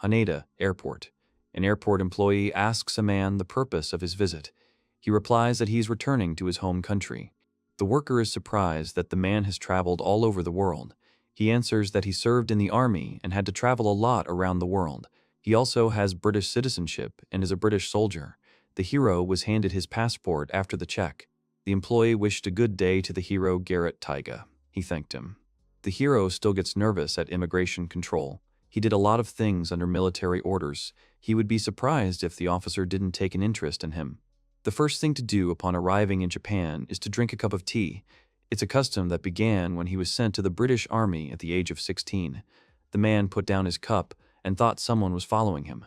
Haneda Airport. An airport employee asks a man the purpose of his visit. He replies that he is returning to his home country. The worker is surprised that the man has traveled all over the world. He answers that he served in the army and had to travel a lot around the world. He also has British citizenship and is a British soldier. The hero was handed his passport after the check. The employee wished a good day to the hero Garrett Taiga. He thanked him. The hero still gets nervous at immigration control. He did a lot of things under military orders. He would be surprised if the officer didn't take an interest in him. The first thing to do upon arriving in Japan is to drink a cup of tea. It's a custom that began when he was sent to the British Army at the age of 16. The man put down his cup and thought someone was following him.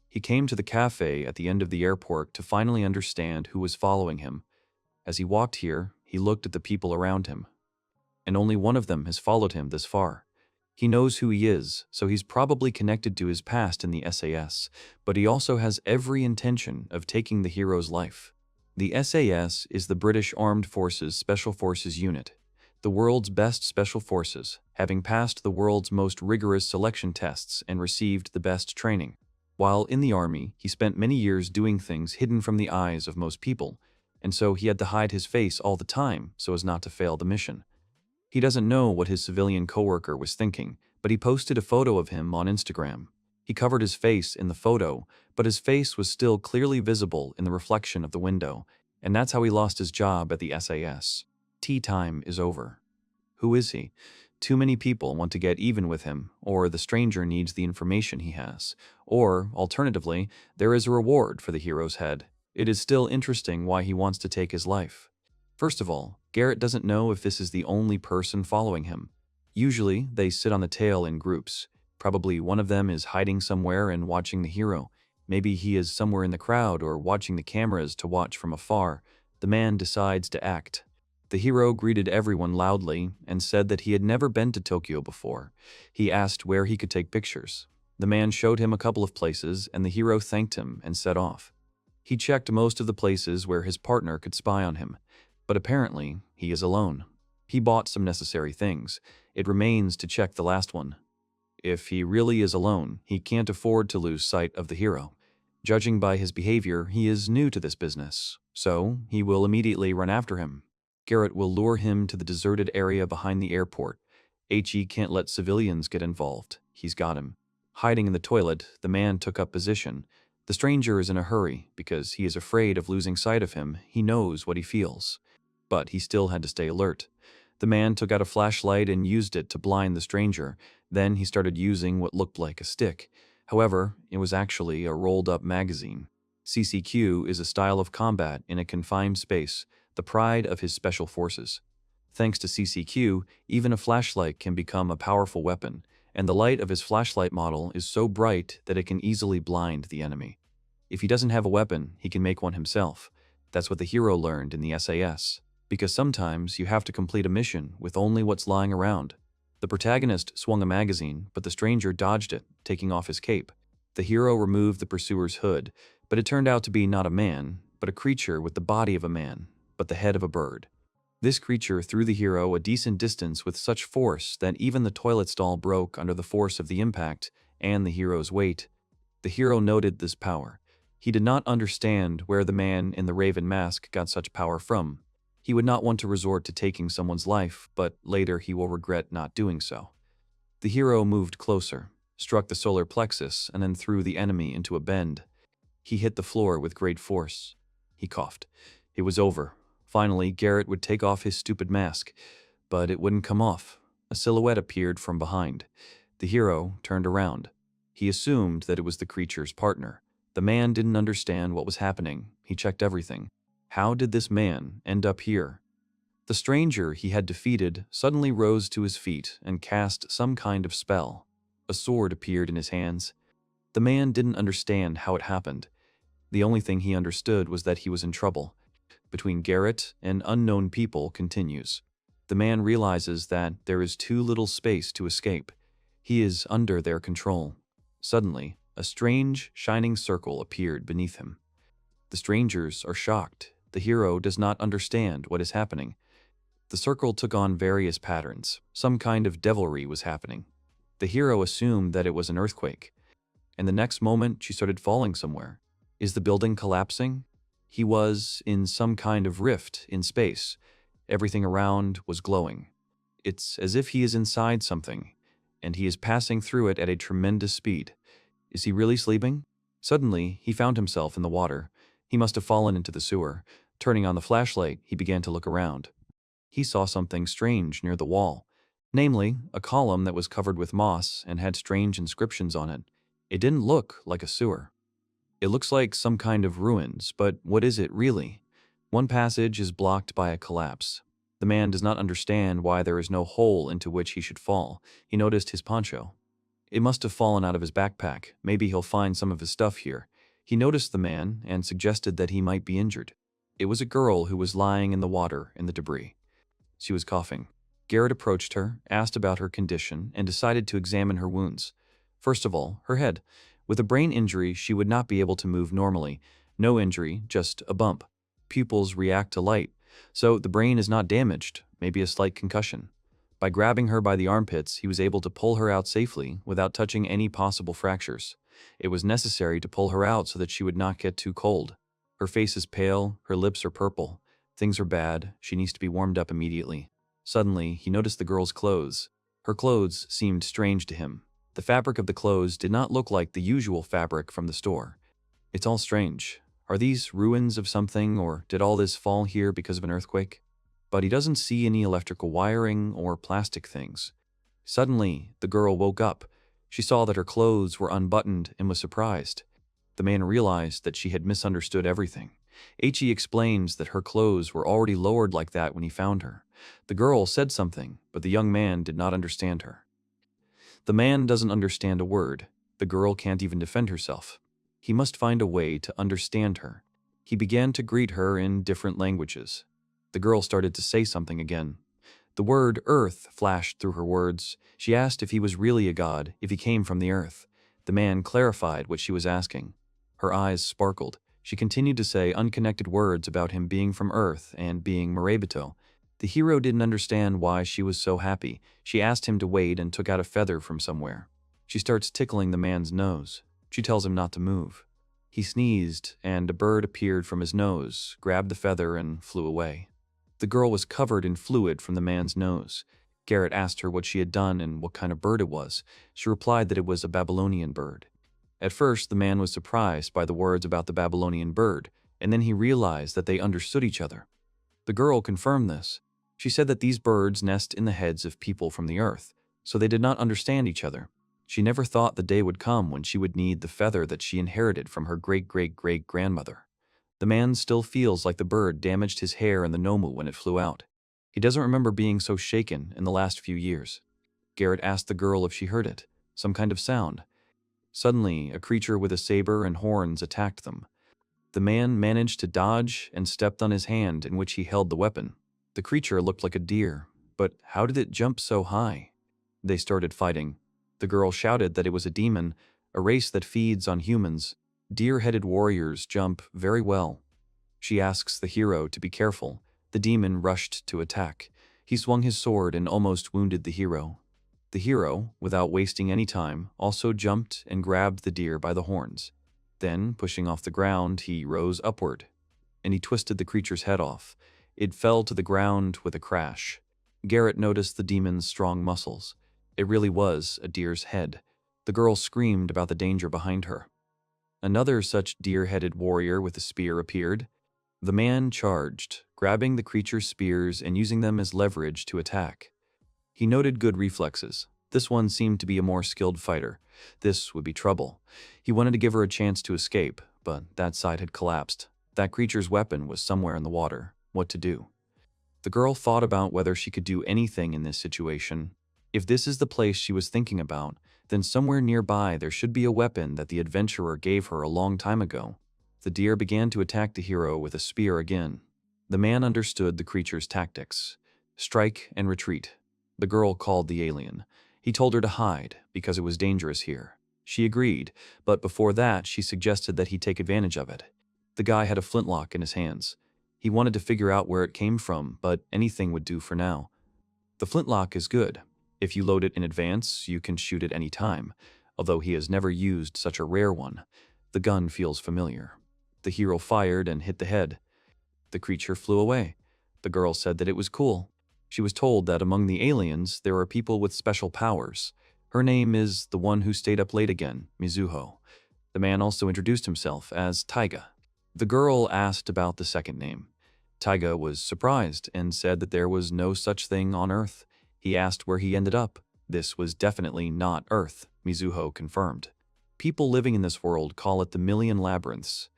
He came to the cafe at the end of the airport to finally understand who was following him. As he walked here, he looked at the people around him. And only one of them has followed him this far. He knows who he is, so he's probably connected to his past in the SAS, but he also has every intention of taking the hero's life. The SAS is the British Armed Forces Special Forces Unit, the world's best special forces, having passed the world's most rigorous selection tests and received the best training. While in the army, he spent many years doing things hidden from the eyes of most people, and so he had to hide his face all the time so as not to fail the mission. He doesn't know what his civilian coworker was thinking, but he posted a photo of him on Instagram. He covered his face in the photo, but his face was still clearly visible in the reflection of the window, and that's how he lost his job at the SAS. Tea time is over. Who is he? Too many people want to get even with him, or the stranger needs the information he has. Or, alternatively, there is a reward for the hero's head. It is still interesting why he wants to take his life. First of all, Garrett doesn't know if this is the only person following him. Usually, they sit on the tail in groups. Probably one of them is hiding somewhere and watching the hero. Maybe he is somewhere in the crowd or watching the cameras to watch from afar. The man decides to act. The hero greeted everyone loudly and said that he had never been to Tokyo before. He asked where he could take pictures. The man showed him a couple of places and the hero thanked him and set off. He checked most of the places where his partner could spy on him, but apparently he is alone. He bought some necessary things. It remains to check the last one. If he really is alone, he can't afford to lose sight of the hero. Judging by his behavior, he is new to this business, so he will immediately run after him. Garrett will lure him to the deserted area behind the airport. He can't let civilians get involved. He's got him. Hiding in the toilet, the man took up position. The stranger is in a hurry because he is afraid of losing sight of him. He knows what he feels. But he still had to stay alert. The man took out a flashlight and used it to blind the stranger. Then he started using what looked like a stick. However, it was actually a rolled-up magazine. CCQ is a style of combat in a confined space, the pride of his special forces. Thanks to CCQ, even a flashlight can become a powerful weapon, and the light of his flashlight model is so bright that it can easily blind the enemy. If he doesn't have a weapon, he can make one himself. That's what the hero learned in the SAS, because sometimes you have to complete a mission with only what's lying around. The protagonist swung a magazine, but the stranger dodged it, taking off his cape. The hero removed the pursuer's hood, but it turned out to be not a man, but a creature with the body of a man, but the head of a bird. This creature threw the hero a decent distance with such force that even the toilet stall broke under the force of the impact and the hero's weight. The hero noted this power. He did not understand where the man in the raven mask got such power from. He would not want to resort to taking someone's life, but later he will regret not doing so. The hero moved closer, struck the solar plexus, and then threw the enemy into a bend. He hit the floor with great force. He coughed. It was over. Finally, Garrett would take off his stupid mask, but it wouldn't come off. A silhouette appeared from behind. The hero turned around. He assumed that it was the creature's partner. The man didn't understand what was happening. He checked everything. How did this man end up here? The stranger he had defeated suddenly rose to his feet and cast some kind of spell. A sword appeared in his hands. The man didn't understand how it happened. The only thing he understood was that he was in trouble. Between Garrett and unknown people continues. The man realizes that there is too little space to escape. He is under their control. Suddenly, a strange, shining circle appeared beneath him. The strangers are shocked. The hero does not understand what is happening. The circle took on various patterns. Some kind of devilry was happening. The hero assumed that it was an earthquake. and the next moment she started falling somewhere. Is the building collapsing? He was in some kind of rift in space. Everything around was glowing. It's as if he is inside something, and he is passing through it at a tremendous speed. Is he really sleeping? Suddenly, he found himself in the water. He must have fallen into the sewer. Turning on the flashlight, he began to look around. He saw something strange near the wall, namely, a column that was covered with moss and had strange inscriptions on it. It didn't look like a sewer. It looks like some kind of ruins, but what is it really? One passage is blocked by a collapse. The man does not understand why there is no hole into which he should fall. He noticed his poncho. It must have fallen out of his backpack. Maybe he'll find some of his stuff here. He noticed the man and suggested that he might be injured. It was a girl who was lying in the water in the debris. She was coughing. Garrett approached her, asked about her condition, and decided to examine her wounds. First of all, her head. With a brain injury, she would not be able to move normally. No injury, just a bump. Pupils react to light, so the brain is not damaged, maybe a slight concussion. By grabbing her by the armpits, he was able to pull her out safely without touching any possible fractures. It was necessary to pull her out so that she would not get too cold. Her face is pale, her lips are purple. Things are bad, she needs to be warmed up immediately. Suddenly, he noticed the girl's clothes. Her clothes seemed strange to him. The fabric of the clothes did not look like the usual fabric from the store. It's all strange. Are these ruins of something, or did all this fall here because of an earthquake? But he doesn't see any electrical wiring or plastic things. Suddenly, the girl woke up. She saw that her clothes were unbuttoned and was surprised. The man realized that she had misunderstood everything. He explains that her clothes were already lowered like that when he found her. The girl said something, but the young man did not understand her. The man doesn't understand a word. The girl can't even defend herself. He must find a way to understand her. He began to greet her in different languages. The girl started to say something again. The word earth flashed through her words. She asked if he was really a god, if he came from the earth. The man clarified what she was asking. Her eyes sparkled. She continued to say unconnected words about him being from earth and being Morabito. The hero didn't understand why she was so happy. She asked him to wait and took out a feather from somewhere. She starts tickling the man's nose. She tells him not to move. He sneezed, and a bird appeared from his nose, grabbed the feather, and flew away. The girl was covered in fluid from the man's nose. Garrett asked her what she had done and what kind of bird it was. She replied that it was a Babylonian bird. At first, the man was surprised by the words about the Babylonian bird, and then he realized that they understood each other. The girl confirmed this. She said that these birds nest in the heads of people from the earth, so they did not understand each other. She never thought the day would come when she would need the feather that she inherited from her great-great-great-grandmother. The man still feels like the bird damaged his hair in the Nomu when it flew out. He doesn't remember being so shaken in the last few years. Garrett asked the girl if she heard it, some kind of sound. Suddenly, a creature with a saber and horns attacked them. The man managed to dodge and stepped on his hand in which he held the weapon. The creature looked like a deer, but how did it jump so high? They started fighting. The girl shouted that it was a demon, a race that feeds on humans. Deer-headed warriors jump very well. She asks the hero to be careful. The demon rushed to attack. He swung his sword and almost wounded the hero. The hero, without wasting any time, also jumped and grabbed the deer by the horns. Then, pushing off the ground, he rose upward, and he twisted the creature's head off. It fell to the ground with a crash. Garrett noticed the demon's strong muscles. It really was a deer's head. The girl screamed about the danger behind her. Another such deer-headed warrior with a spear appeared. The man charged, grabbing the creature's spears and using them as leverage to attack. He noted good reflexes. This one seemed to be a more skilled fighter. This would be trouble. He wanted to give her a chance to escape, but that side had collapsed. That creature's weapon was somewhere in the water. What to do? The girl thought about whether she could do anything in this situation. If this is the place she was thinking about, then somewhere nearby there should be a weapon that the adventurer gave her a long time ago. The deer began to attack the hero with a spear again. The man understood the creature's tactics. Strike and retreat. The girl called the alien. He told her to hide, because it was dangerous here. She agreed, but before that she suggested that he take advantage of it. The guy had a flintlock in his hands. He wanted to figure out where it came from, but anything would do for now. The flintlock is good. If you load it in advance, you can shoot it any time. Although he has never used such a rare one, the gun feels familiar. The hero fired and hit the head. The creature flew away. The girl said that it was cool. She was told that among the aliens, there are people with special powers. Her name is the one who stayed up late again, Mizuho. The man also introduced himself as Taiga. The girl asked about the second name. Taiga was surprised and said that there was no such thing on Earth. He asked where he ended up. This was definitely not Earth, Mizuho confirmed. People living in this world call it the Million Labyrinths.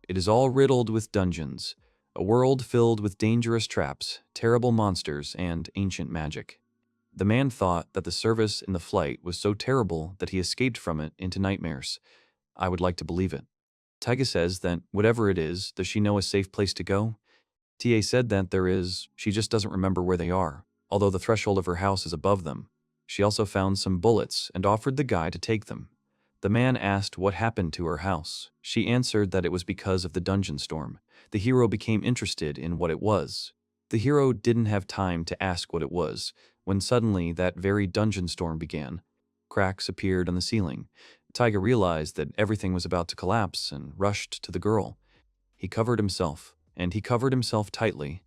It is all riddled with dungeons, a world filled with dangerous traps, terrible monsters, and ancient magic. The man thought that the service in the flight was so terrible that he escaped from it into nightmares. I would like to believe it. Taiga says that whatever it is, does she know a safe place to go? TA said that there is, she just doesn't remember where they are, although the threshold of her house is above them. She also found some bullets and offered the guy to take them. The man asked what happened to her house. She answered that it was because of the dungeon storm. The hero became interested in what it was. The hero didn't have time to ask what it was, when suddenly that very dungeon storm began. Cracks appeared on the ceiling. Taiga realized that everything was about to collapse and rushed to the girl. He covered himself, and he covered himself tightly.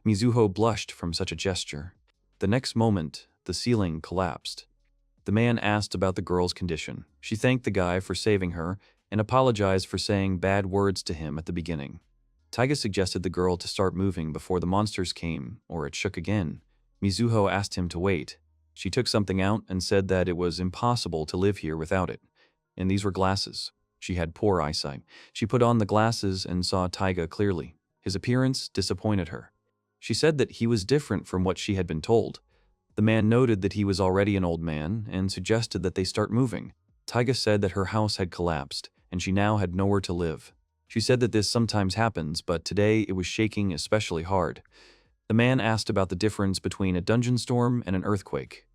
Mizuho blushed from such a gesture. The next moment, the ceiling collapsed. The man asked about the girl's condition. She thanked the guy for saving her and apologized for saying bad words to him at the beginning. Taiga suggested the girl to start moving before the monsters came, or it shook again. Mizuho asked him to wait. She took something out and said that it was impossible to live here without it. And these were glasses. She had poor eyesight. She put on the glasses and saw Taiga clearly. His appearance disappointed her. She said that he was different from what she had been told. The man noted that he was already an old man and suggested that they start moving. Taiga said that her house had collapsed and she now had nowhere to live. She said that this sometimes happens, but today it was shaking especially hard. The man asked about the difference between a dungeon storm and an earthquake.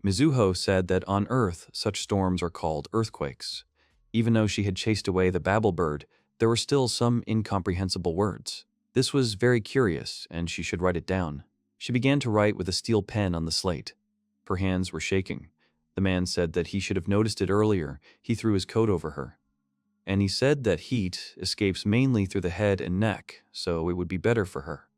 Mizuho said that on Earth, such storms are called earthquakes. Even though she had chased away the babble bird, there were still some incomprehensible words. This was very curious, and she should write it down. She began to write with a steel pen on the slate. Her hands were shaking. The man said that he should have noticed it earlier. He threw his coat over her. And he said that heat escapes mainly through the head and neck, so it would be better for her.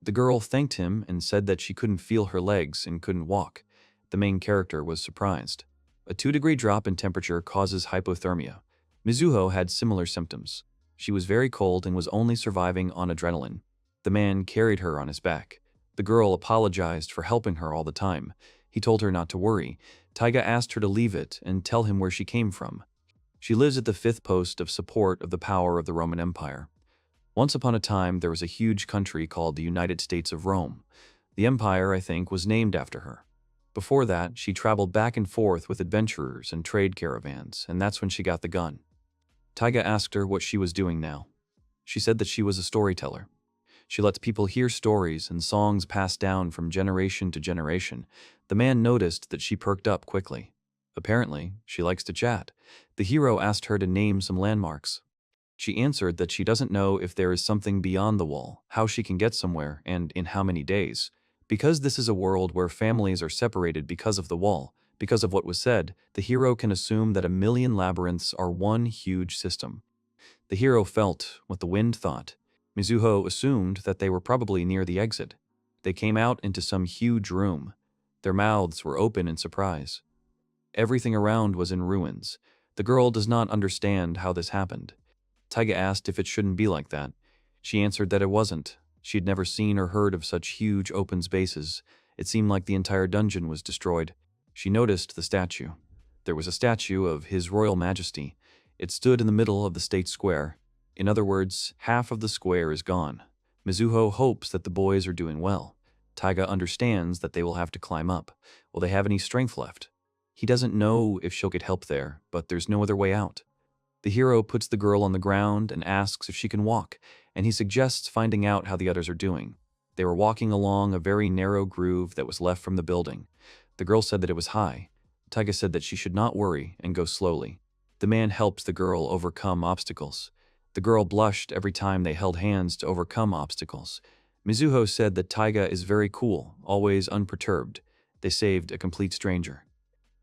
The girl thanked him and said that she couldn't feel her legs and couldn't walk. The main character was surprised. A 2-degree drop in temperature causes hypothermia. Mizuho had similar symptoms. She was very cold and was only surviving on adrenaline. The man carried her on his back. The girl apologized for helping her all the time. He told her not to worry. Taiga asked her to leave it and tell him where she came from. She lives at the 5th post of support of the power of the Roman Empire. Once upon a time, there was a huge country called the United States of Rome. The empire, I think, was named after her. Before that, she traveled back and forth with adventurers and trade caravans, and that's when she got the gun. Taiga asked her what she was doing now. She said that she was a storyteller. She lets people hear stories and songs passed down from generation to generation. The man noticed that she perked up quickly. Apparently, she likes to chat. The hero asked her to name some landmarks. She answered that she doesn't know if there is something beyond the wall, how she can get somewhere, and in how many days. Because this is a world where families are separated because of the wall, because of what was said, the hero can assume that a million labyrinths are one huge system. The hero felt what the wind thought. Mizuho assumed that they were probably near the exit. They came out into some huge room. Their mouths were open in surprise. Everything around was in ruins. The girl does not understand how this happened. Taiga asked if it shouldn't be like that. She answered that it wasn't. She had never seen or heard of such huge open spaces. It seemed like the entire dungeon was destroyed. She noticed the statue. There was a statue of His Royal Majesty. It stood in the middle of the state square. In other words, half of the square is gone. Mizuho hopes that the boys are doing well. Taiga understands that they will have to climb up. Will they have any strength left? He doesn't know if she'll get help there, but there's no other way out. The hero puts the girl on the ground and asks if she can walk, and he suggests finding out how the others are doing. They were walking along a very narrow groove that was left from the building. The girl said that it was high. Taiga said that she should not worry and go slowly. The man helped the girl overcome obstacles. The girl blushed every time they held hands to overcome obstacles. Mizuho said that Taiga is very cool, always unperturbed. They saved a complete stranger.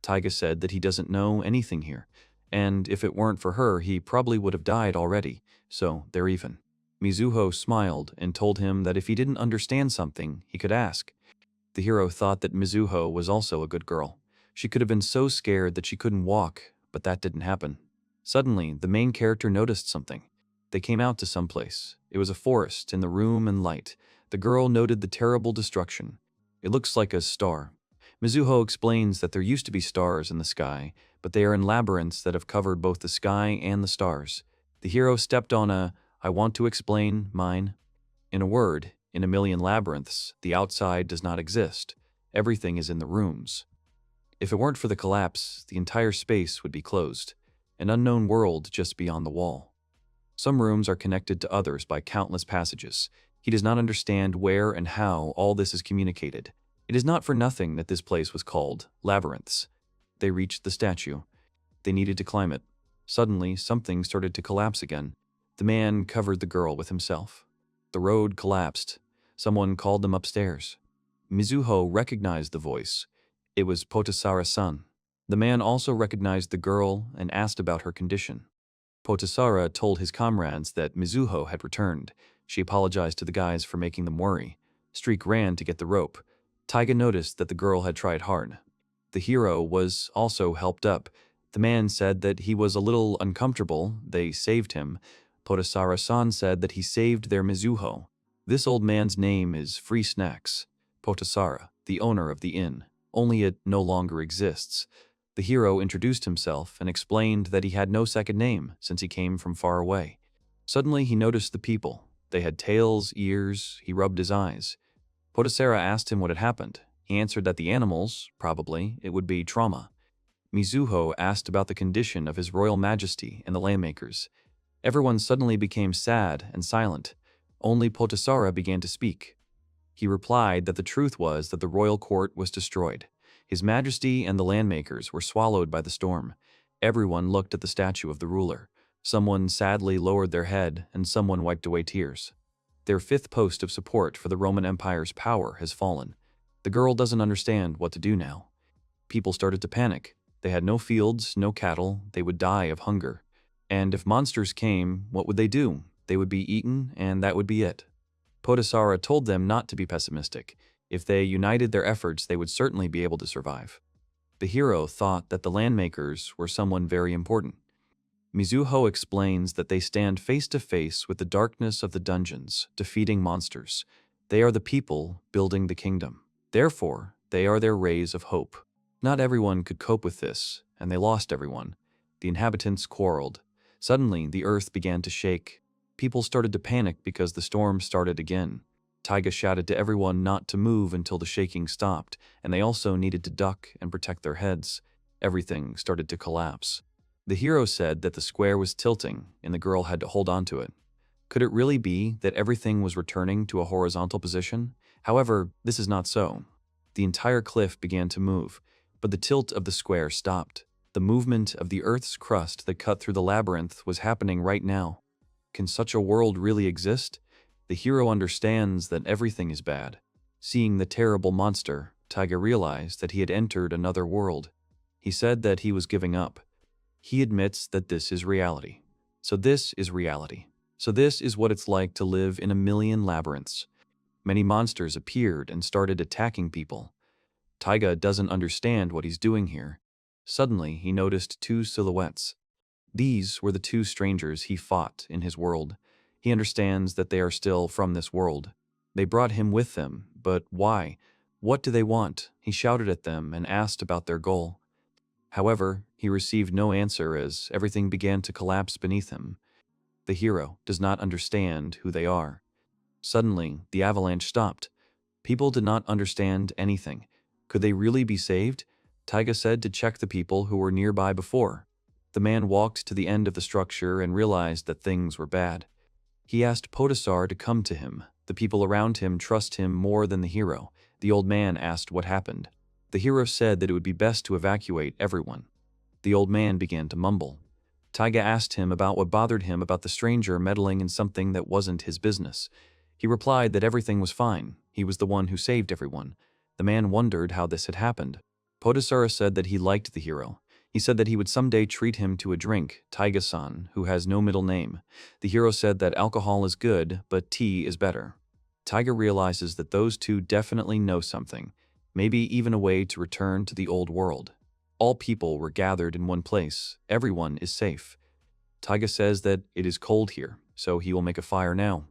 Taiga said that he doesn't know anything here, and if it weren't for her, he probably would have died already, so they're even. Mizuho smiled and told him that if he didn't understand something, he could ask. The hero thought that Mizuho was also a good girl. She could have been so scared that she couldn't walk, but that didn't happen. Suddenly, the main character noticed something. They came out to someplace. It was a forest in the room and light. The girl noted the terrible destruction. It looks like a star. Mizuho explains that there used to be stars in the sky, but they are in labyrinths that have covered both the sky and the stars. The hero stepped on a, I want to explain, mine. In a word, in a million labyrinths, the outside does not exist. Everything is in the rooms. If it weren't for the collapse, the entire space would be closed, an unknown world just beyond the wall. Some rooms are connected to others by countless passages. He does not understand where and how all this is communicated. It is not for nothing that this place was called labyrinths. They reached the statue. They needed to climb it. Suddenly, something started to collapse again. The man covered the girl with himself. The road collapsed. Someone called them upstairs. Mizuho recognized the voice. It was Potasara-san. The man also recognized the girl and asked about her condition. Potasara told his comrades that Mizuho had returned. She apologized to the guys for making them worry. Streak ran to get the rope. Taiga noticed that the girl had tried hard. The hero was also helped up. The man said that he was a little uncomfortable. They saved him. Potasara-san said that he saved their Mizuho. This old man's name is Free Snacks. Potasara, the owner of the inn. Only it no longer exists. The hero introduced himself and explained that he had no second name since he came from far away. Suddenly he noticed the people. They had tails, ears. He rubbed his eyes. Potasara asked him what had happened. He answered that the animals, probably, it would be trauma. Mizuho asked about the condition of His Royal Majesty and the landmakers. Everyone suddenly became sad and silent. Only Potasara began to speak. He replied that the truth was that the royal court was destroyed. His Majesty and the landmakers were swallowed by the storm. Everyone looked at the statue of the ruler. Someone sadly lowered their head, and someone wiped away tears. Their fifth post of support for the Roman Empire's power has fallen. The girl doesn't understand what to do now. People started to panic. They had no fields, no cattle. They would die of hunger. And if monsters came, what would they do? They would be eaten, and that would be it. Potasara told them not to be pessimistic. If they united their efforts, they would certainly be able to survive. The hero thought that the landmakers were someone very important. Mizuho explains that they stand face to face with the darkness of the dungeons, defeating monsters. They are the people building the kingdom. Therefore, they are their rays of hope. Not everyone could cope with this, and they lost everyone. The inhabitants quarreled. Suddenly, the earth began to shake. People started to panic because the storm started again. Taiga shouted to everyone not to move until the shaking stopped, and they also needed to duck and protect their heads. Everything started to collapse. The hero said that the square was tilting, and the girl had to hold on to it. Could it really be that everything was returning to a horizontal position? However, this is not so. The entire cliff began to move, but the tilt of the square stopped. The movement of the Earth's crust that cut through the labyrinth was happening right now. Can such a world really exist? The hero understands that everything is bad. Seeing the terrible monster, Taiga realized that he had entered another world. He said that he was giving up. He admits that this is reality. So this is reality. So this is what it's like to live in a million labyrinths. Many monsters appeared and started attacking people. Taiga doesn't understand what he's doing here. Suddenly, he noticed two silhouettes. These were the two strangers he fought in his world. He understands that they are still from this world. They brought him with them, but why? What do they want? He shouted at them and asked about their goal. However, he received no answer as everything began to collapse beneath him. The hero does not understand who they are. Suddenly, the avalanche stopped. People did not understand anything. Could they really be saved? Taiga said to check the people who were nearby before. The man walked to the end of the structure and realized that things were bad. He asked Potasara to come to him. The people around him trust him more than the hero. The old man asked what happened. The hero said that it would be best to evacuate everyone. The old man began to mumble. Taiga asked him about what bothered him about the stranger meddling in something that wasn't his business. He replied that everything was fine. He was the one who saved everyone. The man wondered how this had happened. Potasara said that he liked the hero. He said that he would someday treat him to a drink, Taiga-san, who has no middle name. The hero said that alcohol is good, but tea is better. Taiga realizes that those two definitely know something, maybe even a way to return to the old world. All people were gathered in one place. Everyone is safe. Taiga says that it is cold here, so he will make a fire now.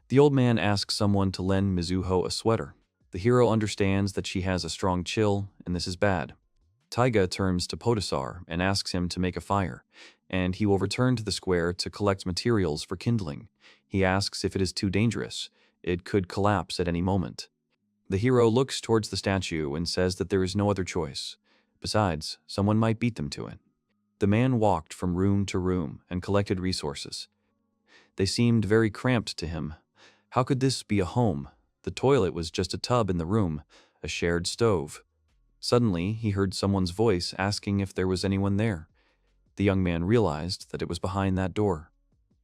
The old man asks someone to lend Mizuho a sweater. The hero understands that she has a strong chill, and this is bad. Taiga turns to Potasar and asks him to make a fire, and he will return to the square to collect materials for kindling. He asks if it is too dangerous. It could collapse at any moment. The hero looks towards the statue and says that there is no other choice. Besides, someone might beat them to it. The man walked from room to room and collected resources. They seemed very cramped to him. How could this be a home? The toilet was just a tub in the room, a shared stove. Suddenly, he heard someone's voice asking if there was anyone there. The young man realized that it was behind that door.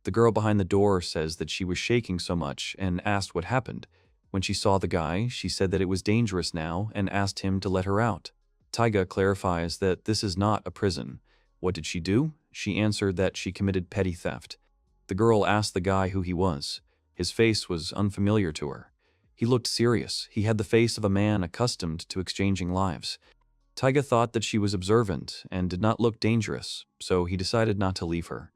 The girl behind the door says that she was shaking so much and asked what happened. When she saw the guy, she said that it was dangerous now and asked him to let her out. Taiga clarifies that this is not a prison. What did she do? She answered that she committed petty theft. The girl asked the guy who he was. His face was unfamiliar to her. He looked serious. He had the face of a man accustomed to exchanging lives. Taiga thought that she was observant and did not look dangerous, so he decided not to leave her.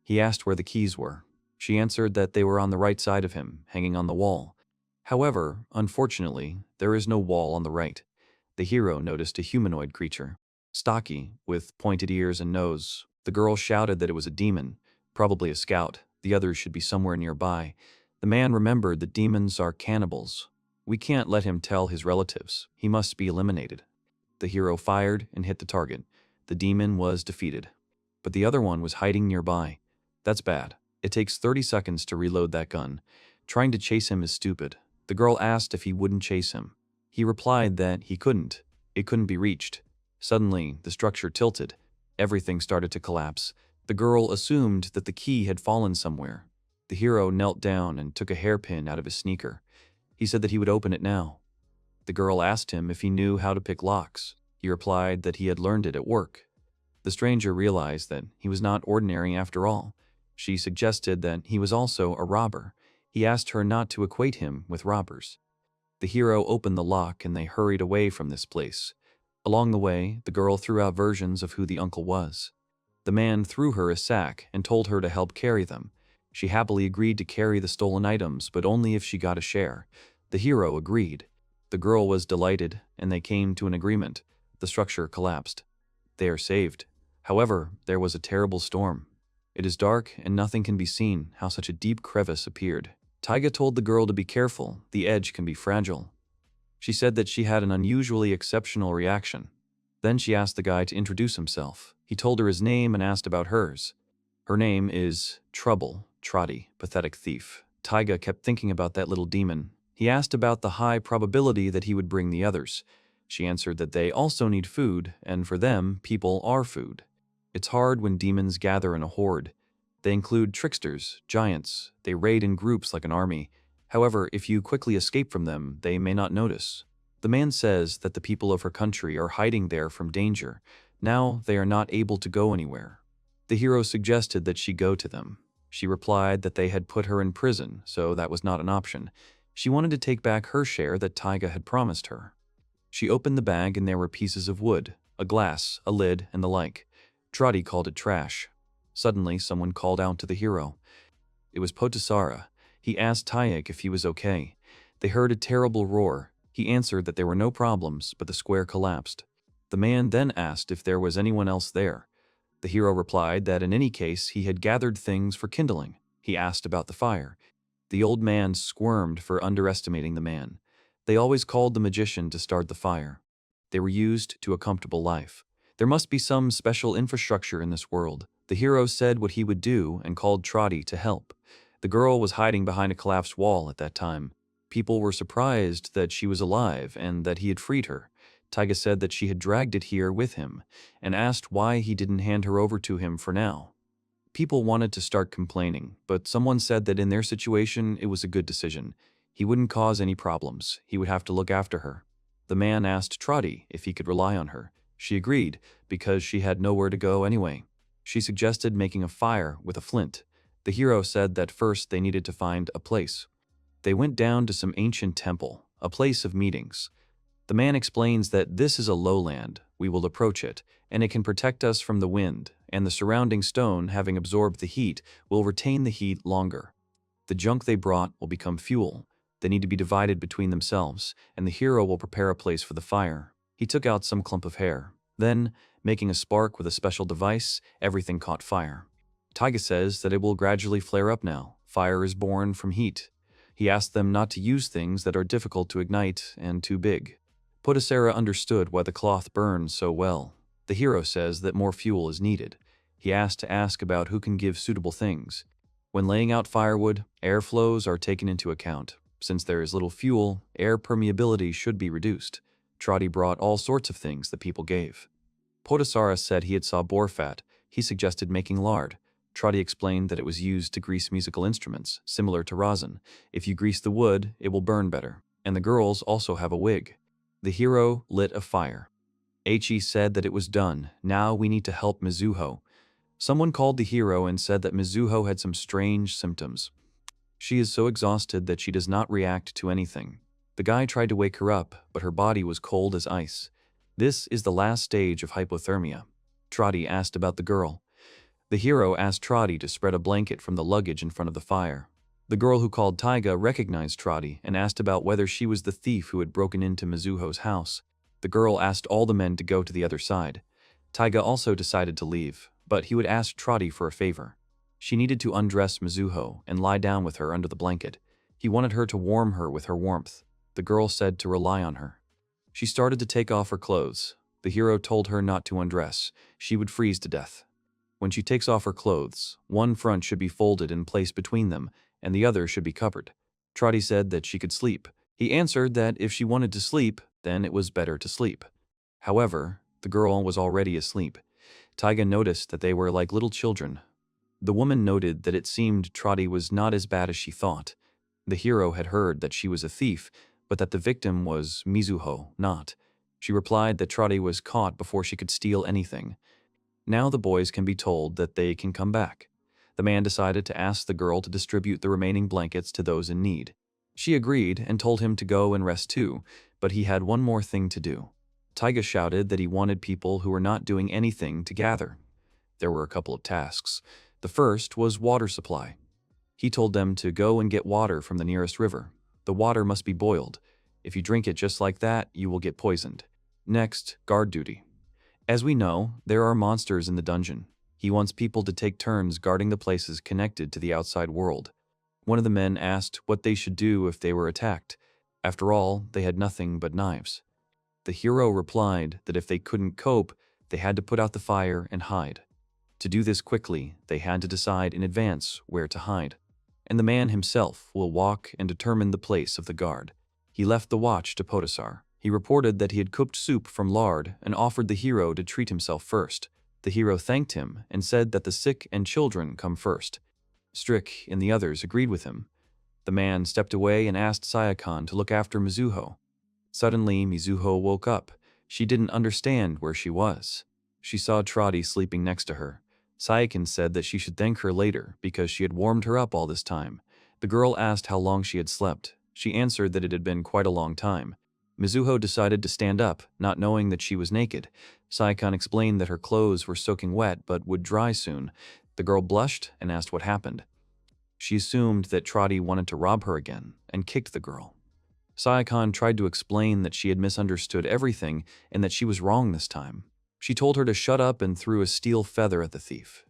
He asked where the keys were. She answered that they were on the right side of him, hanging on the wall. However, unfortunately, there is no wall on the right. The hero noticed a humanoid creature, stocky, with pointed ears and nose. The girl shouted that it was a demon, probably a scout. The others should be somewhere nearby. The man remembered that demons are cannibals. We can't let him tell his relatives. He must be eliminated. The hero fired and hit the target. The demon was defeated. But the other one was hiding nearby. That's bad. It takes 30 seconds to reload that gun. Trying to chase him is stupid. The girl asked if he wouldn't chase him. He replied that he couldn't. It couldn't be reached. Suddenly, the structure tilted. Everything started to collapse. The girl assumed that the key had fallen somewhere. The hero knelt down and took a hairpin out of his sneaker. He said that he would open it now. The girl asked him if he knew how to pick locks. He replied that he had learned it at work. The stranger realized that he was not ordinary after all. She suggested that he was also a robber. He asked her not to equate him with robbers. The hero opened the lock and they hurried away from this place. Along the way, the girl threw out versions of who the uncle was. The man threw her a sack and told her to help carry them. She happily agreed to carry the stolen items, but only if she got a share. The hero agreed. The girl was delighted, and they came to an agreement. The structure collapsed. They are saved. However, there was a terrible storm. It is dark, and nothing can be seen how such a deep crevice appeared. Taiga told the girl to be careful. The edge can be fragile. She said that she had an unusually exceptional reaction. Then she asked the guy to introduce himself. He told her his name and asked about hers. Her name is Trouble, Trotty, Pathetic Thief. Taiga kept thinking about that little demon. He asked about the high probability that he would bring the others. She answered that they also need food, and for them, people are food. It's hard when demons gather in a horde. They include tricksters, giants. They raid in groups like an army. However, if you quickly escape from them, they may not notice. The man says that the people of her country are hiding there from danger. Now they are not able to go anywhere. The hero suggested that she go to them. She replied that they had put her in prison, so that was not an option. She wanted to take back her share that Taiga had promised her. She opened the bag and there were pieces of wood, a glass, a lid, and the like. Trotty called it trash. Suddenly, someone called out to the hero. It was Potasara. He asked Taiga if he was okay. They heard a terrible roar. He answered that there were no problems, but the square collapsed. The man then asked if there was anyone else there. The hero replied that in any case he had gathered things for kindling. He asked about the fire. The old man squirmed for underestimating the man. They always called the magician to start the fire. They were used to a comfortable life. There must be some special infrastructure in this world. The hero said what he would do and called Trotty to help. The girl was hiding behind a collapsed wall at that time. People were surprised that she was alive and that he had freed her. Taiga said that she had dragged it here with him and asked why he didn't hand her over to him for now. People wanted to start complaining, but someone said that in their situation it was a good decision. He wouldn't cause any problems. He would have to look after her. The man asked Trotty if he could rely on her. She agreed, because she had nowhere to go anyway. She suggested making a fire with a flint. The hero said that first they needed to find a place. They went down to some ancient temple, a place of meetings. The man explains that this is a lowland, we will approach it, and it can protect us from the wind, and the surrounding stone, having absorbed the heat, will retain the heat longer. The junk they brought will become fuel. They need to be divided between themselves, and the hero will prepare a place for the fire. He took out some clump of hair. Then, making a spark with a special device, everything caught fire. Taiga says that it will gradually flare up now. Fire is born from heat. He asked them not to use things that are difficult to ignite and too big. Podesera understood why the cloth burns so well. The hero says that more fuel is needed. He asked to ask about who can give suitable things. When laying out firewood, air flows are taken into account. Since there is little fuel, air permeability should be reduced. Trotty brought all sorts of things that people gave. Podesara said he had saw boar fat. He suggested making lard. Trotty explained that it was used to grease musical instruments, similar to rosin. If you grease the wood, it will burn better. And the girls also have a wig. The hero lit a fire. Eiichi said that it was done. Now we need to help Mizuho. Someone called the hero and said that Mizuho had some strange symptoms. She is so exhausted that she does not react to anything. The guy tried to wake her up, but her body was cold as ice. This is the last stage of hypothermia. Trotty asked about the girl. The hero asked Trotty to spread a blanket from the luggage in front of the fire. The girl who called Taiga recognized Trotty and asked about whether she was the thief who had broken into Mizuho's house. The girl asked all the men to go to the other side. Taiga also decided to leave, but he would ask Trotty for a favor. She needed to undress Mizuho and lie down with her under the blanket. He wanted her to warm her with her warmth. The girl said to rely on her. She started to take off her clothes. The hero told her not to undress. She would freeze to death. When she takes off her clothes, one front should be folded and placed between them, and the other should be covered. Trotty said that she could sleep. He answered that if she wanted to sleep, then it was better to sleep. However, the girl was already asleep. Taiga noticed that they were like little children. The woman noted that it seemed Trotty was not as bad as she thought. The hero had heard that she was a thief, but that the victim was Mizuho, not. She replied that Trotty was caught before she could steal anything. Now the boys can be told that they can come back. The man decided to ask the girl to distribute the remaining blankets to those in need. She agreed and told him to go and rest too, but he had one more thing to do. Taiga shouted that he wanted people who were not doing anything to gather. There were a couple of tasks. The first was water supply. He told them to go and get water from the nearest river. The water must be boiled. If you drink it just like that, you will get poisoned. Next, guard duty. As we know, there are monsters in the dungeon. He wants people to take turns guarding the places connected to the outside world. One of the men asked what they should do if they were attacked. After all, they had nothing but knives. The hero replied that if they couldn't cope, they had to put out the fire and hide. To do this quickly, they had to decide in advance where to hide. And the man himself will walk and determine the place of the guard. He left the watch to Podesar. He reported that he had cooked soup from lard and offered the hero to treat himself first. The hero thanked him and said that the sick and children come first. Strick and the others agreed with him. The man stepped away and asked Sayakon to look after Mizuho. Suddenly, Mizuho woke up. She didn't understand where she was. She saw Trotty sleeping next to her. Sayakon said that she should thank her later because she had warmed her up all this time. The girl asked how long she had slept. She answered that it had been quite a long time. Mizuho decided to stand up, not knowing that she was naked. Sayakon explained that her clothes were soaking wet but would dry soon. The girl blushed and asked what happened. She assumed that Trotty wanted to rob her again and kicked the girl. Sayakon tried to explain that she had misunderstood everything and that she was wrong this time. She told her to shut up and threw a steel feather at the thief.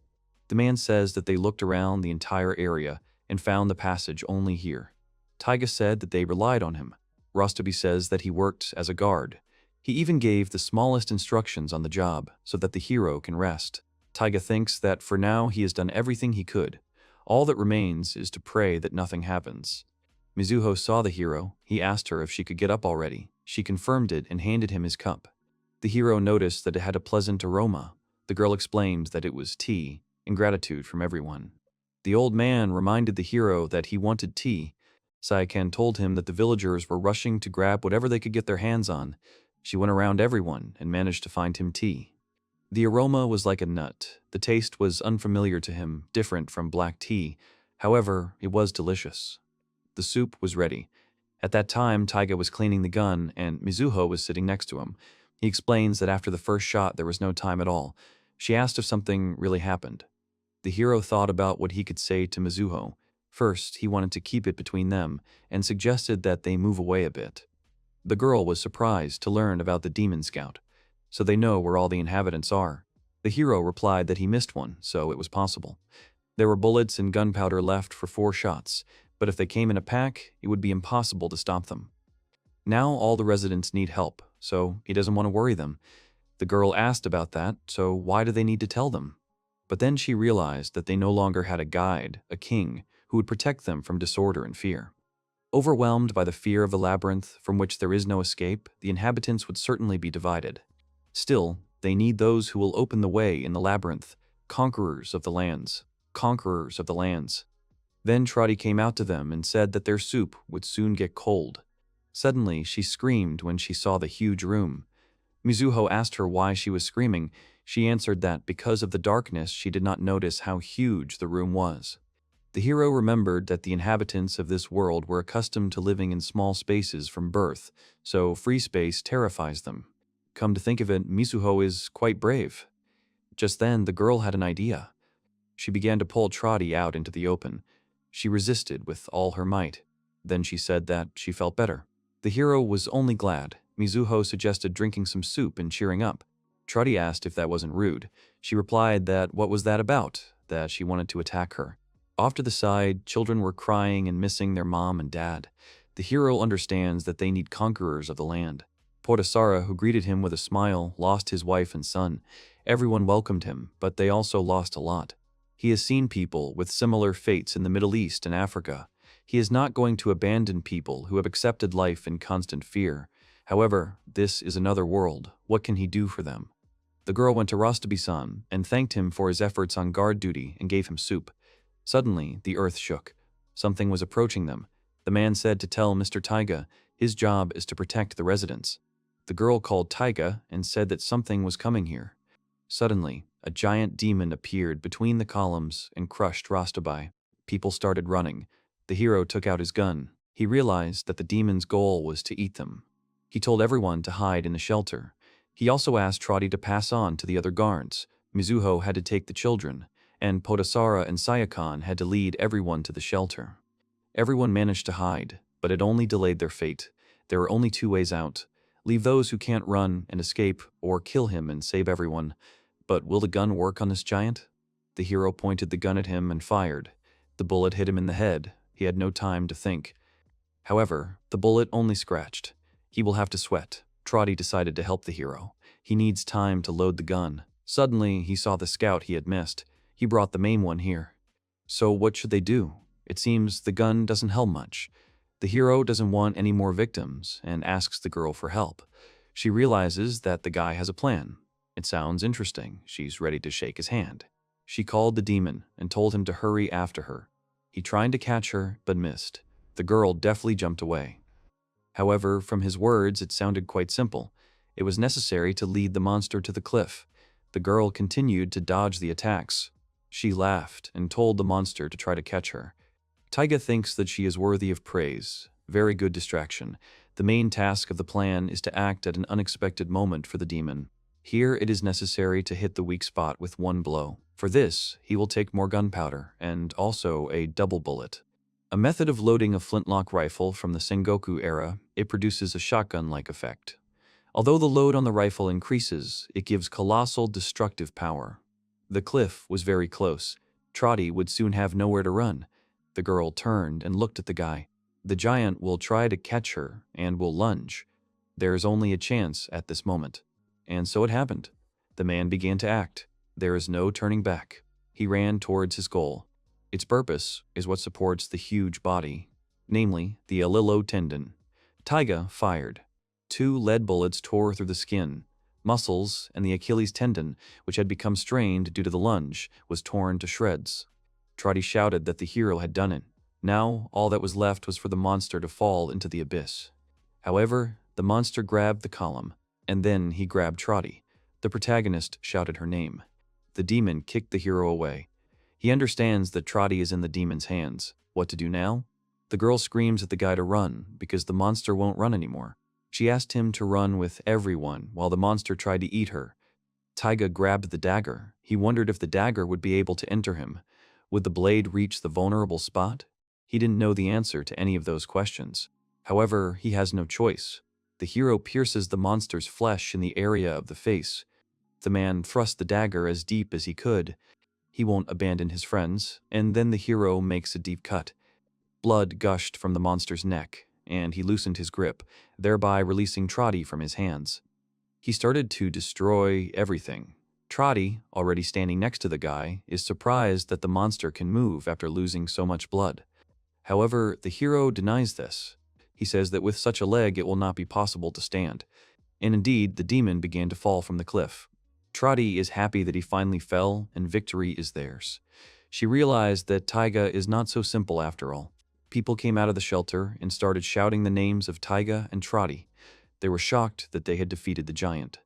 The man says that they looked around the entire area and found the passage only here. Taiga said that they relied on him. Rostobi says that he worked as a guard. He even gave the smallest instructions on the job so that the hero can rest. Taiga thinks that for now he has done everything he could. All that remains is to pray that nothing happens. Mizuho saw the hero. He asked her if she could get up already. She confirmed it and handed him his cup. The hero noticed that it had a pleasant aroma. The girl explained that it was tea, in gratitude from everyone. The old man reminded the hero that he wanted tea. Sayakan told him that the villagers were rushing to grab whatever they could get their hands on. She went around everyone and managed to find him tea. The aroma was like a nut. The taste was unfamiliar to him, different from black tea. However, it was delicious. The soup was ready. At that time, Taiga was cleaning the gun, and Mizuho was sitting next to him. He explains that after the first shot, there was no time at all. She asked if something really happened. The hero thought about what he could say to Mizuho. First, he wanted to keep it between them, and suggested that they move away a bit. The girl was surprised to learn about the demon scout, so they know where all the inhabitants are. The hero replied that he missed one, so it was possible. There were bullets and gunpowder left for 4 shots, but if they came in a pack, it would be impossible to stop them. Now all the residents need help, so he doesn't want to worry them. The girl asked about that, so why do they need to tell them? But then she realized that they no longer had a guide, a king, who would protect them from disorder and fear. Overwhelmed by the fear of the labyrinth from which there is no escape, the inhabitants would certainly be divided. Still, they need those who will open the way in the labyrinth, conquerors of the lands, conquerors of the lands. Then Trotty came out to them and said that their soup would soon get cold. Suddenly, she screamed when she saw the huge room. Mizuho asked her why she was screaming. She answered that because of the darkness, she did not notice how huge the room was. The hero remembered that the inhabitants of this world were accustomed to living in small spaces from birth, so free space terrifies them. Come to think of it, Mizuho is quite brave. Just then, the girl had an idea. She began to pull Trotty out into the open. She resisted with all her might. Then she said that she felt better. The hero was only glad. Mizuho suggested drinking some soup and cheering up. Trotty asked if that wasn't rude. She replied that what was that about, that she wanted to attack her. Off to the side, children were crying and missing their mom and dad. The hero understands that they need conquerors of the land. Portasara, who greeted him with a smile, lost his wife and son. Everyone welcomed him, but they also lost a lot. He has seen people with similar fates in the Middle East and Africa. He is not going to abandon people who have accepted life in constant fear. However, this is another world. What can he do for them? The girl went to Rostabi-san and thanked him for his efforts on guard duty and gave him soup. Suddenly, the earth shook. Something was approaching them. The man said to tell Mr. Taiga his job is to protect the residents. The girl called Taiga and said that something was coming here. Suddenly, a giant demon appeared between the columns and crushed Rostabi. People started running. The hero took out his gun. He realized that the demon's goal was to eat them. He told everyone to hide in the shelter. He also asked Trotty to pass on to the other guards. Mizuho had to take the children, and Podasara and Sayakan had to lead everyone to the shelter. Everyone managed to hide, but it only delayed their fate. There were only 2 ways out. Leave those who can't run and escape, or kill him and save everyone. But will the gun work on this giant? The hero pointed the gun at him and fired. The bullet hit him in the head. He had no time to think. However, the bullet only scratched. He will have to sweat. Trotty decided to help the hero. He needs time to load the gun. Suddenly, he saw the scout he had missed. He brought the main one here. So what should they do? It seems the gun doesn't help much. The hero doesn't want any more victims and asks the girl for help. She realizes that the guy has a plan. It sounds interesting. She's ready to shake his hand. She called the demon and told him to hurry after her. He tried to catch her, but missed. The girl deftly jumped away. However, from his words, it sounded quite simple. It was necessary to lead the monster to the cliff. The girl continued to dodge the attacks. She laughed and told the monster to try to catch her. Taiga thinks that she is worthy of praise. Very good distraction. The main task of the plan is to act at an unexpected moment for the demon. Here it is necessary to hit the weak spot with 1 blow. For this, he will take more gunpowder and also a double bullet. A method of loading a flintlock rifle from the Sengoku era, it produces a shotgun-like effect. Although the load on the rifle increases, it gives colossal destructive power. The cliff was very close. Trotty would soon have nowhere to run. The girl turned and looked at the guy. The giant will try to catch her and will lunge. There is only a chance at this moment. And so it happened. The man began to act. There is no turning back. He ran towards his goal. Its purpose is what supports the huge body, namely the Alilo tendon. Taiga fired. 2 lead bullets tore through the skin. Muscles and the Achilles tendon, which had become strained due to the lunge, was torn to shreds. Trotty shouted that the hero had done it. Now, all that was left was for the monster to fall into the abyss. However, the monster grabbed the column, and then he grabbed Trotty. The protagonist shouted her name. The demon kicked the hero away. He understands that Trotty is in the demon's hands. What to do now? The girl screams at the guy to run, because the monster won't run anymore. She asked him to run with everyone while the monster tried to eat her. Taiga grabbed the dagger. He wondered if the dagger would be able to enter him. Would the blade reach the vulnerable spot? He didn't know the answer to any of those questions. However, he has no choice. The hero pierces the monster's flesh in the area of the face. The man thrust the dagger as deep as he could. He won't abandon his friends, and then the hero makes a deep cut. Blood gushed from the monster's neck, and he loosened his grip, thereby releasing Trotty from his hands. He started to destroy everything. Trotty, already standing next to the guy, is surprised that the monster can move after losing so much blood. However, the hero denies this. He says that with such a leg it will not be possible to stand. And indeed, the demon began to fall from the cliff. Trotty is happy that he finally fell, and victory is theirs. She realized that Taiga is not so simple after all. People came out of the shelter and started shouting the names of Taiga and Trotty. They were shocked that they had defeated the giant.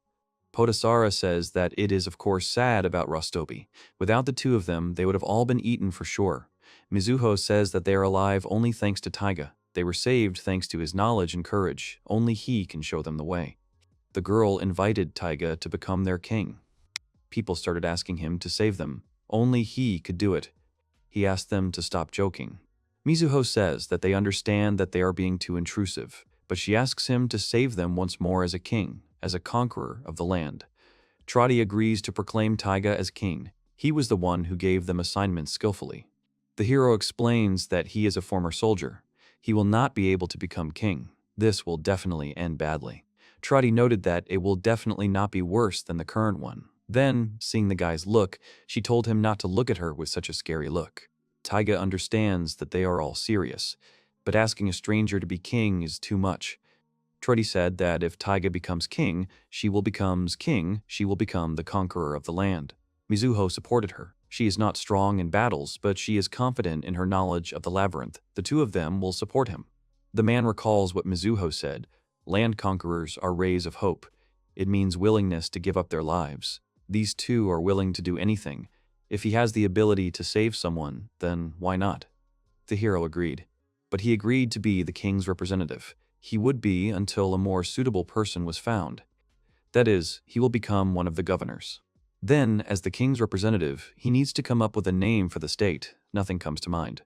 Podasara says that it is of course sad about Rostobi. Without the two of them, they would have all been eaten for sure. Mizuho says that they are alive only thanks to Taiga. They were saved thanks to his knowledge and courage. Only he can show them the way. The girl invited Taiga to become their king. People started asking him to save them. Only he could do it. He asked them to stop joking. Mizuho says that they understand that they are being too intrusive, but she asks him to save them once more as a king, as a conqueror of the land. Trotty agrees to proclaim Taiga as king. He was the one who gave them assignments skillfully. The hero explains that he is a former soldier. He will not be able to become king. This will definitely end badly. Trotty noted that it will definitely not be worse than the current one. Then, seeing the guy's look, she told him not to look at her with such a scary look. Taiga understands that they are all serious, but asking a stranger to be king is too much. Trotty said that if Taiga becomes king, she will become the conqueror of the land. Mizuho supported her. She is not strong in battles, but she is confident in her knowledge of the labyrinth. The two of them will support him. The man recalls what Mizuho said. Land conquerors are rays of hope. It means willingness to give up their lives. These two are willing to do anything. If he has the ability to save someone, then why not? The hero agreed. But he agreed to be the king's representative. He would be until a more suitable person was found. That is, he will become one of the governors. Then, as the king's representative, he needs to come up with a name for the state. Nothing comes to mind.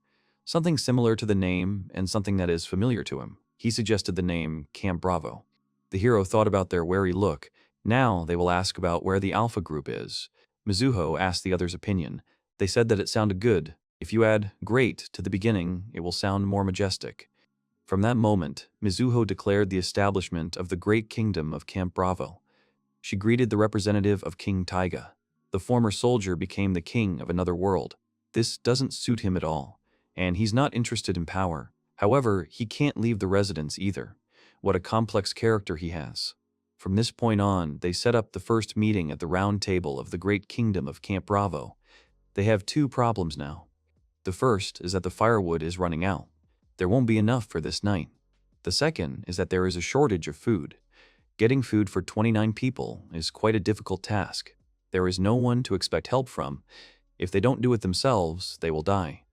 Something similar to the name and something that is familiar to him. He suggested the name Camp Bravo. The hero thought about their wary look. Now they will ask about where the Alpha Group is. Mizuho asked the others' opinion. They said that it sounded good. If you add great to the beginning, it will sound more majestic. From that moment, Mizuho declared the establishment of the great kingdom of Camp Bravo. She greeted the representative of King Taiga. The former soldier became the king of another world. This doesn't suit him at all, and he's not interested in power. However, he can't leave the residence either. What a complex character he has. From this point on, they set up the first meeting at the round table of the great kingdom of Camp Bravo. They have two problems now. The first is that the firewood is running out. There won't be enough for this night. The second is that there is a shortage of food. Getting food for 29 people is quite a difficult task. There is no one to expect help from. If they don't do it themselves, they will die.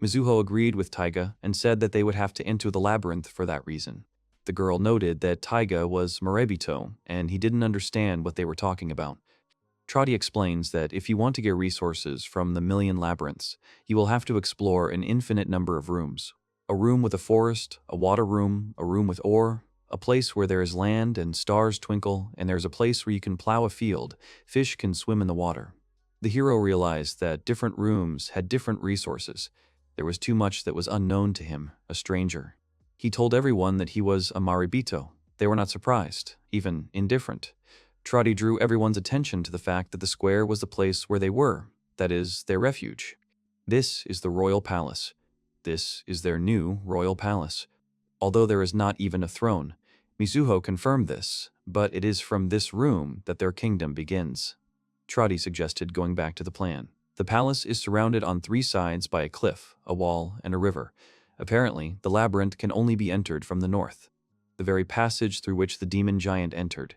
Mizuho agreed with Taiga and said that they would have to enter the labyrinth for that reason. The girl noted that Taiga was Morebito, and he didn't understand what they were talking about. Trotty explains that if you want to get resources from the million labyrinths, you will have to explore an infinite number of rooms. A room with a forest, a water room, a room with ore, a place where there is land and stars twinkle, and there's a place where you can plow a field, fish can swim in the water. The hero realized that different rooms had different resources. There was too much that was unknown to him, a stranger. He told everyone that he was a Maribito. They were not surprised, even indifferent. Trotty drew everyone's attention to the fact that the square was the place where they were, that is, their refuge. This is the royal palace. This is their new royal palace. Although there is not even a throne, Mizuho confirmed this, but it is from this room that their kingdom begins. Trotty suggested going back to the plan. The palace is surrounded on three sides by a cliff, a wall, and a river. Apparently, the labyrinth can only be entered from the north, the very passage through which the demon giant entered.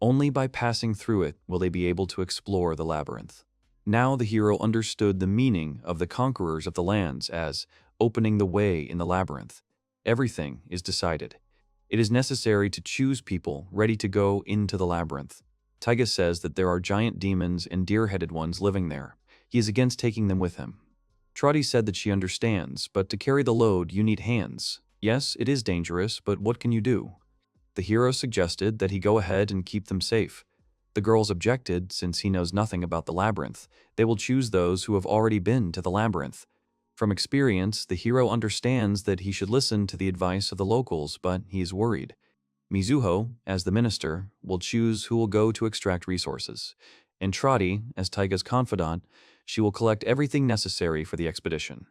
Only by passing through it will they be able to explore the labyrinth. Now the hero understood the meaning of the conquerors of the lands as opening the way in the labyrinth. Everything is decided. It is necessary to choose people ready to go into the labyrinth. Taiga says that there are giant demons and deer-headed ones living there. He is against taking them with him. Trotty said that she understands, but to carry the load you need hands. Yes, it is dangerous, but what can you do? The hero suggested that he go ahead and keep them safe. The girls objected, since he knows nothing about the labyrinth. They will choose those who have already been to the labyrinth. From experience, the hero understands that he should listen to the advice of the locals, but he is worried. Mizuho, as the minister, will choose who will go to extract resources. And Trotty, as Taiga's confidant, she will collect everything necessary for the expedition.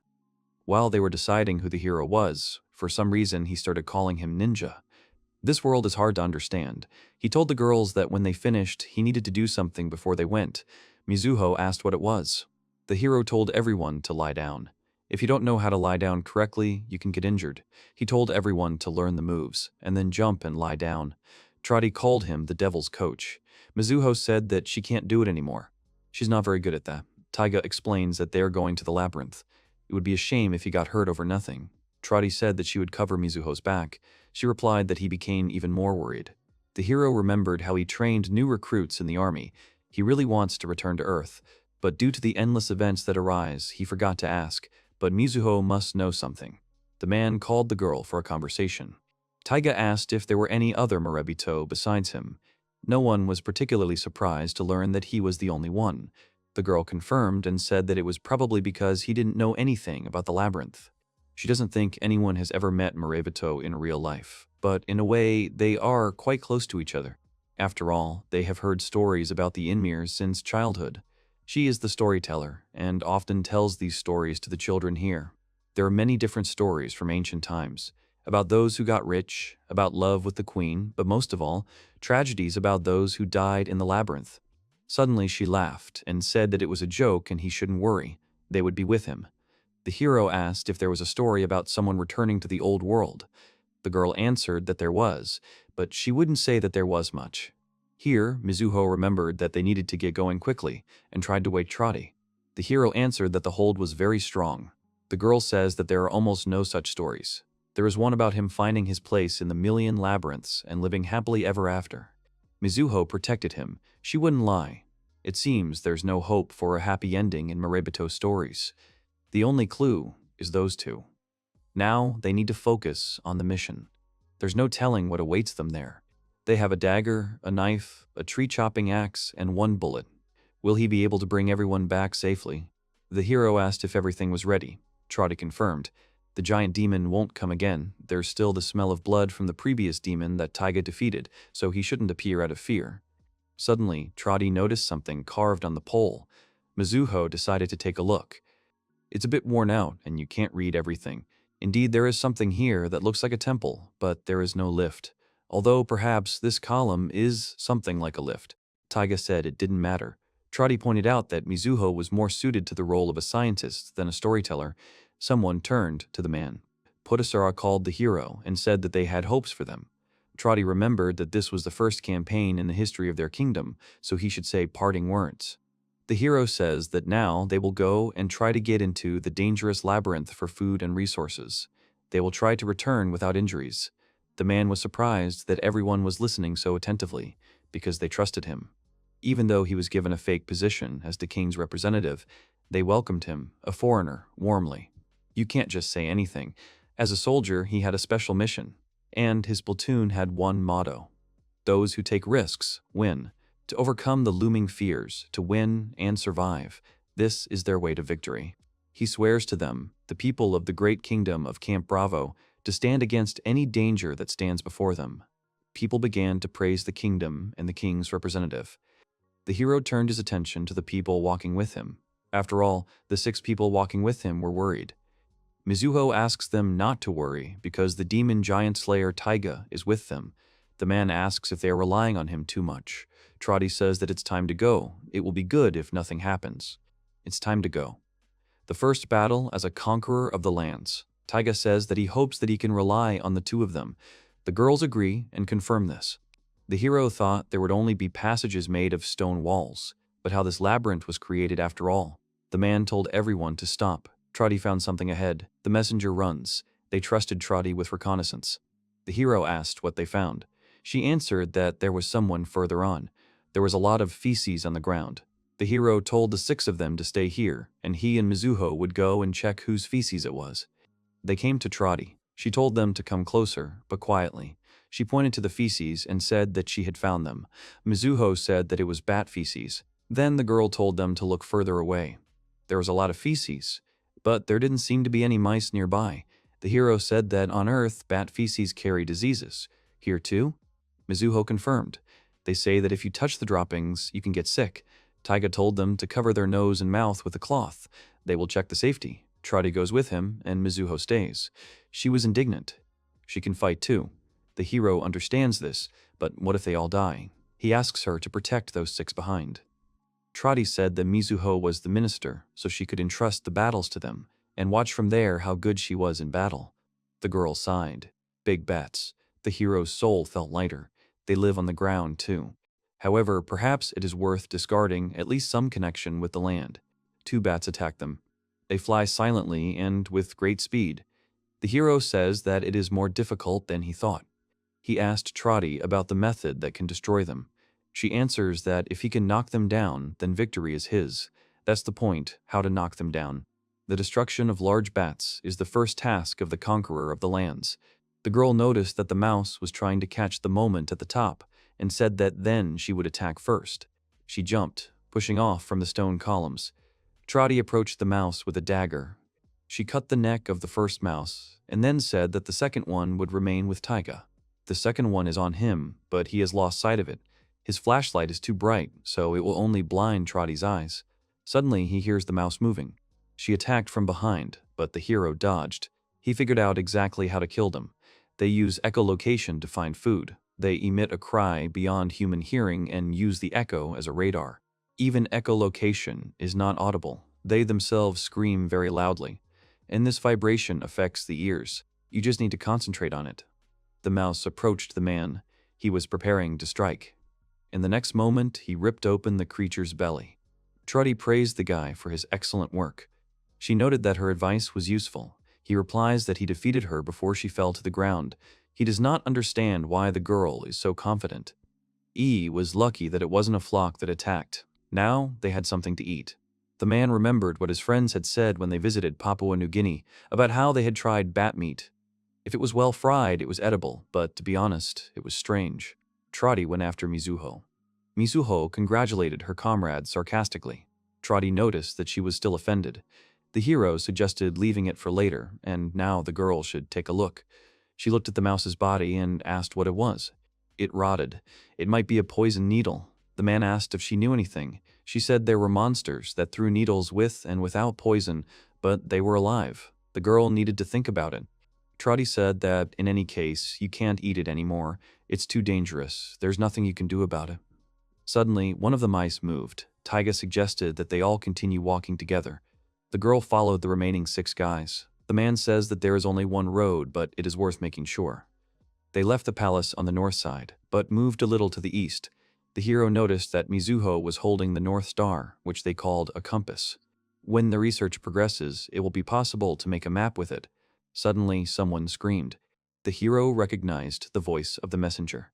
While they were deciding who the hero was, for some reason he started calling him Ninja. This world is hard to understand. He told the girls that when they finished, he needed to do something before they went. Mizuho asked what it was. The hero told everyone to lie down. If you don't know how to lie down correctly, you can get injured. He told everyone to learn the moves, and then jump and lie down. Trotty called him the devil's coach. Mizuho said that she can't do it anymore. She's not very good at that. Taiga explains that they are going to the labyrinth. It would be a shame if he got hurt over nothing. Trotty said that she would cover Mizuho's back. She replied that he became even more worried. The hero remembered how he trained new recruits in the army. He really wants to return to Earth, but due to the endless events that arise, he forgot to ask. But Mizuho must know something. The man called the girl for a conversation. Taiga asked if there were any other Morebito besides him. No one was particularly surprised to learn that he was the only one. The girl confirmed and said that it was probably because he didn't know anything about the labyrinth. She doesn't think anyone has ever met Morebito in real life, but in a way, they are quite close to each other. After all, they have heard stories about the Inmirs since childhood. She is the storyteller, and often tells these stories to the children here. There are many different stories from ancient times, about those who got rich, about love with the queen, but most of all, tragedies about those who died in the labyrinth. Suddenly she laughed and said that it was a joke and he shouldn't worry. They would be with him. The hero asked if there was a story about someone returning to the old world. The girl answered that there was, but she wouldn't say that there was much. Here, Mizuho remembered that they needed to get going quickly and tried to wake Trotty. The hero answered that the hold was very strong. The girl says that there are almost no such stories. There is one about him finding his place in the million labyrinths and living happily ever after. Mizuho protected him. She wouldn't lie. It seems there's no hope for a happy ending in Morebito stories. The only clue is those two. Now they need to focus on the mission. There's no telling what awaits them there. They have a dagger, a knife, a tree-chopping axe, and one bullet. Will he be able to bring everyone back safely? The hero asked if everything was ready. Trotty confirmed. The giant demon won't come again. There's still the smell of blood from the previous demon that Taiga defeated, so he shouldn't appear out of fear. Suddenly, Trotty noticed something carved on the pole. Mizuho decided to take a look. It's a bit worn out, and you can't read everything. Indeed, there is something here that looks like a temple, but there is no lift. Although perhaps this column is something like a lift. Taiga said it didn't matter. Trotty pointed out that Mizuho was more suited to the role of a scientist than a storyteller. Someone turned to the man. Potasara called the hero and said that they had hopes for them. Trotty remembered that this was the first campaign in the history of their kingdom, so he should say parting words. The hero says that now they will go and try to get into the dangerous labyrinth for food and resources. They will try to return without injuries. The man was surprised that everyone was listening so attentively, because they trusted him. Even though he was given a fake position as the king's representative, they welcomed him, a foreigner, warmly. You can't just say anything. As a soldier, he had a special mission, and his platoon had one motto: those who take risks win. To overcome the looming fears, to win and survive. This is their way to victory. He swears to them, the people of the great kingdom of Camp Bravo, to stand against any danger that stands before them. People began to praise the kingdom and the king's representative. The hero turned his attention to the people walking with him. After all, the 6 people walking with him were worried. Mizuho asks them not to worry because the demon giant slayer Taiga is with them. The man asks if they are relying on him too much. Trotty says that it's time to go. It will be good if nothing happens. It's time to go. The first battle as a conqueror of the lands. Taiga says that he hopes that he can rely on the two of them. The girls agree and confirm this. The hero thought there would only be passages made of stone walls, but how this labyrinth was created after all. The man told everyone to stop. Trotty found something ahead. The messenger runs. They trusted Trotty with reconnaissance. The hero asked what they found. She answered that there was someone further on. There was a lot of feces on the ground. The hero told the 6 of them to stay here, and he and Mizuho would go and check whose feces it was. They came to Trotty. She told them to come closer, but quietly. She pointed to the feces and said that she had found them. Mizuho said that it was bat feces. Then the girl told them to look further away. There was a lot of feces, but there didn't seem to be any mice nearby. The hero said that on Earth, bat feces carry diseases. Here too? Mizuho confirmed. They say that if you touch the droppings, you can get sick. Taiga told them to cover their nose and mouth with a cloth. They will check the safety. Trotty goes with him, and Mizuho stays. She was indignant. She can fight too. The hero understands this, but what if they all die? He asks her to protect those 6 behind. Trotty said that Mizuho was the minister, so she could entrust the battles to them, and watch from there how good she was in battle. The girl sighed. Big bats. The hero's soul felt lighter. They live on the ground too. However, perhaps it is worth discarding at least some connection with the land. 2 bats attack them. They fly silently and with great speed. The hero says that it is more difficult than he thought. He asked Trotty about the method that can destroy them. She answers that if he can knock them down, then victory is his. That's the point, how to knock them down. The destruction of large bats is the first task of the conqueror of the lands. The girl noticed that the mouse was trying to catch the moment at the top, and said that then she would attack first. She jumped, pushing off from the stone columns. Trotty approached the mouse with a dagger. She cut the neck of the first mouse, and then said that the second one would remain with Taiga. The second one is on him, but he has lost sight of it. His flashlight is too bright, so it will only blind Trotty's eyes. Suddenly, he hears the mouse moving. She attacked from behind, but the hero dodged. He figured out exactly how to kill them. They use echolocation to find food. They emit a cry beyond human hearing and use the echo as a radar. Even echolocation is not audible. They themselves scream very loudly, and this vibration affects the ears. You just need to concentrate on it. The mouse approached the man. He was preparing to strike. In the next moment, he ripped open the creature's belly. Trotty praised the guy for his excellent work. She noted that her advice was useful. He replies that he defeated her before she fell to the ground. He does not understand why the girl is so confident. E was lucky that it wasn't a flock that attacked. Now they had something to eat. The man remembered what his friends had said when they visited Papua New Guinea about how they had tried bat meat. If it was well fried, it was edible, but to be honest, it was strange. Trotty went after Mizuho. Mizuho congratulated her comrade sarcastically. Trotty noticed that she was still offended. The hero suggested leaving it for later, and now the girl should take a look. She looked at the mouse's body and asked what it was. It rotted. It might be a poison needle. The man asked if she knew anything. She said there were monsters that threw needles with and without poison, but they were alive. The girl needed to think about it. Trotty said that, in any case, you can't eat it anymore. It's too dangerous. There's nothing you can do about it. Suddenly, one of the mice moved. Taiga suggested that they all continue walking together. The girl followed the remaining 6 guys. The man says that there is only one road, but it is worth making sure. They left the palace on the north side, but moved a little to the east. The hero noticed that Mizuho was holding the North Star, which they called a compass. When the research progresses, it will be possible to make a map with it. Suddenly, someone screamed. The hero recognized the voice of the messenger.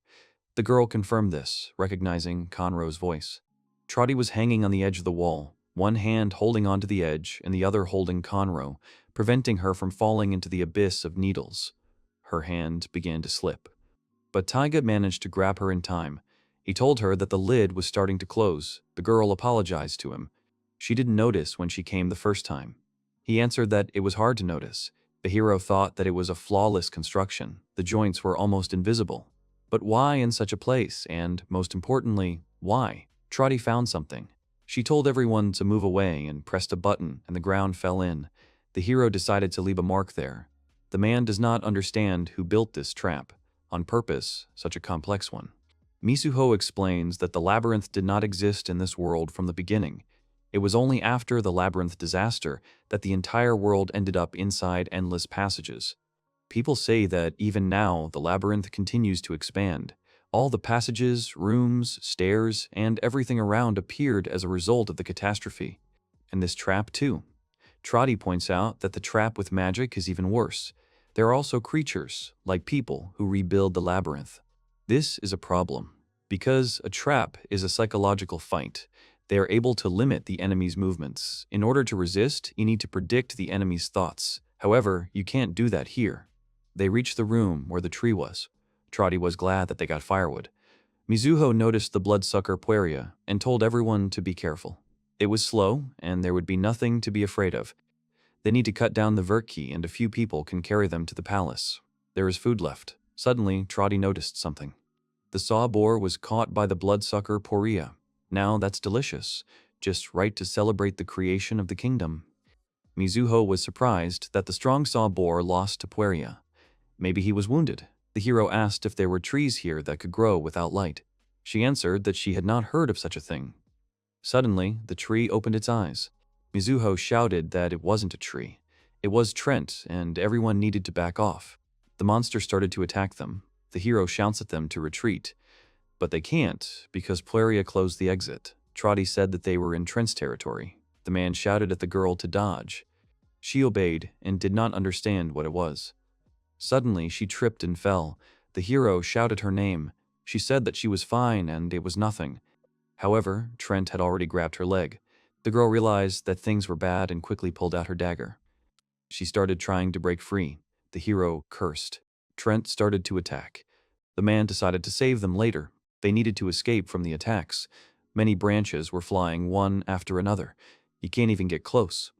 The girl confirmed this, recognizing Conroe's voice. Trotty was hanging on the edge of the wall, one hand holding onto the edge and the other holding Conroe, preventing her from falling into the abyss of needles. Her hand began to slip. But Taiga managed to grab her in time. He told her that the lid was starting to close. The girl apologized to him. She didn't notice when she came the first time. He answered that it was hard to notice. The hero thought that it was a flawless construction. The joints were almost invisible. But why in such a place? And, most importantly, why? Trotty found something. She told everyone to move away and pressed a button, and the ground fell in. The hero decided to leave a mark there. The man does not understand who built this trap. On purpose, such a complex one. Mizuho explains that the labyrinth did not exist in this world from the beginning. It was only after the labyrinth disaster that the entire world ended up inside endless passages. People say that even now the labyrinth continues to expand. All the passages, rooms, stairs, and everything around appeared as a result of the catastrophe. And this trap too. Trotty points out that the trap with magic is even worse. There are also creatures, like people, who rebuild the labyrinth. This is a problem, because a trap is a psychological fight. They are able to limit the enemy's movements. In order to resist, you need to predict the enemy's thoughts. However, you can't do that here. They reached the room where the tree was. Trotty was glad that they got firewood. Mizuho noticed the bloodsucker Pueria and told everyone to be careful. It was slow, and there would be nothing to be afraid of. They need to cut down the Vertki, and a few people can carry them to the palace. There is food left. Suddenly, Trotty noticed something. The saw boar was caught by the bloodsucker Pueria. Now that's delicious, just right to celebrate the creation of the kingdom. Mizuho was surprised that the strong saw boar lost to Pueria. Maybe he was wounded. The hero asked if there were trees here that could grow without light. She answered that she had not heard of such a thing. Suddenly, the tree opened its eyes. Mizuho shouted that it wasn't a tree. It was Trent, and everyone needed to back off. The monster started to attack them. The hero shouts at them to retreat. But they can't, because Pueria closed the exit. Trotty said that they were in Trent's territory. The man shouted at the girl to dodge. She obeyed and did not understand what it was. Suddenly, she tripped and fell. The hero shouted her name. She said that she was fine and it was nothing. However, Trent had already grabbed her leg. The girl realized that things were bad and quickly pulled out her dagger. She started trying to break free. The hero cursed. Trent started to attack. The man decided to save them later. They needed to escape from the attacks. Many branches were flying one after another. You can't even get close.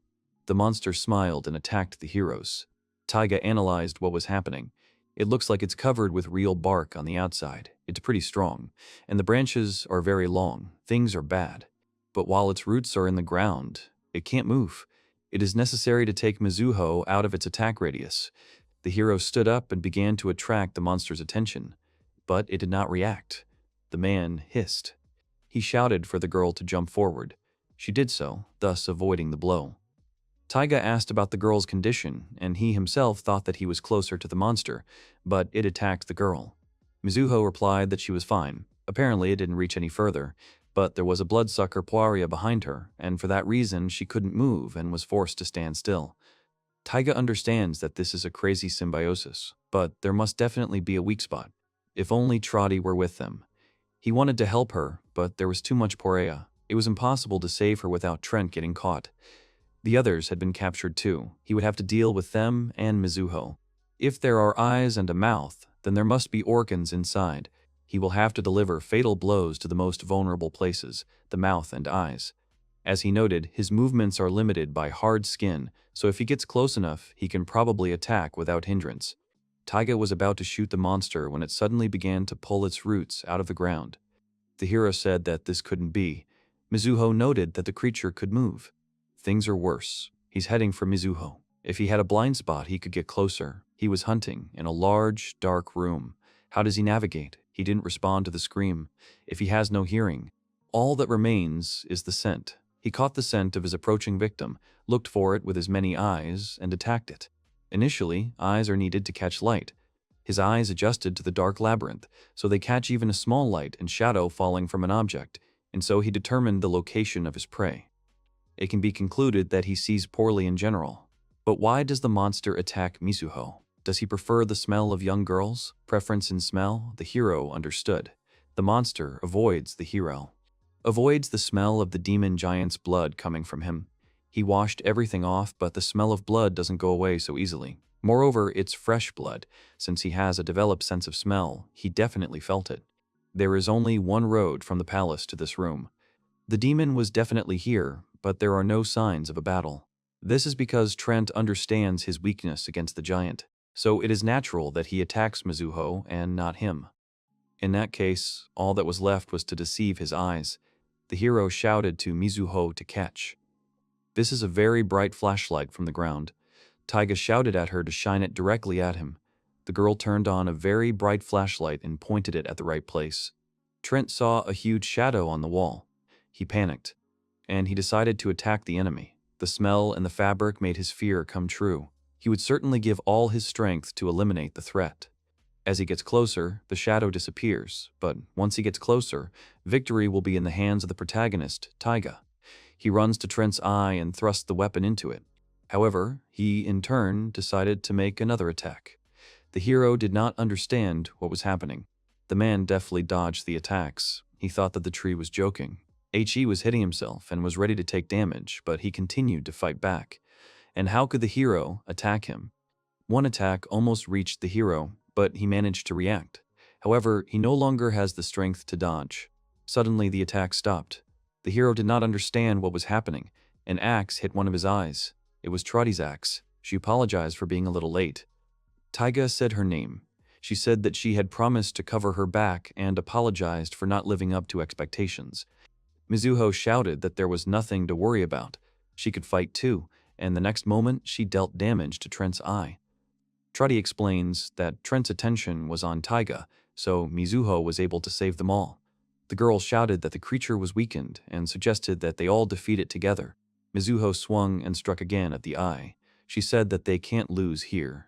The monster smiled and attacked the heroes. Taiga analyzed what was happening. It looks like it's covered with real bark on the outside. It's pretty strong, and the branches are very long. Things are bad. But while its roots are in the ground, it can't move. It is necessary to take Mizuho out of its attack radius. The hero stood up and began to attract the monster's attention, but it did not react. The man hissed. He shouted for the girl to jump forward. She did so, thus avoiding the blow. Taiga asked about the girl's condition, and he himself thought that he was closer to the monster, but it attacked the girl. Mizuho replied that she was fine. Apparently it didn't reach any further, but there was a bloodsucker Pueria behind her, and for that reason she couldn't move and was forced to stand still. Taiga understands that this is a crazy symbiosis, but there must definitely be a weak spot. If only Trotty were with them. He wanted to help her, but there was too much Pueria. It was impossible to save her without Trent getting caught. The others had been captured too. He would have to deal with them and Mizuho. If there are eyes and a mouth, then there must be organs inside. He will have to deliver fatal blows to the most vulnerable places, the mouth and eyes. As he noted, his movements are limited by hard skin, so if he gets close enough, he can probably attack without hindrance. Taiga was about to shoot the monster when it suddenly began to pull its roots out of the ground. The hero said that this couldn't be. Mizuho noted that the creature could move. Things are worse. He's heading for Mizuho. If he had a blind spot, he could get closer. He was hunting in a large, dark room. How does he navigate? He didn't respond to the scream. If he has no hearing, all that remains is the scent. He caught the scent of his approaching victim, looked for it with his many eyes, and attacked it. Initially, eyes are needed to catch light. His eyes adjusted to the dark labyrinth, so they catch even a small light and shadow falling from an object, and so he determined the location of his prey. It can be concluded that he sees poorly in general. But why does the monster attack Mizuho? Does he prefer the smell of young girls? Preference in smell? The hero understood. The monster avoids the hero. Avoids the smell of the demon giant's blood coming from him. He washed everything off, but the smell of blood doesn't go away so easily. Moreover, it's fresh blood. Since he has a developed sense of smell, he definitely felt it. There is only one road from the palace to this room. The demon was definitely here, but there are no signs of a battle. This is because Trent understands his weakness against the giant, so it is natural that he attacks Mizuho and not him. In that case, all that was left was to deceive his eyes. The hero shouted to Mizuho to catch. This is a very bright flashlight from the ground. Taiga shouted at her to shine it directly at him. The girl turned on a very bright flashlight and pointed it at the right place. Trent saw a huge shadow on the wall. He panicked. and he decided to attack the enemy. The smell and the fabric made his fear come true. He would certainly give all his strength to eliminate the threat. As he gets closer, the shadow disappears, but once he gets closer, victory will be in the hands of the protagonist, Taiga. He runs to Trent's eye and thrusts the weapon into it. However, he, in turn, decided to make another attack. The hero did not understand what was happening. The man deftly dodged the attacks. He thought that the tree was joking. He was hitting himself and was ready to take damage, but he continued to fight back. And how could the hero attack him? One attack almost reached the hero, but he managed to react. However, he no longer has the strength to dodge. Suddenly, the attack stopped. The hero did not understand what was happening. An axe hit one of his eyes. It was Trotty's axe. She apologized for being a little late. Taiga said her name. She said that she had promised to cover her back and apologized for not living up to expectations. Mizuho shouted that there was nothing to worry about. She could fight too, and the next moment she dealt damage to Trent's eye. Trotty explains that Trent's attention was on Taiga, so Mizuho was able to save them all. The girl shouted that the creature was weakened and suggested that they all defeat it together. Mizuho swung and struck again at the eye. She said that they can't lose here.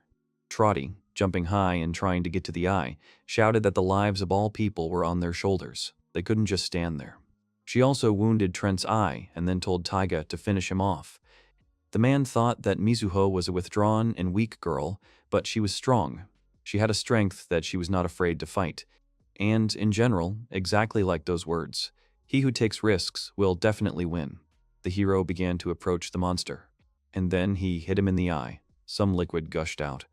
Trotty, jumping high and trying to get to the eye, shouted that the lives of all people were on their shoulders. They couldn't just stand there. She also wounded Trent's eye and then told Taiga to finish him off. The man thought that Mizuho was a withdrawn and weak girl, but she was strong. She had a strength that she was not afraid to fight. And, in general, exactly like those words, he who takes risks will definitely win. The hero began to approach the monster. And then he hit him in the eye. Some liquid gushed out.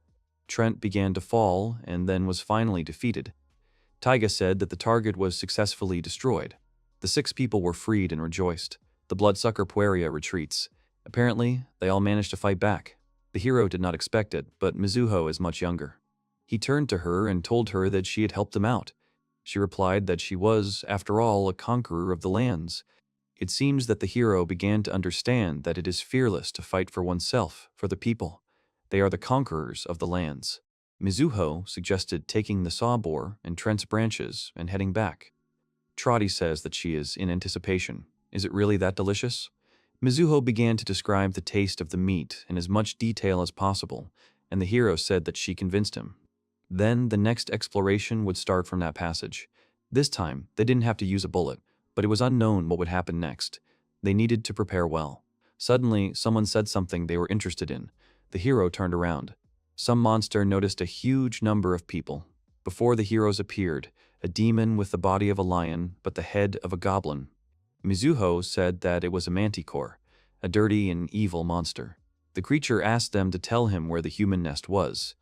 Trent began to fall and then was finally defeated. Taiga said that the target was successfully destroyed. The 6 people were freed and rejoiced. The bloodsucker Pueria retreats. Apparently, they all managed to fight back. The hero did not expect it, but Mizuho is much younger. He turned to her and told her that she had helped him out. She replied that she was, after all, a conqueror of the lands. It seems that the hero began to understand that it is fearless to fight for oneself, for the people. They are the conquerors of the lands. Mizuho suggested taking the sawbore and Trent's branches and heading back. Trotty says that she is in anticipation. Is it really that delicious? Mizuho began to describe the taste of the meat in as much detail as possible, and the hero said that she convinced him. Then the next exploration would start from that passage. This time, they didn't have to use a bullet, but it was unknown what would happen next. They needed to prepare well. Suddenly, someone said something they were interested in. The hero turned around. Some monster noticed a huge number of people. Before the heroes appeared, a demon with the body of a lion but the head of a goblin. Mizuho said that it was a manticore, a dirty and evil monster. The creature asked them to tell him where the human nest was.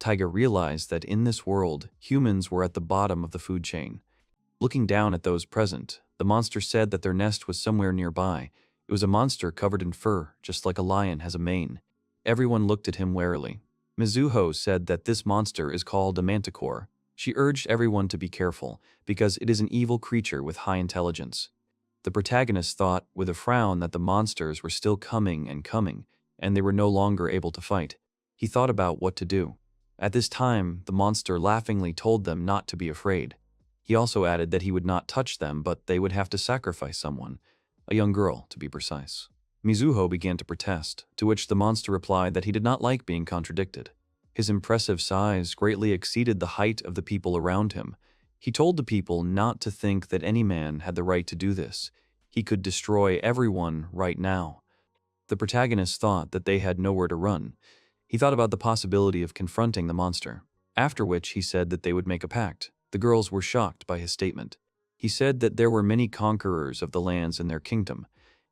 Taiga realized that in this world, humans were at the bottom of the food chain. Looking down at those present, the monster said that their nest was somewhere nearby. It was a monster covered in fur, just like a lion has a mane. Everyone looked at him warily. Mizuho said that this monster is called a manticore. She urged everyone to be careful, because it is an evil creature with high intelligence. The protagonist thought, with a frown, that the monsters were still coming, and they were no longer able to fight. He thought about what to do. At this time, the monster laughingly told them not to be afraid. He also added that he would not touch them, but they would have to sacrifice someone, a young girl, to be precise. Mizuho began to protest, to which the monster replied that he did not like being contradicted. His impressive size greatly exceeded the height of the people around him. He told the people not to think that any man had the right to do this. He could destroy everyone right now. The protagonist thought that they had nowhere to run. He thought about the possibility of confronting the monster, after which he said that they would make a pact. The girls were shocked by his statement. He said that there were many conquerors of the lands in their kingdom.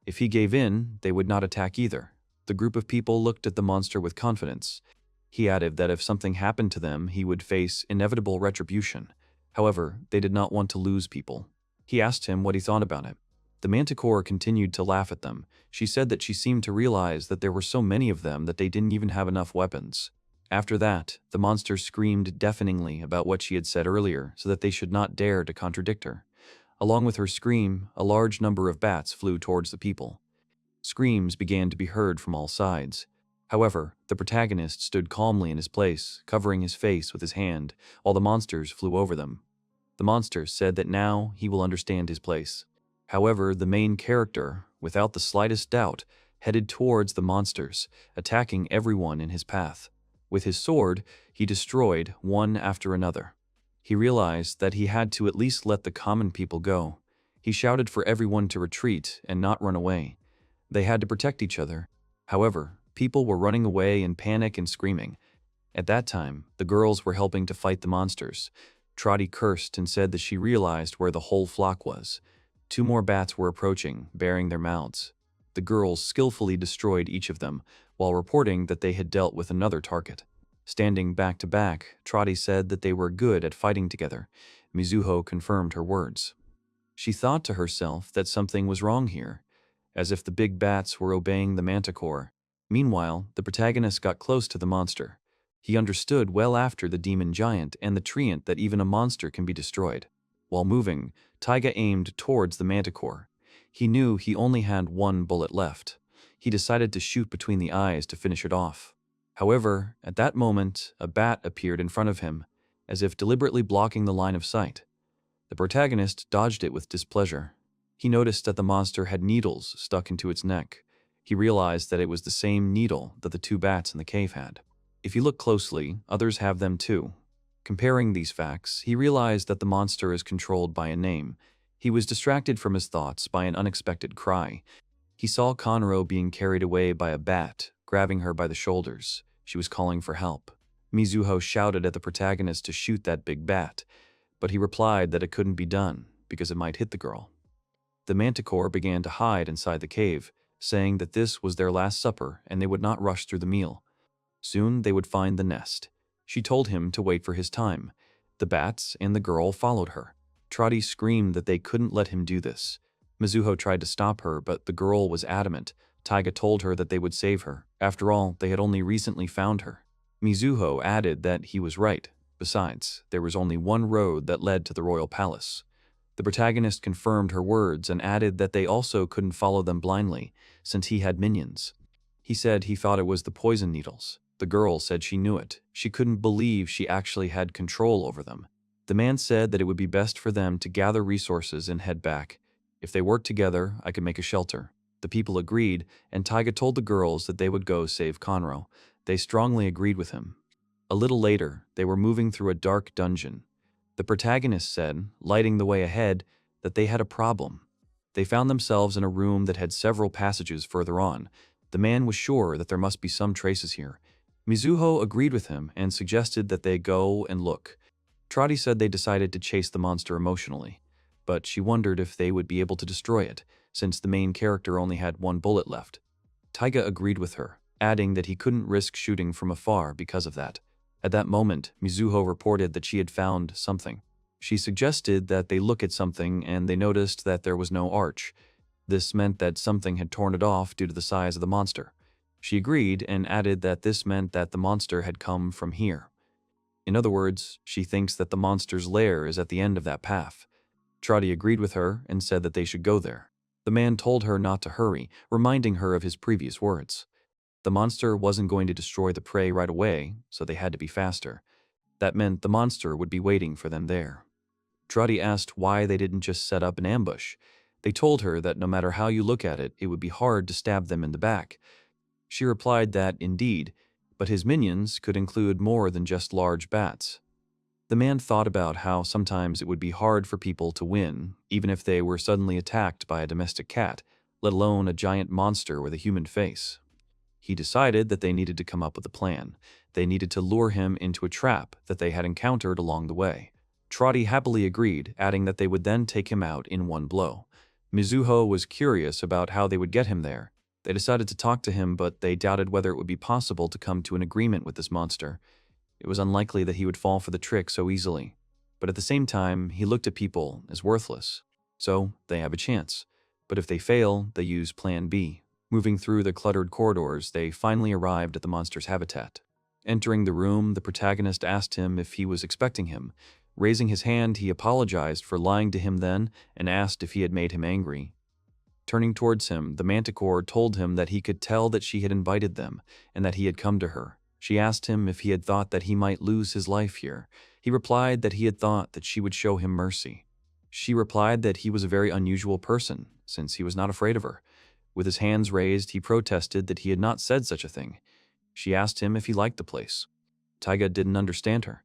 If he gave in, they would not attack either. The group of people looked at the monster with confidence. He added that if something happened to them, he would face inevitable retribution. However, they did not want to lose people. He asked him what he thought about it. The manticore continued to laugh at them. She said that she seemed to realize that there were so many of them that they didn't even have enough weapons. After that, the monster screamed deafeningly about what she had said earlier so that they should not dare to contradict her. Along with her scream, a large number of bats flew towards the people. Screams began to be heard from all sides. However, the protagonist stood calmly in his place, covering his face with his hand, while the monsters flew over them. The monster said that now he will understand his place. However, the main character, without the slightest doubt, headed towards the monsters, attacking everyone in his path. With his sword, he destroyed one after another. He realized that he had to at least let the common people go. He shouted for everyone to retreat and not run away. They had to protect each other. However, people were running away in panic and screaming. At that time, the girls were helping to fight the monsters. Trotty cursed and said that she realized where the whole flock was. 2 more bats were approaching, baring their mouths. The girls skillfully destroyed each of them, while reporting that they had dealt with another target. Standing back to back, Trotty said that they were good at fighting together. Mizuho confirmed her words. She thought to herself that something was wrong here, as if the big bats were obeying the manticore. Meanwhile, the protagonist got close to the monster. He understood well after the demon giant and the treant that even a monster can be destroyed. While moving, Taiga aimed towards the manticore. He knew he only had 1 bullet left. He decided to shoot between the eyes to finish it off. However, at that moment, a bat appeared in front of him, as if deliberately blocking the line of sight. The protagonist dodged it with displeasure. He noticed that the monster had needles stuck into its neck. He realized that it was the same needle that the 2 bats in the cave had. If you look closely, others have them too. Comparing these facts, he realized that the monster is controlled by a name. He was distracted from his thoughts by an unexpected cry. He saw Conro being carried away by a bat, grabbing her by the shoulders. She was calling for help. Mizuho shouted at the protagonist to shoot that big bat, but he replied that it couldn't be done because it might hit the girl. The manticore began to hide inside the cave, saying that this was their last supper and they would not rush through the meal. Soon they would find the nest. She told him to wait for his time. The bats and the girl followed her. Trotty screamed that they couldn't let him do this. Mizuho tried to stop her, but the girl was adamant. Taiga told her that they would save her. After all, they had only recently found her. Mizuho added that he was right. Besides, there was only 1 road that led to the royal palace. The protagonist confirmed her words and added that they also couldn't follow them blindly, since he had minions. He said he thought it was the poison needles. The girl said she knew it. She couldn't believe she actually had control over them. The man said that it would be best for them to gather resources and head back. If they worked together, I could make a shelter. The people agreed, and Taiga told the girls that they would go save Conro. They strongly agreed with him. A little later, they were moving through a dark dungeon. The protagonist said, lighting the way ahead, that they had a problem. They found themselves in a room that had several passages further on. The man was sure that there must be some traces here. Mizuho agreed with him and suggested that they go and look. Trotty said they decided to chase the monster emotionally, but she wondered if they would be able to destroy it, since the main character only had 1 bullet left. Taiga agreed with her, adding that he couldn't risk shooting from afar because of that. At that moment, Mizuho reported that she had found something. She suggested that they look at something and they noticed that there was no arch. This meant that something had torn it off due to the size of the monster. She agreed and added that this meant that the monster had come from here. In other words, she thinks that the monster's lair is at the end of that path. Trotty agreed with her and said that they should go there. The man told her not to hurry, reminding her of his previous words. The monster wasn't going to destroy the prey right away, so they had to be faster. That meant the monster would be waiting for them there. Trotty asked why they didn't just set up an ambush. They told her that no matter how you look at it, it would be hard to stab them in the back. She replied that, indeed, but his minions could include more than just large bats. The man thought about how sometimes it would be hard for people to win, even if they were suddenly attacked by a domestic cat, let alone a giant monster with a human face. He decided that they needed to come up with a plan. They needed to lure him into a trap that they had encountered along the way. Trotty happily agreed, adding that they would then take him out in 1 blow. Mizuho was curious about how they would get him there. They decided to talk to him, but they doubted whether it would be possible to come to an agreement with this monster. It was unlikely that he would fall for the trick so easily. But at the same time, he looked at people as worthless. So, they have a chance. But if they fail, they use Plan B. Moving through the cluttered corridors, they finally arrived at the monster's habitat. Entering the room, the protagonist asked him if he was expecting him. Raising his hand, he apologized for lying to him then and asked if he had made him angry. Turning towards him, the manticore told him that he could tell that she had invited them and that he had come to her. She asked him if he had thought that he might lose his life here. He replied that he had thought that she would show him mercy. She replied that he was a very unusual person, since he was not afraid of her. With his hands raised, he protested that he had not said such a thing. She asked him if he liked the place. Taiga didn't understand her.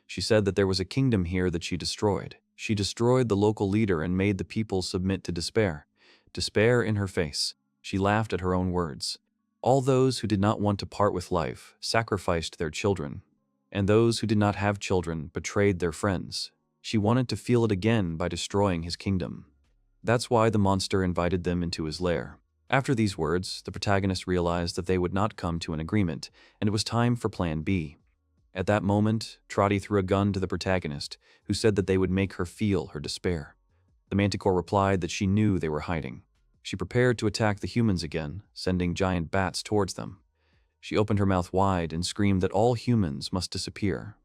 She said that there was a kingdom here that she destroyed. She destroyed the local leader and made the people submit to despair. Despair in her face. She laughed at her own words. All those who did not want to part with life sacrificed their children, and those who did not have children betrayed their friends. She wanted to feel it again by destroying his kingdom. That's why the monster invited them into his lair. After these words, the protagonist realized that they would not come to an agreement, and it was time for Plan B. At that moment, Trotty threw a gun to the protagonist, who said that they would make her feel her despair. The manticore replied that she knew they were hiding. She prepared to attack the humans again, sending giant bats towards them. She opened her mouth wide and screamed that all humans must disappear.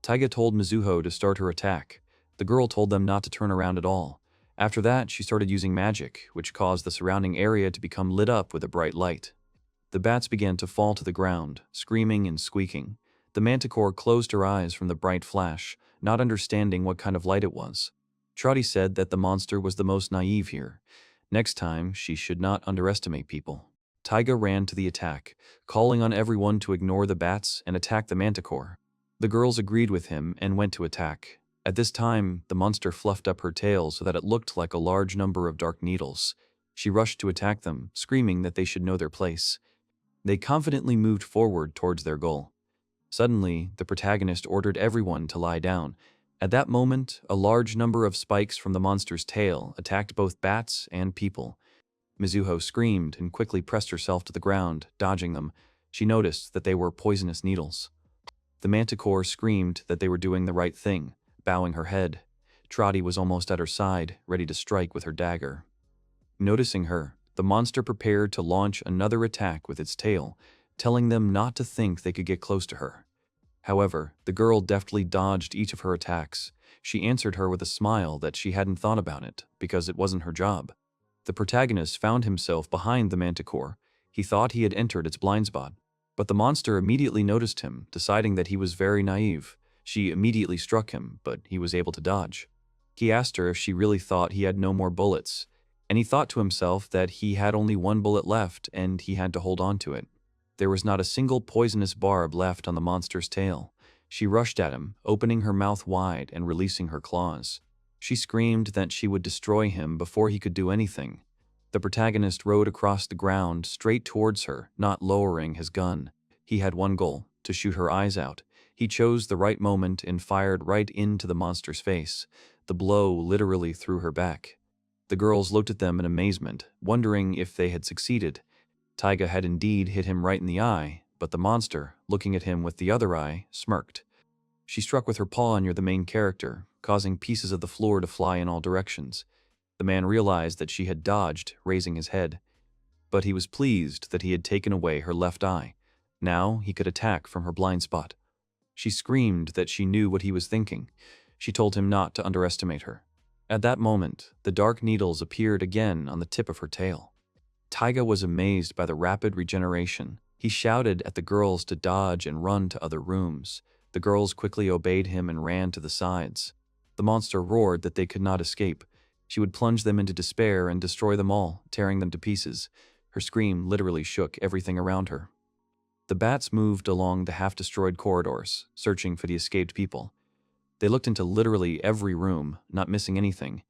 Taiga told Mizuho to start her attack. The girl told them not to turn around at all. After that, she started using magic, which caused the surrounding area to become lit up with a bright light. The bats began to fall to the ground, screaming and squeaking. The manticore closed her eyes from the bright flash, not understanding what kind of light it was. Trotty said that the monster was the most naive here. Next time, she should not underestimate people. Taiga ran to the attack, calling on everyone to ignore the bats and attack the manticore. The girls agreed with him and went to attack. At this time, the monster fluffed up her tail so that it looked like a large number of dark needles. She rushed to attack them, screaming that they should know their place. They confidently moved forward towards their goal. Suddenly, the protagonist ordered everyone to lie down. At that moment, a large number of spikes from the monster's tail attacked both bats and people. Mizuho screamed and quickly pressed herself to the ground, dodging them. She noticed that they were poisonous needles. The manticore screamed that they were doing the right thing, bowing her head. Trotty was almost at her side, ready to strike with her dagger. Noticing her, the monster prepared to launch another attack with its tail, telling them not to think they could get close to her. However, the girl deftly dodged each of her attacks. She answered her with a smile that she hadn't thought about it, because it wasn't her job. The protagonist found himself behind the manticore. He thought he had entered its blind spot. But the monster immediately noticed him, deciding that he was very naive. She immediately struck him, but he was able to dodge. He asked her if she really thought he had no more bullets, and he thought to himself that he had only one bullet left and he had to hold on to it. There was not a single poisonous barb left on the monster's tail. She rushed at him, opening her mouth wide and releasing her claws. She screamed that she would destroy him before he could do anything. The protagonist rode across the ground straight towards her, not lowering his gun. He had one goal, to shoot her eyes out. He chose the right moment and fired right into the monster's face. The blow literally threw her back. The girls looked at them in amazement, wondering if they had succeeded. Taiga had indeed hit him right in the eye, but the monster, looking at him with the other eye, smirked. She struck with her paw near the main character, causing pieces of the floor to fly in all directions. The man realized that she had dodged, raising his head. But he was pleased that he had taken away her left eye. Now he could attack from her blind spot. She screamed that she knew what he was thinking. She told him not to underestimate her. At that moment, the dark needles appeared again on the tip of her tail. Taiga was amazed by the rapid regeneration. He shouted at the girls to dodge and run to other rooms. The girls quickly obeyed him and ran to the sides. The monster roared that they could not escape. She would plunge them into despair and destroy them all, tearing them to pieces. Her scream literally shook everything around her. The bats moved along the half-destroyed corridors, searching for the escaped people. They looked into literally every room, not missing anything.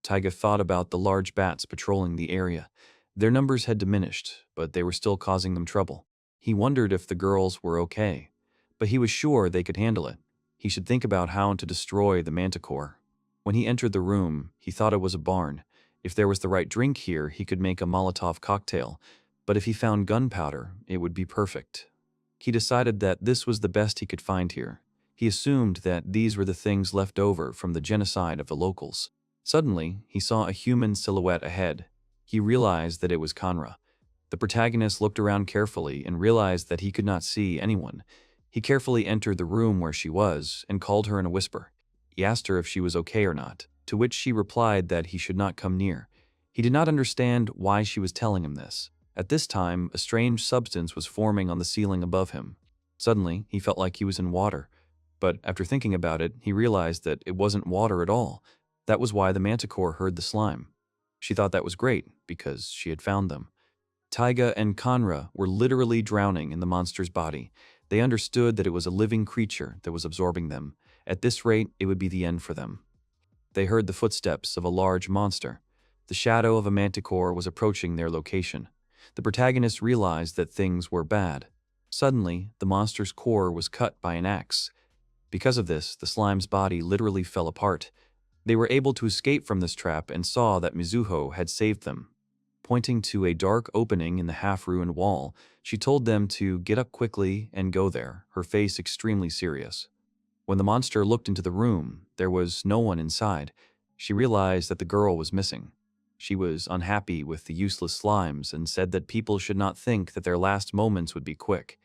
Taiga thought about the large bats patrolling the area. Their numbers had diminished, but they were still causing them trouble. He wondered if the girls were okay, but he was sure they could handle it. He should think about how to destroy the manticore. When he entered the room, he thought it was a barn. If there was the right drink here, he could make a Molotov cocktail, but if he found gunpowder, it would be perfect. He decided that this was the best he could find here. He assumed that these were the things left over from the genocide of the locals. Suddenly, he saw a human silhouette ahead. He realized that it was Kanra. The protagonist looked around carefully and realized that he could not see anyone. He carefully entered the room where she was and called her in a whisper. He asked her if she was okay or not, to which she replied that he should not come near. He did not understand why she was telling him this. At this time, a strange substance was forming on the ceiling above him. Suddenly, he felt like he was in water. But after thinking about it, he realized that it wasn't water at all. That was why the manticore heard the slime. She thought that was great, because she had found them. Taiga and Kanra were literally drowning in the monster's body. They understood that it was a living creature that was absorbing them. At this rate, it would be the end for them. They heard the footsteps of a large monster. The shadow of a manticore was approaching their location. The protagonist realized that things were bad. Suddenly, the monster's core was cut by an axe. Because of this, the slime's body literally fell apart. They were able to escape from this trap and saw that Mizuho had saved them. Pointing to a dark opening in the half-ruined wall, she told them to get up quickly and go there, her face extremely serious. When the monster looked into the room, there was no one inside. She realized that the girl was missing. She was unhappy with the useless slimes and said that people should not think that their last moments would be quick.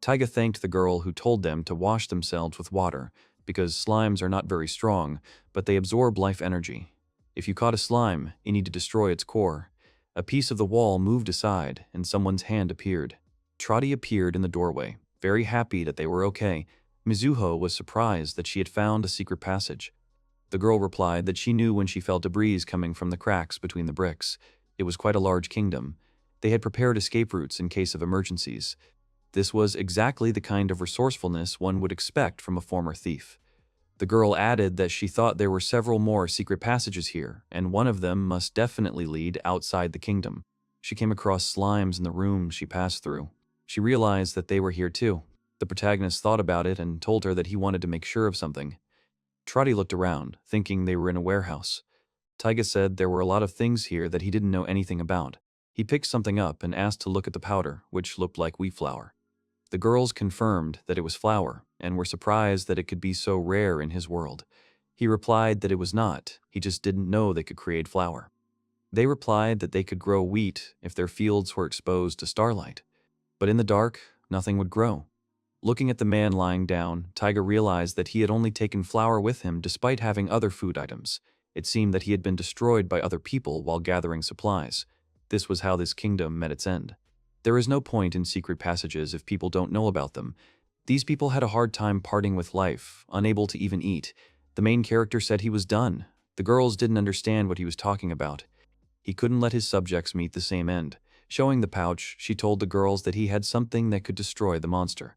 Taiga thanked the girl who told them to wash themselves with water, because slimes are not very strong, but they absorb life energy. If you caught a slime, you need to destroy its core. A piece of the wall moved aside, and someone's hand appeared. Trotty appeared in the doorway, very happy that they were okay. Mizuho was surprised that she had found a secret passage. The girl replied that she knew when she felt a breeze coming from the cracks between the bricks. It was quite a large kingdom. They had prepared escape routes in case of emergencies. This was exactly the kind of resourcefulness one would expect from a former thief. The girl added that she thought there were several more secret passages here, and one of them must definitely lead outside the kingdom. She came across slimes in the room she passed through. She realized that they were here too. The protagonist thought about it and told her that he wanted to make sure of something. Trotty looked around, thinking they were in a warehouse. Taiga said there were a lot of things here that he didn't know anything about. He picked something up and asked to look at the powder, which looked like wheat flour. The girls confirmed that it was flour, and were surprised that it could be so rare in his world. He replied that it was not, he just didn't know they could create flour. They replied that they could grow wheat if their fields were exposed to starlight. But in the dark, nothing would grow. Looking at the man lying down, Taiga realized that he had only taken flour with him despite having other food items. It seemed that he had been destroyed by other people while gathering supplies. This was how this kingdom met its end. There is no point in secret passages if people don't know about them. These people had a hard time parting with life, unable to even eat. The main character said he was done. The girls didn't understand what he was talking about. He couldn't let his subjects meet the same end. Showing the pouch, she told the girls that he had something that could destroy the monster.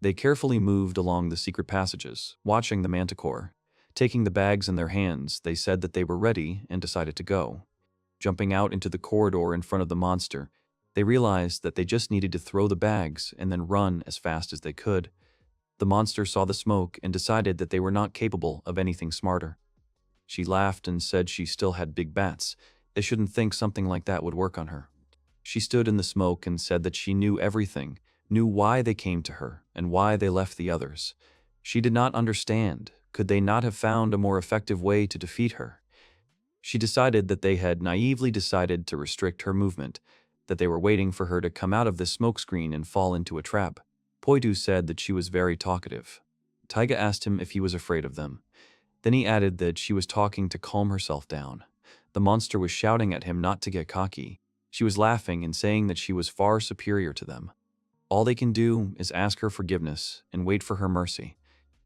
They carefully moved along the secret passages, watching the manticore. Taking the bags in their hands, they said that they were ready and decided to go. Jumping out into the corridor in front of the monster, they realized that they just needed to throw the bags and then run as fast as they could. The monster saw the smoke and decided that they were not capable of anything smarter. She laughed and said she still had big bats. They shouldn't think something like that would work on her. She stood in the smoke and said that she knew everything, knew why they came to her and why they left the others. She did not understand. Could they not have found a more effective way to defeat her? She decided that they had naively decided to restrict her movement, that they were waiting for her to come out of the smokescreen and fall into a trap. Poidu said that she was very talkative. Taiga asked him if he was afraid of them. Then he added that she was talking to calm herself down. The monster was shouting at him not to get cocky. She was laughing and saying that she was far superior to them. All they can do is ask her forgiveness and wait for her mercy.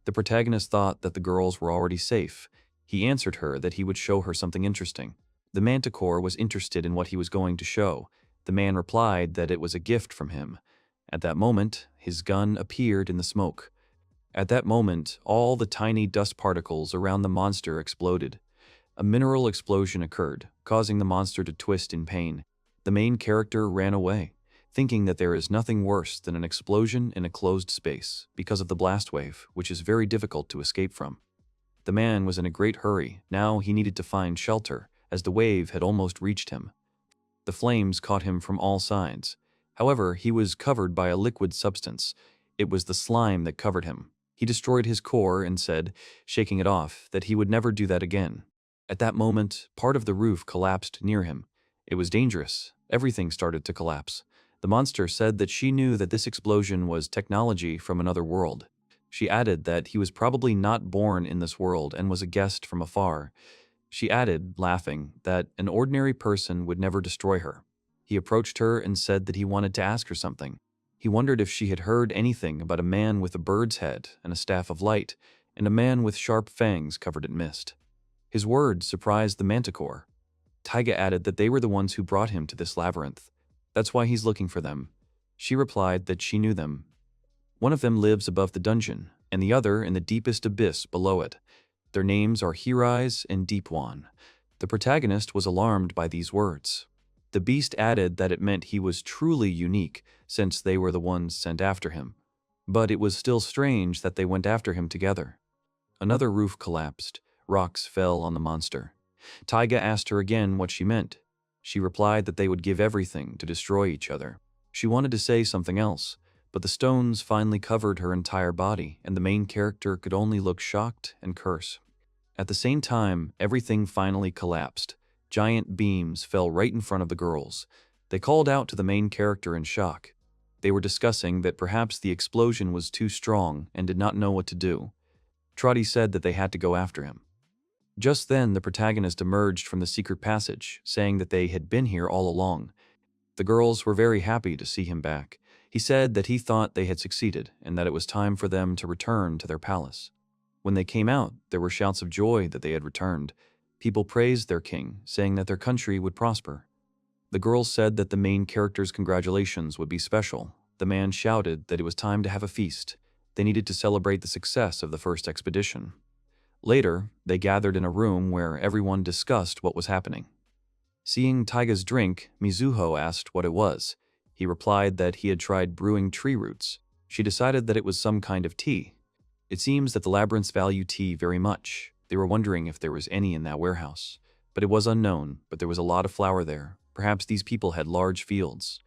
The protagonist thought that the girls were already safe. He answered her that he would show her something interesting. The manticore was interested in what he was going to show. The man replied that it was a gift from him. At that moment, his gun appeared in the smoke. At that moment, all the tiny dust particles around the monster exploded. A mineral explosion occurred, causing the monster to twist in pain. The main character ran away, thinking that there is nothing worse than an explosion in a closed space because of the blast wave, which is very difficult to escape from. The man was in a great hurry. Now he needed to find shelter, as the wave had almost reached him. The flames caught him from all sides. However, he was covered by a liquid substance. It was the slime that covered him. He destroyed his core and said, shaking it off, that he would never do that again. At that moment, part of the roof collapsed near him. It was dangerous. Everything started to collapse. The monster said that she knew that this explosion was technology from another world. She added that he was probably not born in this world and was a guest from afar. She added, laughing, that an ordinary person would never destroy her. He approached her and said that he wanted to ask her something. He wondered if she had heard anything about a man with a bird's head and a staff of light, and a man with sharp fangs covered in mist. His words surprised the manticore. Taiga added that they were the ones who brought him to this labyrinth. That's why he's looking for them. She replied that she knew them. One of them lives above the dungeon, and the other in the deepest abyss below it. Their names are Hirais and Deepwan. The protagonist was alarmed by these words. The beast added that it meant he was truly unique, since they were the ones sent after him. But it was still strange that they went after him together. Another roof collapsed. Rocks fell on the monster. Taiga asked her again what she meant. She replied that they would give everything to destroy each other. She wanted to say something else, but the stones finally covered her entire body, and the main character could only look shocked and curse. At the same time, everything finally collapsed. Giant beams fell right in front of the girls. They called out to the main character in shock. They were discussing that perhaps the explosion was too strong and did not know what to do. Trotty said that they had to go after him. Just then, the protagonist emerged from the secret passage, saying that they had been here all along. The girls were very happy to see him back. He said that he thought they had succeeded and that it was time for them to return to their palace. When they came out, there were shouts of joy that they had returned. People praised their king, saying that their country would prosper. The girls said that the main character's congratulations would be special. The man shouted that it was time to have a feast. They needed to celebrate the success of the first expedition. Later, they gathered in a room where everyone discussed what was happening. Seeing Taiga's drink, Mizuho asked what it was. He replied that he had tried brewing tree roots. She decided that it was some kind of tea. It seems that the labyrinths value tea very much. They were wondering if there was any in that warehouse. But it was unknown, but there was a lot of flour there. Perhaps these people had large fields.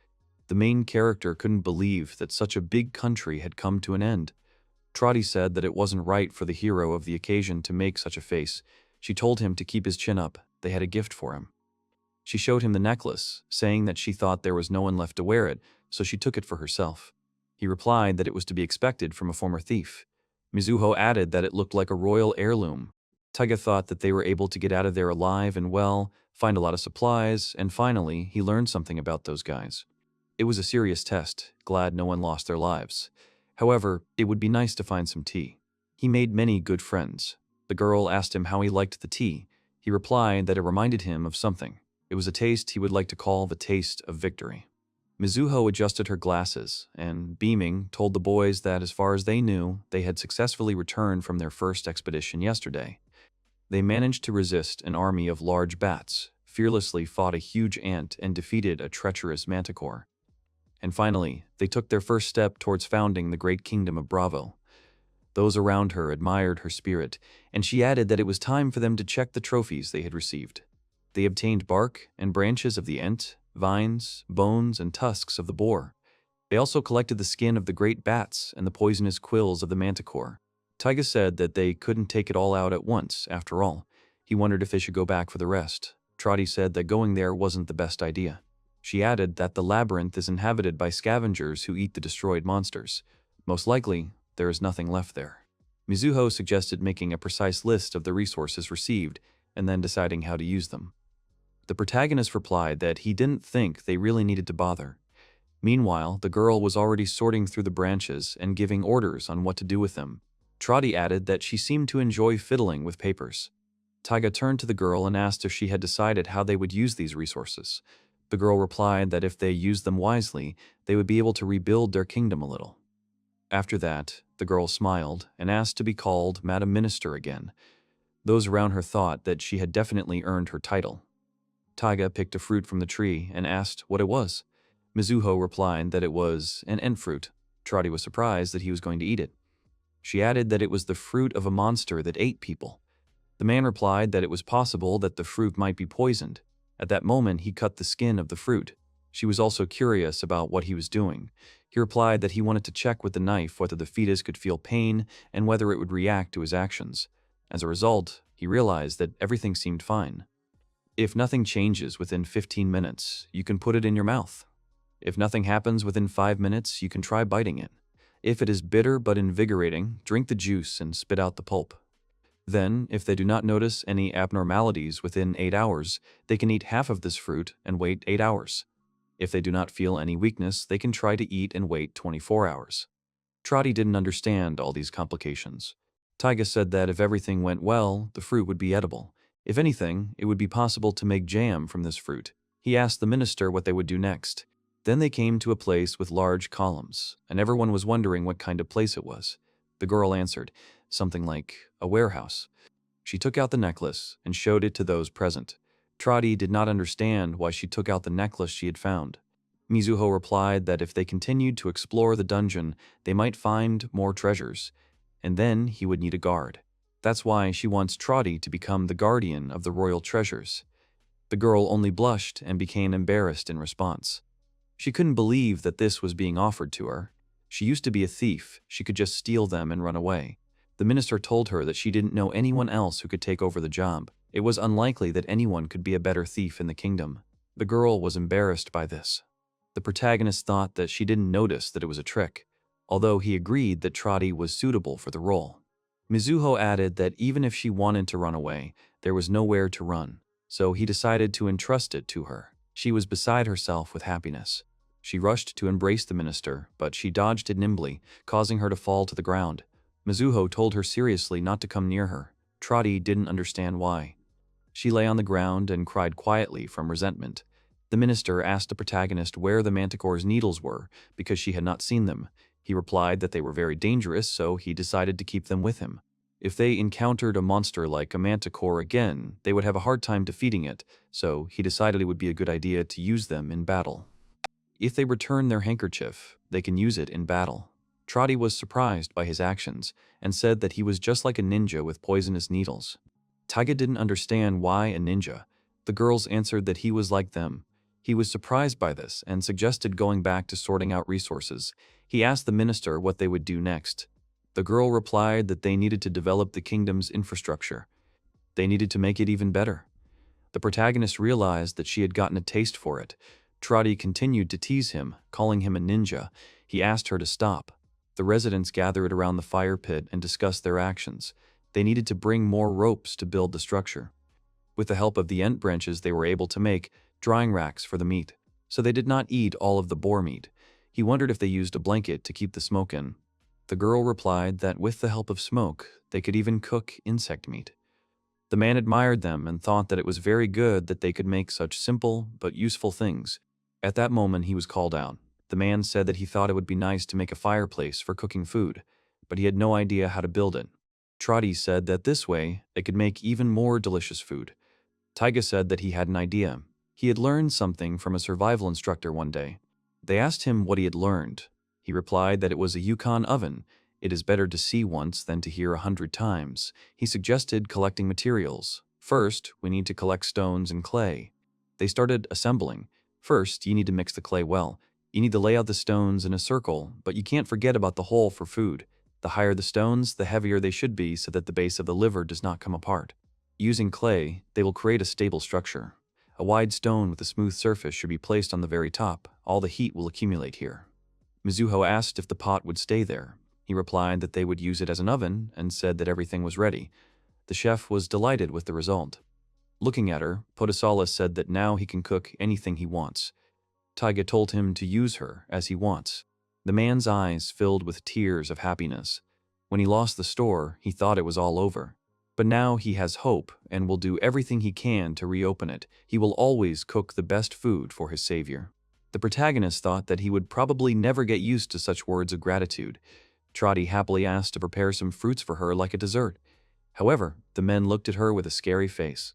The main character couldn't believe that such a big country had come to an end. Trotty said that it wasn't right for the hero of the occasion to make such a face. She told him to keep his chin up. They had a gift for him. She showed him the necklace, saying that she thought there was no one left to wear it, so she took it for herself. He replied that it was to be expected from a former thief. Mizuho added that it looked like a royal heirloom. Taiga thought that they were able to get out of there alive and well, find a lot of supplies, and finally, he learned something about those guys. It was a serious test, glad no one lost their lives. However, it would be nice to find some tea. He made many good friends. The girl asked him how he liked the tea. He replied that it reminded him of something. It was a taste he would like to call the taste of victory. Mizuho adjusted her glasses and, beaming, told the boys that as far as they knew, they had successfully returned from their first expedition yesterday. They managed to resist an army of large bats, fearlessly fought a huge ant, and defeated a treacherous manticore. And finally, they took their first step towards founding the great kingdom of Bravo. Those around her admired her spirit, and she added that it was time for them to check the trophies they had received. They obtained bark and branches of the ant, vines, bones, and tusks of the boar. They also collected the skin of the great bats and the poisonous quills of the manticore. Taiga said that they couldn't take it all out at once, after all. He wondered if they should go back for the rest. Trotty said that going there wasn't the best idea. She added that the labyrinth is inhabited by scavengers who eat the destroyed monsters. Most likely, there is nothing left there. Mizuho suggested making a precise list of the resources received and then deciding how to use them. The protagonist replied that he didn't think they really needed to bother. Meanwhile, the girl was already sorting through the branches and giving orders on what to do with them. Trotty added that she seemed to enjoy fiddling with papers. Taiga turned to the girl and asked if she had decided how they would use these resources. The girl replied that if they used them wisely, they would be able to rebuild their kingdom a little. After that, the girl smiled and asked to be called Madam Minister again. Those around her thought that she had definitely earned her title. Taiga picked a fruit from the tree and asked what it was. Mizuho replied that it was an ant fruit. Trotty was surprised that he was going to eat it. She added that it was the fruit of a monster that ate people. The man replied that it was possible that the fruit might be poisoned. At that moment, he cut the skin of the fruit. She was also curious about what he was doing. He replied that he wanted to check with the knife whether the fetus could feel pain and whether it would react to his actions. As a result, he realized that everything seemed fine. If nothing changes within 15 minutes, you can put it in your mouth. If nothing happens within 5 minutes, you can try biting it. If it is bitter but invigorating, drink the juice and spit out the pulp. Then, if they do not notice any abnormalities within 8 hours, they can eat half of this fruit and wait 8 hours. If they do not feel any weakness, they can try to eat and wait 24 hours. Trotty didn't understand all these complications. Taiga said that if everything went well, the fruit would be edible. If anything, it would be possible to make jam from this fruit. He asked the minister what they would do next. Then they came to a place with large columns, and everyone was wondering what kind of place it was. The girl answered, something like a warehouse. She took out the necklace and showed it to those present. Trotty did not understand why she took out the necklace she had found. Mizuho replied that if they continued to explore the dungeon, they might find more treasures, and then he would need a guard. That's why she wants Trotty to become the guardian of the royal treasures. The girl only blushed and became embarrassed in response. She couldn't believe that this was being offered to her. She used to be a thief, she could just steal them and run away. The minister told her that she didn't know anyone else who could take over the job. It was unlikely that anyone could be a better thief in the kingdom. The girl was embarrassed by this. The protagonist thought that she didn't notice that it was a trick, although he agreed that Trotty was suitable for the role. Mizuho added that even if she wanted to run away, there was nowhere to run, so he decided to entrust it to her. She was beside herself with happiness. She rushed to embrace the minister, but she dodged it nimbly, causing her to fall to the ground. Mizuho told her seriously not to come near her. Trotty didn't understand why. She lay on the ground and cried quietly from resentment. The minister asked the protagonist where the manticore's needles were, because she had not seen them. He replied that they were very dangerous, so he decided to keep them with him. If they encountered a monster like a manticore again, they would have a hard time defeating it, so he decided it would be a good idea to use them in battle. If they return their handkerchief, they can use it in battle. Trotty was surprised by his actions and said that he was just like a ninja with poisonous needles. Taiga didn't understand why a ninja. The girls answered that he was like them. He was surprised by this and suggested going back to sorting out resources. He asked the minister what they would do next. The girl replied that they needed to develop the kingdom's infrastructure. They needed to make it even better. The protagonist realized that she had gotten a taste for it. Trotty continued to tease him, calling him a ninja. He asked her to stop. The residents gathered around the fire pit and discussed their actions. They needed to bring more ropes to build the structure. With the help of the ent branches, they were able to make drying racks for the meat, so they did not eat all of the boar meat. He wondered if they used a blanket to keep the smoke in. The girl replied that with the help of smoke, they could even cook insect meat. The man admired them and thought that it was very good that they could make such simple but useful things. At that moment, he was called out. The man said that he thought it would be nice to make a fireplace for cooking food, but he had no idea how to build it. Trotty said that this way, they could make even more delicious food. Taiga said that he had an idea. He had learned something from a survival instructor one day. They asked him what he had learned. He replied that it was a Yukon oven. It is better to see once than to hear 100 times. He suggested collecting materials. First, we need to collect stones and clay. They started assembling. First, you need to mix the clay well. You need to lay out the stones in a circle, but you can't forget about the hole for food. The higher the stones, the heavier they should be so that the base of the liver does not come apart. Using clay, they will create a stable structure. A wide stone with a smooth surface should be placed on the very top. All the heat will accumulate here. Mizuho asked if the pot would stay there. He replied that they would use it as an oven and said that everything was ready. The chef was delighted with the result. Looking at her, Potesala said that now he can cook anything he wants. Taiga told him to use her as he wants. The man's eyes filled with tears of happiness. When he lost the store, he thought it was all over. But now he has hope and will do everything he can to reopen it. He will always cook the best food for his savior. The protagonist thought that he would probably never get used to such words of gratitude. Trotty happily asked to prepare some fruits for her like a dessert. However, the men looked at her with a scary face.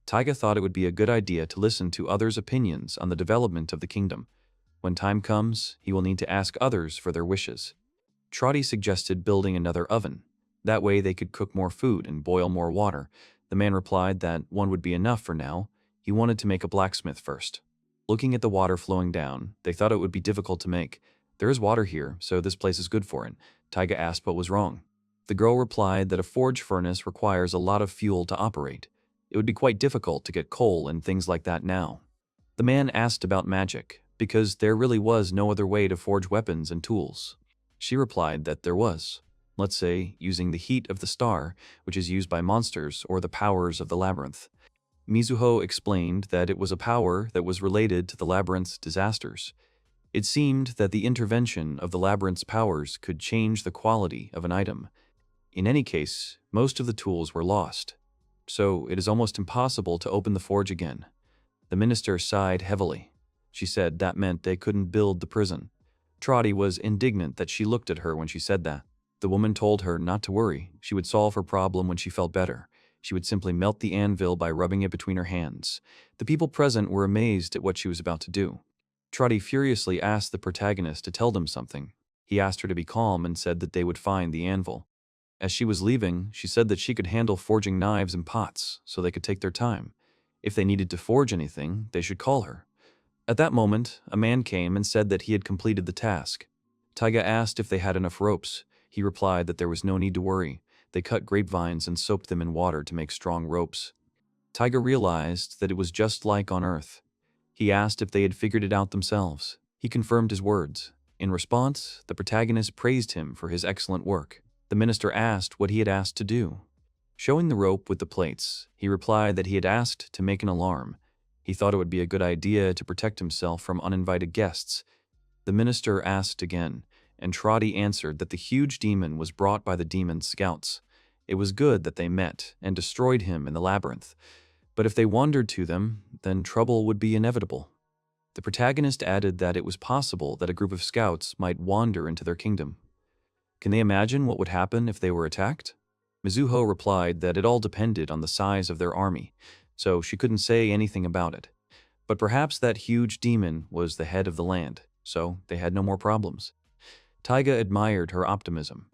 Taiga thought it would be a good idea to listen to others' opinions on the development of the kingdom. When time comes, he will need to ask others for their wishes. Trotty suggested building another oven. That way they could cook more food and boil more water. The man replied that one would be enough for now. He wanted to make a blacksmith first. Looking at the water flowing down, they thought it would be difficult to make. There is water here, so this place is good for it. Taiga asked what was wrong. The girl replied that a forge furnace requires a lot of fuel to operate. It would be quite difficult to get coal and things like that now. The man asked about magic, because there really was no other way to forge weapons and tools. She replied that there was. Let's say, using the heat of the star, which is used by monsters, or the powers of the labyrinth. Mizuho explained that it was a power that was related to the labyrinth's disasters. It seemed that the intervention of the labyrinth's powers could change the quality of an item. In any case, most of the tools were lost, so it is almost impossible to open the forge again. The minister sighed heavily. She said that meant they couldn't build the prison. Trotty was indignant that she looked at her when she said that. The woman told her not to worry. She would solve her problem when she felt better. She would simply melt the anvil by rubbing it between her hands. The people present were amazed at what she was about to do. Trotty furiously asked the protagonist to tell them something. He asked her to be calm and said that they would find the anvil. As she was leaving, she said that she could handle forging knives and pots, so they could take their time. If they needed to forge anything, they should call her. At that moment, a man came and said that he had completed the task. Taiga asked if they had enough ropes. He replied that there was no need to worry. They cut grapevines and soaked them in water to make strong ropes. Taiga realized that it was just like on Earth. He asked if they had figured it out themselves. He confirmed his words. In response, the protagonist praised him for his excellent work. The minister asked what he had asked to do. Showing the rope with the plates, he replied that he had asked to make an alarm. He thought it would be a good idea to protect himself from uninvited guests. The minister asked again, and Trotty answered that the huge demon was brought by the demon's scouts. It was good that they met and destroyed him in the labyrinth, but if they wandered to them, then trouble would be inevitable. The protagonist added that it was possible that a group of scouts might wander into their kingdom. Can they imagine what would happen if they were attacked? Mizuho replied that it all depended on the size of their army, so she couldn't say anything about it. But perhaps that huge demon was the head of the land, so they had no more problems. Taiga admired her optimism.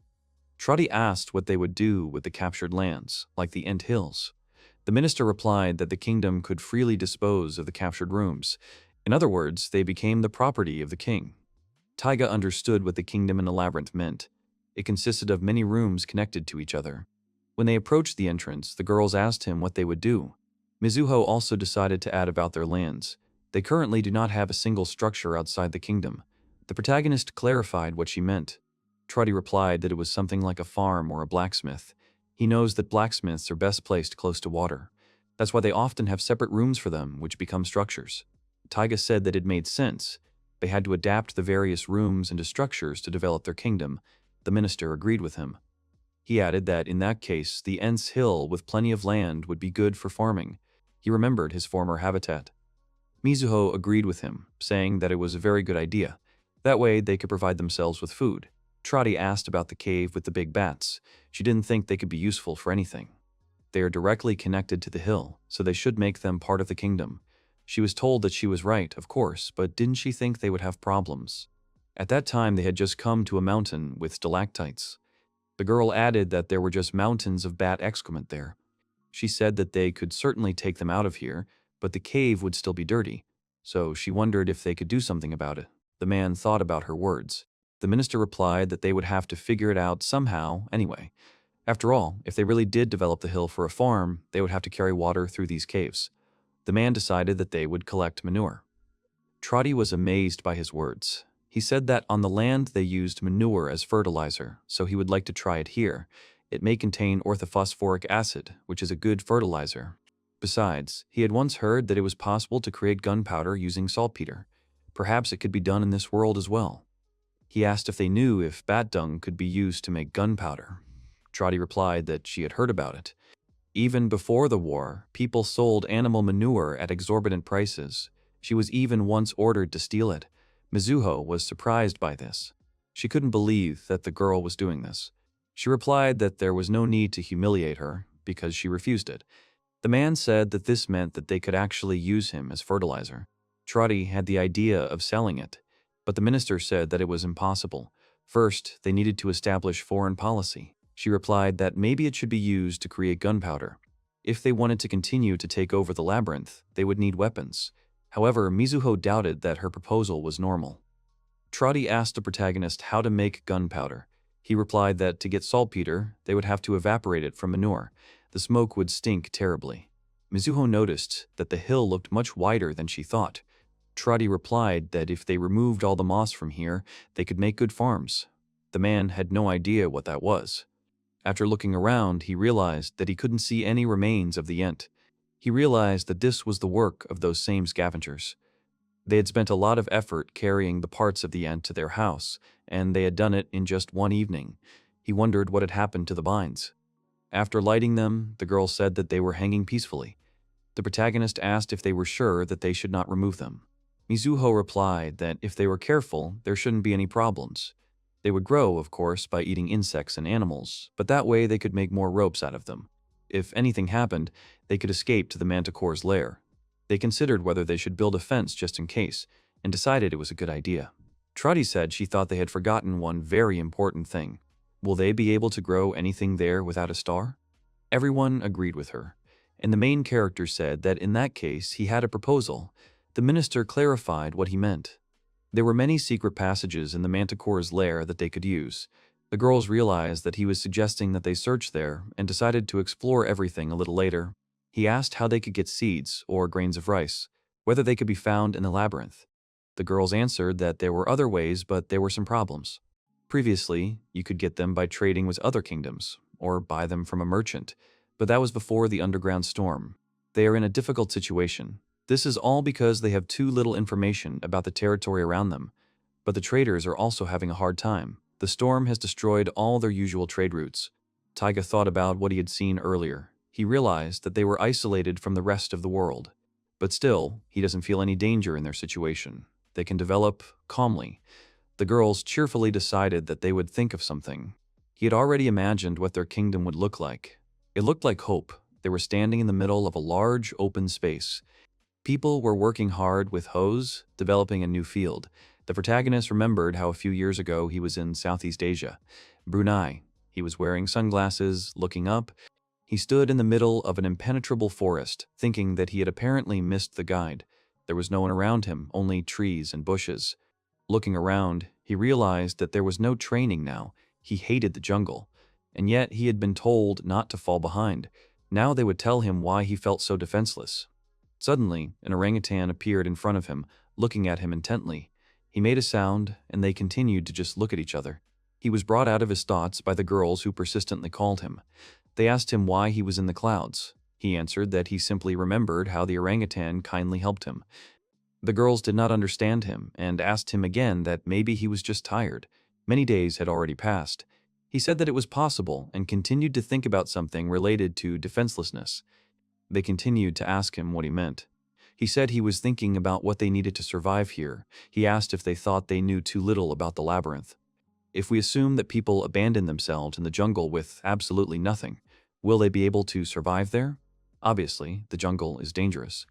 Trotty asked what they would do with the captured lands, like the Ent Hills. The minister replied that the kingdom could freely dispose of the captured rooms. In other words, they became the property of the king. Taiga understood what the kingdom in the labyrinth meant. It consisted of many rooms connected to each other. When they approached the entrance, the girls asked him what they would do. Mizuho also decided to add about their lands. They currently do not have a single structure outside the kingdom. The protagonist clarified what she meant. Trotty replied that it was something like a farm or a blacksmith. He knows that blacksmiths are best placed close to water. That's why they often have separate rooms for them, which become structures. Taiga said that it made sense. They had to adapt the various rooms into structures to develop their kingdom. The minister agreed with him. He added that in that case, the Ents Hill with plenty of land would be good for farming. He remembered his former habitat. Mizuho agreed with him, saying that it was a very good idea. That way they could provide themselves with food. Trotty asked about the cave with the big bats. She didn't think they could be useful for anything. They are directly connected to the hill, so they should make them part of the kingdom. She was told that she was right, of course, but didn't she think they would have problems? At that time they had just come to a mountain with stalactites. The girl added that there were just mountains of bat excrement there. She said that they could certainly take them out of here, but the cave would still be dirty, so she wondered if they could do something about it. The man thought about her words. The minister replied that they would have to figure it out somehow anyway. After all, if they really did develop the hill for a farm, they would have to carry water through these caves. The man decided that they would collect manure. Trotty was amazed by his words. He said that on the land they used manure as fertilizer, so he would like to try it here. It may contain orthophosphoric acid, which is a good fertilizer. Besides, he had once heard that it was possible to create gunpowder using saltpeter. Perhaps it could be done in this world as well. He asked if they knew if bat dung could be used to make gunpowder. Trotty replied that she had heard about it. Even before the war, people sold animal manure at exorbitant prices. She was even once ordered to steal it. Mizuho was surprised by this. She couldn't believe that the girl was doing this. She replied that there was no need to humiliate her, because she refused it. The man said that this meant that they could actually use him as fertilizer. Trotty had the idea of selling it, but the minister said that it was impossible. First, they needed to establish foreign policy. She replied that maybe it should be used to create gunpowder. If they wanted to continue to take over the labyrinth, they would need weapons. However, Mizuho doubted that her proposal was normal. Trotty asked the protagonist how to make gunpowder. He replied that to get saltpeter, they would have to evaporate it from manure. The smoke would stink terribly. Mizuho noticed that the hill looked much wider than she thought. Trotty replied that if they removed all the moss from here, they could make good farms. The man had no idea what that was. After looking around, he realized that he couldn't see any remains of the Ent. He realized that this was the work of those same scavengers. They had spent a lot of effort carrying the parts of the Ent to their house, and they had done it in just one evening. He wondered what had happened to the vines. After lighting them, the girl said that they were hanging peacefully. The protagonist asked if they were sure that they should not remove them. Mizuho replied that if they were careful, there shouldn't be any problems. They would grow, of course, by eating insects and animals, but that way they could make more ropes out of them. If anything happened, they could escape to the manticore's lair. They considered whether they should build a fence just in case, and decided it was a good idea. Trotty said she thought they had forgotten one very important thing. Will they be able to grow anything there without a star? Everyone agreed with her, and the main character said that in that case he had a proposal. The minister clarified what he meant. There were many secret passages in the manticore's lair that they could use. The girls realized that he was suggesting that they search there and decided to explore everything a little later. He asked how they could get seeds or grains of rice, whether they could be found in the labyrinth. The girls answered that there were other ways, but there were some problems. Previously, you could get them by trading with other kingdoms, or buy them from a merchant, but that was before the underground storm. They are in a difficult situation. This is all because they have too little information about the territory around them, but the traders are also having a hard time. The storm has destroyed all their usual trade routes. Taiga thought about what he had seen earlier. He realized that they were isolated from the rest of the world. But still, he doesn't feel any danger in their situation. They can develop calmly. The girls cheerfully decided that they would think of something. He had already imagined what their kingdom would look like. It looked like hope. They were standing in the middle of a large open space. People were working hard with hoes, developing a new field. The protagonist remembered how a few years ago he was in Southeast Asia, Brunei. He was wearing sunglasses, looking up. He stood in the middle of an impenetrable forest, thinking that he had apparently missed the guide. There was no one around him, only trees and bushes. Looking around, he realized that there was no training now. He hated the jungle. And yet he had been told not to fall behind. Now they would tell him why he felt so defenseless. Suddenly, an orangutan appeared in front of him, looking at him intently. He made a sound, and they continued to just look at each other. He was brought out of his thoughts by the girls who persistently called him. They asked him why he was in the clouds. He answered that he simply remembered how the orangutan kindly helped him. The girls did not understand him and asked him again that maybe he was just tired. Many days had already passed. He said that it was possible and continued to think about something related to defenselessness. They continued to ask him what he meant. He said he was thinking about what they needed to survive here. He asked if they thought they knew too little about the labyrinth. If we assume that people abandon themselves in the jungle with absolutely nothing, will they be able to survive there? Obviously, the jungle is dangerous.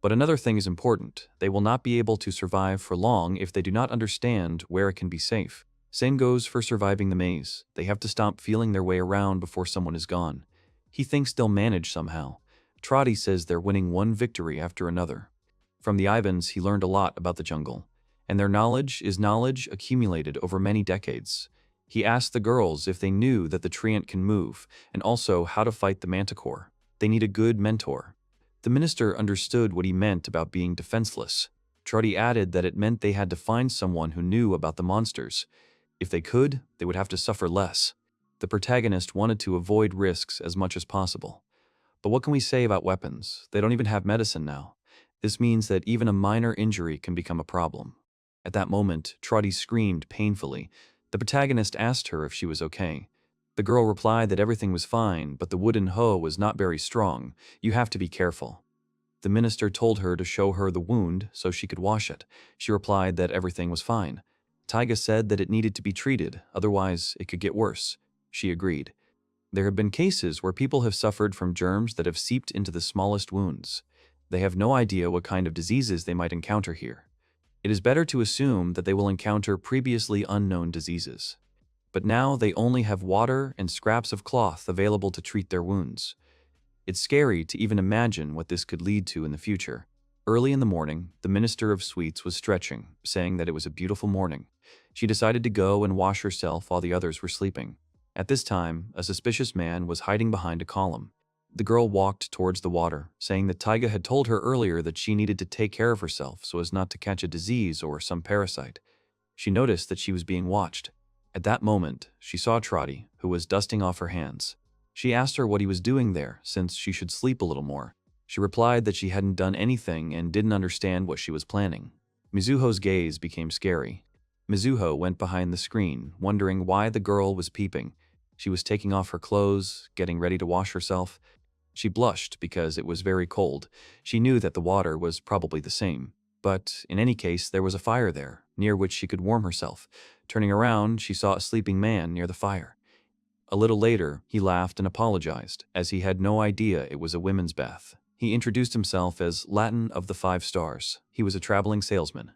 But another thing is important. They will not be able to survive for long if they do not understand where it can be safe. Same goes for surviving the maze. They have to stop feeling their way around before someone is gone. He thinks they'll manage somehow. Trotty says they're winning one victory after another. From the Ivans, he learned a lot about the jungle, and their knowledge is knowledge accumulated over many decades. He asked the girls if they knew that the treant can move, and also how to fight the manticore. They need a good mentor. The minister understood what he meant about being defenseless. Trotty added that it meant they had to find someone who knew about the monsters. If they could, they would have to suffer less. The protagonist wanted to avoid risks as much as possible. But what can we say about weapons? They don't even have medicine now. This means that even a minor injury can become a problem. At that moment, Trotty screamed painfully. The protagonist asked her if she was okay. The girl replied that everything was fine, but the wooden hoe was not very strong. You have to be careful. The minister told her to show her the wound so she could wash it. She replied that everything was fine. Taiga said that it needed to be treated, otherwise it could get worse. She agreed. There have been cases where people have suffered from germs that have seeped into the smallest wounds. They have no idea what kind of diseases they might encounter here. It is better to assume that they will encounter previously unknown diseases. But now they only have water and scraps of cloth available to treat their wounds. It's scary to even imagine what this could lead to in the future. Early in the morning, the Minister of Sweets was stretching, saying that it was a beautiful morning. She decided to go and wash herself while the others were sleeping. At this time, a suspicious man was hiding behind a column. The girl walked towards the water, saying that Taiga had told her earlier that she needed to take care of herself so as not to catch a disease or some parasite. She noticed that she was being watched. At that moment, she saw Trotty, who was dusting off her hands. She asked her what he was doing there, since she should sleep a little more. She replied that she hadn't done anything and didn't understand what she was planning. Mizuho's gaze became scary. Mizuho went behind the screen, wondering why the girl was peeping. She was taking off her clothes, getting ready to wash herself. She blushed because it was very cold. She knew that the water was probably the same. But in any case, there was a fire there, near which she could warm herself. Turning around, she saw a sleeping man near the fire. A little later, he laughed and apologized, as he had no idea it was a women's bath. He introduced himself as Latin of the 5 Stars. He was a traveling salesman.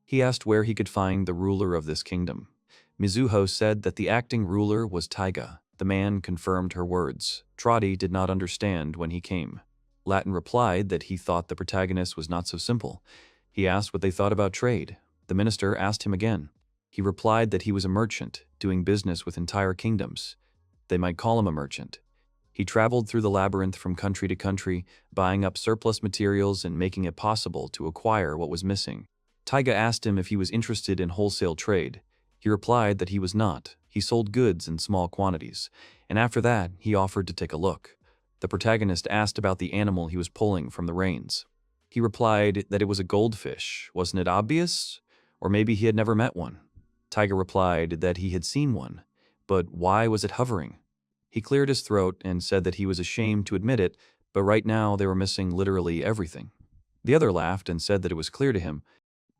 He asked where he could find the ruler of this kingdom. Mizuho said that the acting ruler was Taiga. The man confirmed her words. Trotty did not understand when he came. Latin replied that he thought the protagonist was not so simple. He asked what they thought about trade. The minister asked him again. He replied that he was a merchant, doing business with entire kingdoms. They might call him a merchant. He traveled through the labyrinth from country to country, buying up surplus materials and making it possible to acquire what was missing. Taiga asked him if he was interested in wholesale trade. He replied that he was not. He sold goods in small quantities, and after that, he offered to take a look. The protagonist asked about the animal he was pulling from the reins. He replied that it was a goldfish. Wasn't it obvious? Or maybe he had never met one. Taiga replied that he had seen one, but why was it hovering? He cleared his throat and said that he was ashamed to admit it, but right now they were missing literally everything. The other laughed and said that it was clear to him.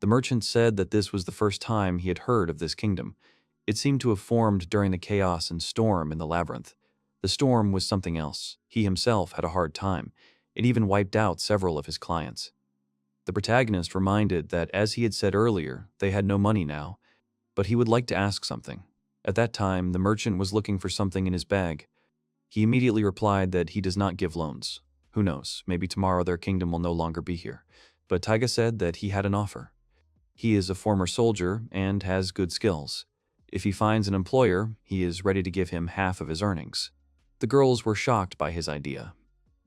The merchant said that this was the first time he had heard of this kingdom. It seemed to have formed during the chaos and storm in the labyrinth. The storm was something else. He himself had a hard time. It even wiped out several of his clients. The protagonist reminded that, as he had said earlier, they had no money now, but he would like to ask something. At that time, the merchant was looking for something in his bag. He immediately replied that he does not give loans. Who knows, maybe tomorrow their kingdom will no longer be here. But Taiga said that he had an offer. He is a former soldier and has good skills. If he finds an employer, he is ready to give him half of his earnings. The girls were shocked by his idea.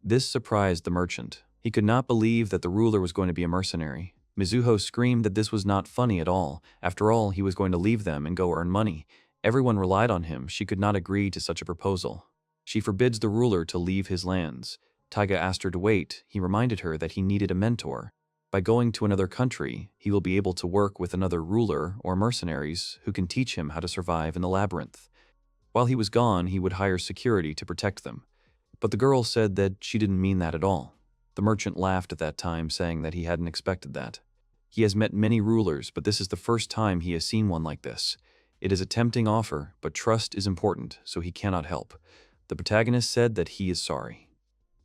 This surprised the merchant. He could not believe that the ruler was going to be a mercenary. Mizuho screamed that this was not funny at all. After all, he was going to leave them and go earn money. Everyone relied on him. She could not agree to such a proposal. She forbids the ruler to leave his lands. Taiga asked her to wait. He reminded her that he needed a mentor. By going to another country, he will be able to work with another ruler or mercenaries who can teach him how to survive in the labyrinth. While he was gone, he would hire security to protect them. But the girl said that she didn't mean that at all. The merchant laughed at that time, saying that he hadn't expected that. He has met many rulers, but this is the first time he has seen one like this. It is a tempting offer, but trust is important, so he cannot help. The protagonist said that he is sorry.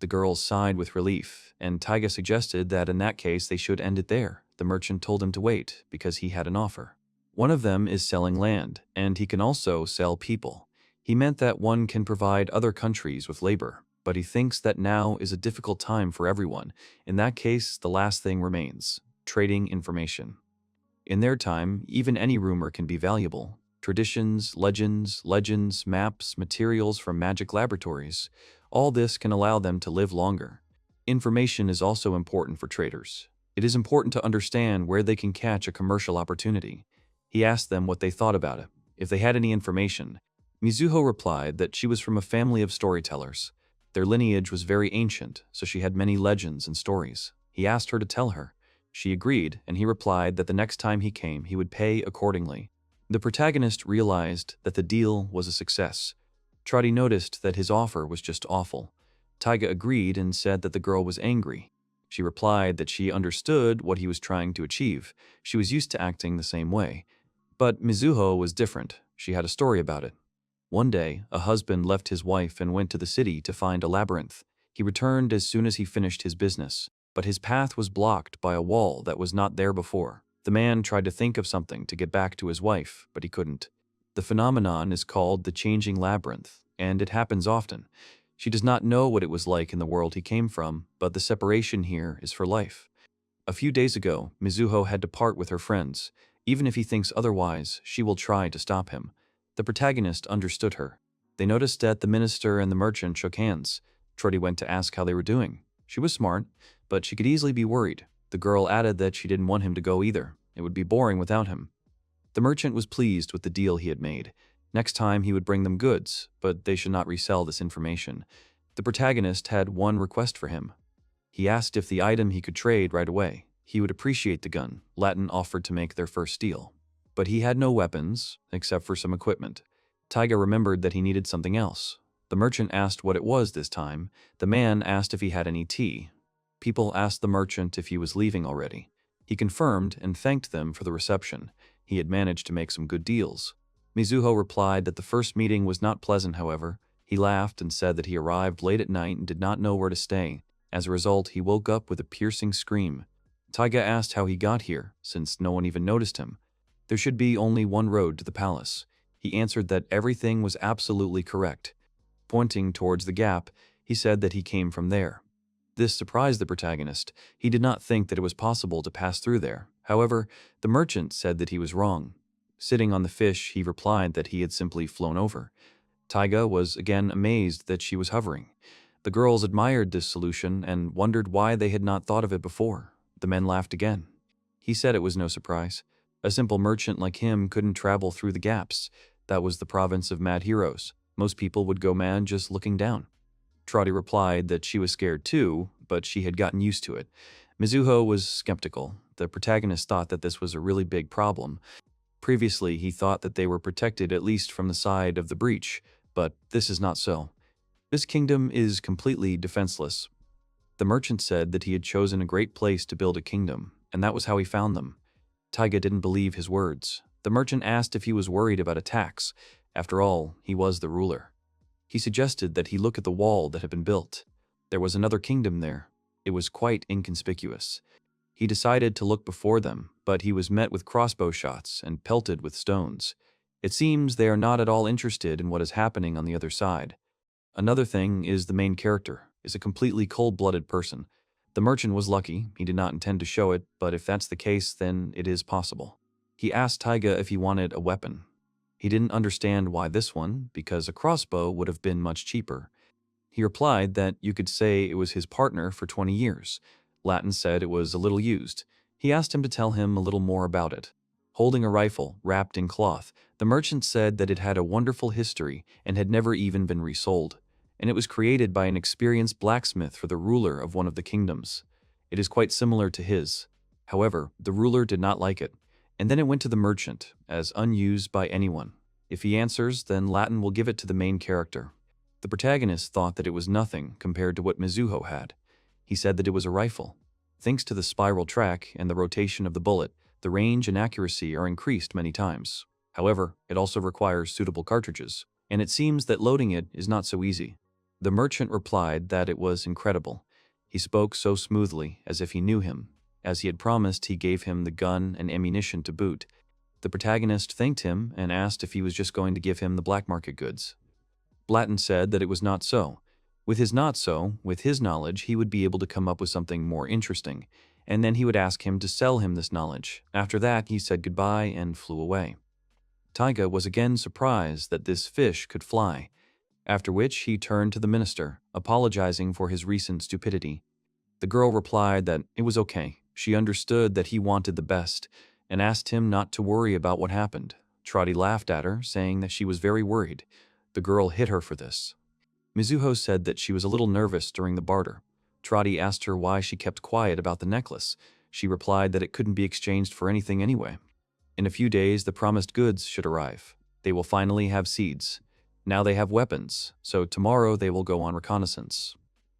The girls sighed with relief, and Taiga suggested that in that case they should end it there. The merchant told him to wait, because he had an offer. One of them is selling land, and he can also sell people. He meant that one can provide other countries with labor, but he thinks that now is a difficult time for everyone. In that case, the last thing remains: trading information. In their time, even any rumor can be valuable. Traditions, legends, maps, materials from magic laboratories. All this can allow them to live longer. Information is also important for traders. It is important to understand where they can catch a commercial opportunity. He asked them what they thought about it, if they had any information. Mizuho replied that she was from a family of storytellers. Their lineage was very ancient, so she had many legends and stories. He asked her to tell her. She agreed, and he replied that the next time he came, he would pay accordingly. The protagonist realized that the deal was a success. Trotty noticed that his offer was just awful. Taiga agreed and said that the girl was angry. She replied that she understood what he was trying to achieve. She was used to acting the same way. But Mizuho was different. She had a story about it. One day, a husband left his wife and went to the city to find a labyrinth. He returned as soon as he finished his business, but his path was blocked by a wall that was not there before. The man tried to think of something to get back to his wife, but he couldn't. The phenomenon is called the changing labyrinth, and it happens often. She does not know what it was like in the world he came from, but the separation here is for life. A few days ago, Mizuho had to part with her friends. Even if he thinks otherwise, she will try to stop him. The protagonist understood her. They noticed that the minister and the merchant shook hands. Trotty went to ask how they were doing. She was smart, but she could easily be worried. The girl added that she didn't want him to go either. It would be boring without him. The merchant was pleased with the deal he had made. Next time he would bring them goods, but they should not resell this information. The protagonist had one request for him. He asked if the item he could trade right away. He would appreciate the gun. Latin offered to make their first deal. But he had no weapons, except for some equipment. Taiga remembered that he needed something else. The merchant asked what it was this time. The man asked if he had any tea. People asked the merchant if he was leaving already. He confirmed and thanked them for the reception. He had managed to make some good deals. Mizuho replied that the first meeting was not pleasant, however. He laughed and said that he arrived late at night and did not know where to stay. As a result, he woke up with a piercing scream. Taiga asked how he got here, since no one even noticed him. There should be only one road to the palace. He answered that everything was absolutely correct. Pointing towards the gap, he said that he came from there. This surprised the protagonist. He did not think that it was possible to pass through there. However, the merchant said that he was wrong. Sitting on the fish, he replied that he had simply flown over. Taiga was again amazed that she was hovering. The girls admired this solution and wondered why they had not thought of it before. The men laughed again. He said it was no surprise. A simple merchant like him couldn't travel through the gaps. That was the province of mad heroes. Most people would go mad just looking down. Trotty replied that she was scared too, but she had gotten used to it. Mizuho was skeptical. The protagonist thought that this was a really big problem. Previously, he thought that they were protected at least from the side of the breach, but this is not so. This kingdom is completely defenseless. The merchant said that he had chosen a great place to build a kingdom, and that was how he found them. Taiga didn't believe his words. The merchant asked if he was worried about attacks. After all, he was the ruler. He suggested that he look at the wall that had been built. There was another kingdom there. It was quite inconspicuous. He decided to look before them, but he was met with crossbow shots and pelted with stones. It seems they are not at all interested in what is happening on the other side. Another thing is the main character is a completely cold-blooded person. The merchant was lucky. He did not intend to show it, but if that's the case, then it is possible. He asked Taiga if he wanted a weapon. He didn't understand why this one, because a crossbow would have been much cheaper. He replied that you could say it was his partner for 20 years. Latin said it was a little used. He asked him to tell him a little more about it. Holding a rifle wrapped in cloth, the merchant said that it had a wonderful history and had never even been resold, and it was created by an experienced blacksmith for the ruler of one of the kingdoms. It is quite similar to his. However, the ruler did not like it, and then it went to the merchant, as unused by anyone. If he answers, then Latin will give it to the main character. The protagonist thought that it was nothing compared to what Mizuho had. He said that it was a rifle. Thanks to the spiral track and the rotation of the bullet, the range and accuracy are increased many times. However, it also requires suitable cartridges, and it seems that loading it is not so easy. The merchant replied that it was incredible. He spoke so smoothly, as if he knew him. As he had promised, he gave him the gun and ammunition to boot. The protagonist thanked him and asked if he was just going to give him the black market goods. Latin said that it was not so. With his knowledge, he would be able to come up with something more interesting, and then he would ask him to sell him this knowledge. After that, he said goodbye and flew away. Taiga was again surprised that this fish could fly, after which he turned to the minister, apologizing for his recent stupidity. The girl replied that it was okay. She understood that he wanted the best, and asked him not to worry about what happened. Trotty laughed at her, saying that she was very worried. The girl hit her for this. Mizuho said that she was a little nervous during the barter. Trotty asked her why she kept quiet about the necklace. She replied that it couldn't be exchanged for anything anyway. In a few days, the promised goods should arrive. They will finally have seeds. Now they have weapons, so tomorrow they will go on reconnaissance.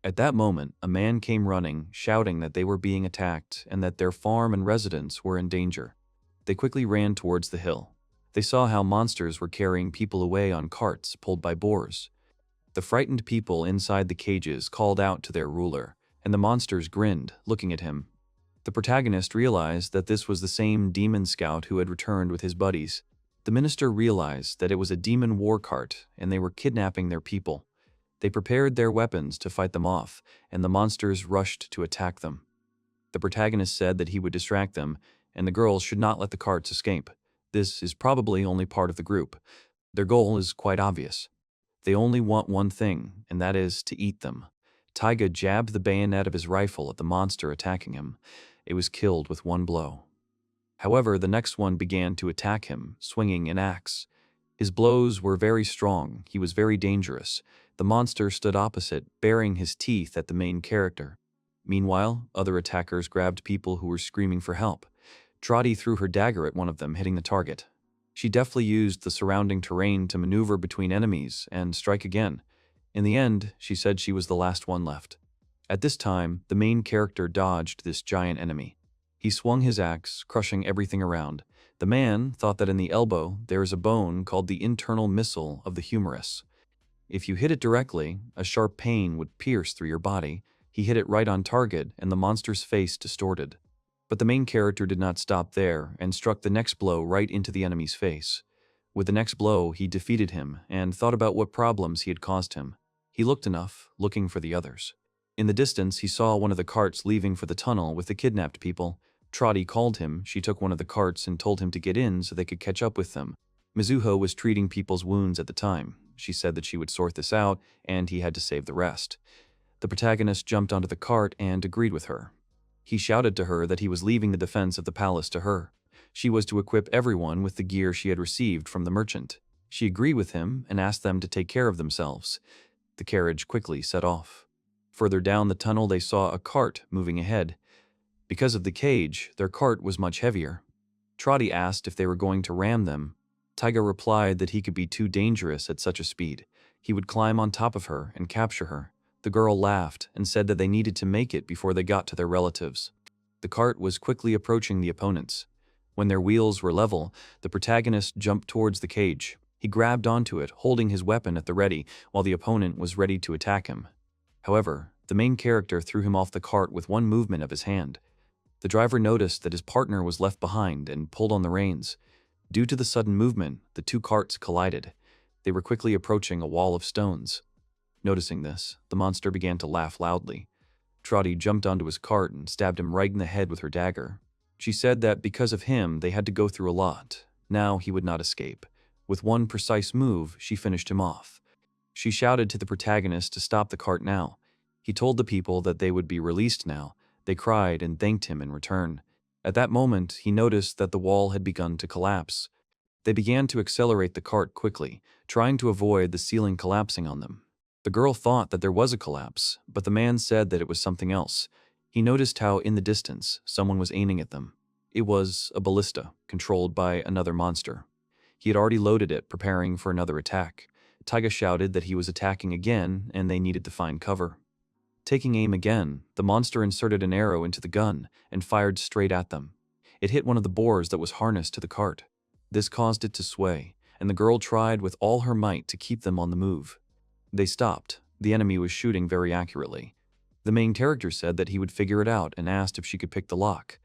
At that moment, a man came running, shouting that they were being attacked and that their farm and residents were in danger. They quickly ran towards the hill. They saw how monsters were carrying people away on carts pulled by boars. The frightened people inside the cages called out to their ruler, and the monsters grinned, looking at him. The protagonist realized that this was the same demon scout who had returned with his buddies. The minister realized that it was a demon war cart, and they were kidnapping their people. They prepared their weapons to fight them off, and the monsters rushed to attack them. The protagonist said that he would distract them, and the girls should not let the carts escape. This is probably only part of the group. Their goal is quite obvious. They only want one thing, and that is to eat them. Taiga jabbed the bayonet of his rifle at the monster attacking him. It was killed with one blow. However, the next one began to attack him, swinging an axe. His blows were very strong. He was very dangerous. The monster stood opposite, baring his teeth at the main character. Meanwhile, other attackers grabbed people who were screaming for help. Trotty threw her dagger at one of them, hitting the target. She deftly used the surrounding terrain to maneuver between enemies and strike again. In the end, she said she was the last one left. At this time, the main character dodged this giant enemy. He swung his axe, crushing everything around. The man thought that in the elbow there is a bone called the internal missile of the humerus. If you hit it directly, a sharp pain would pierce through your body. He hit it right on target, and the monster's face distorted. But the main character did not stop there and struck the next blow right into the enemy's face. With the next blow, he defeated him and thought about what problems he had caused him. He looked enough, looking for the others. In the distance, he saw one of the carts leaving for the tunnel with the kidnapped people. Trotty called him. She took one of the carts and told him to get in so they could catch up with them. Mizuho was treating people's wounds at the time. She said that she would sort this out, and he had to save the rest. The protagonist jumped onto the cart and agreed with her. He shouted to her that he was leaving the defense of the palace to her. She was to equip everyone with the gear she had received from the merchant. She agreed with him and asked them to take care of themselves. The carriage quickly set off. Further down the tunnel, they saw a cart moving ahead. Because of the cage, their cart was much heavier. Trotty asked if they were going to ram them. Taiga replied that he could be too dangerous at such a speed. He would climb on top of her and capture her. The girl laughed and said that they needed to make it before they got to their relatives. The cart was quickly approaching the opponents. When their wheels were level, the protagonist jumped towards the cage. He grabbed onto it, holding his weapon at the ready, while the opponent was ready to attack him. However, the main character threw him off the cart with one movement of his hand. The driver noticed that his partner was left behind and pulled on the reins. Due to the sudden movement, the two carts collided. They were quickly approaching a wall of stones. Noticing this, the monster began to laugh loudly. Trotty jumped onto his cart and stabbed him right in the head with her dagger. She said that because of him, they had to go through a lot. Now he would not escape. With one precise move, she finished him off. She shouted to the protagonist to stop the cart now. He told the people that they would be released now. They cried and thanked him in return. At that moment, he noticed that the wall had begun to collapse. They began to accelerate the cart quickly, trying to avoid the ceiling collapsing on them. The girl thought that there was a collapse, but the man said that it was something else. He noticed how, in the distance, someone was aiming at them. It was a ballista, controlled by another monster. He had already loaded it, preparing for another attack. Taiga shouted that he was attacking again, and they needed to find cover. Taking aim again, the monster inserted an arrow into the gun and fired straight at them. It hit one of the boars that was harnessed to the cart. This caused it to sway, and the girl tried with all her might to keep them on the move. They stopped. The enemy was shooting very accurately. The main character said that he would figure it out and asked if she could pick the lock.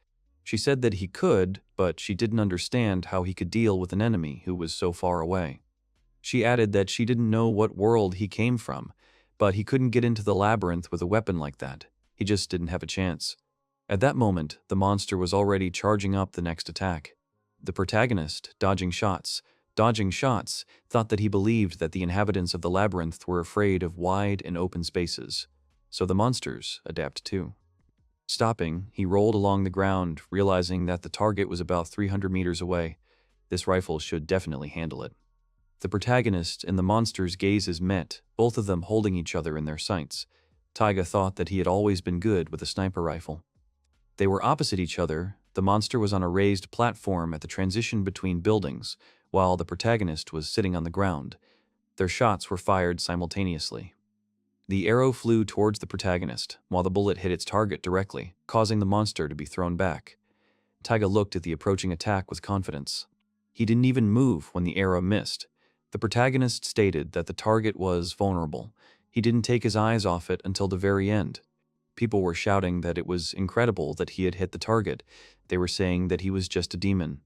She said that he could, but she didn't understand how he could deal with an enemy who was so far away. She added that she didn't know what world he came from, but he couldn't get into the labyrinth with a weapon like that. He just didn't have a chance. At that moment, the monster was already charging up the next attack. The protagonist, dodging shots, thought that he believed that the inhabitants of the labyrinth were afraid of wide and open spaces. So the monsters adapt too. Stopping, he rolled along the ground, realizing that the target was about 300 meters away. This rifle should definitely handle it. The protagonist and the monster's gazes met, both of them holding each other in their sights. Taiga thought that he had always been good with a sniper rifle. They were opposite each other. The monster was on a raised platform at the transition between buildings, while the protagonist was sitting on the ground. Their shots were fired simultaneously. The arrow flew towards the protagonist, while the bullet hit its target directly, causing the monster to be thrown back. Taiga looked at the approaching attack with confidence. He didn't even move when the arrow missed. The protagonist stated that the target was vulnerable. He didn't take his eyes off it until the very end. People were shouting that it was incredible that he had hit the target. They were saying that he was just a demon.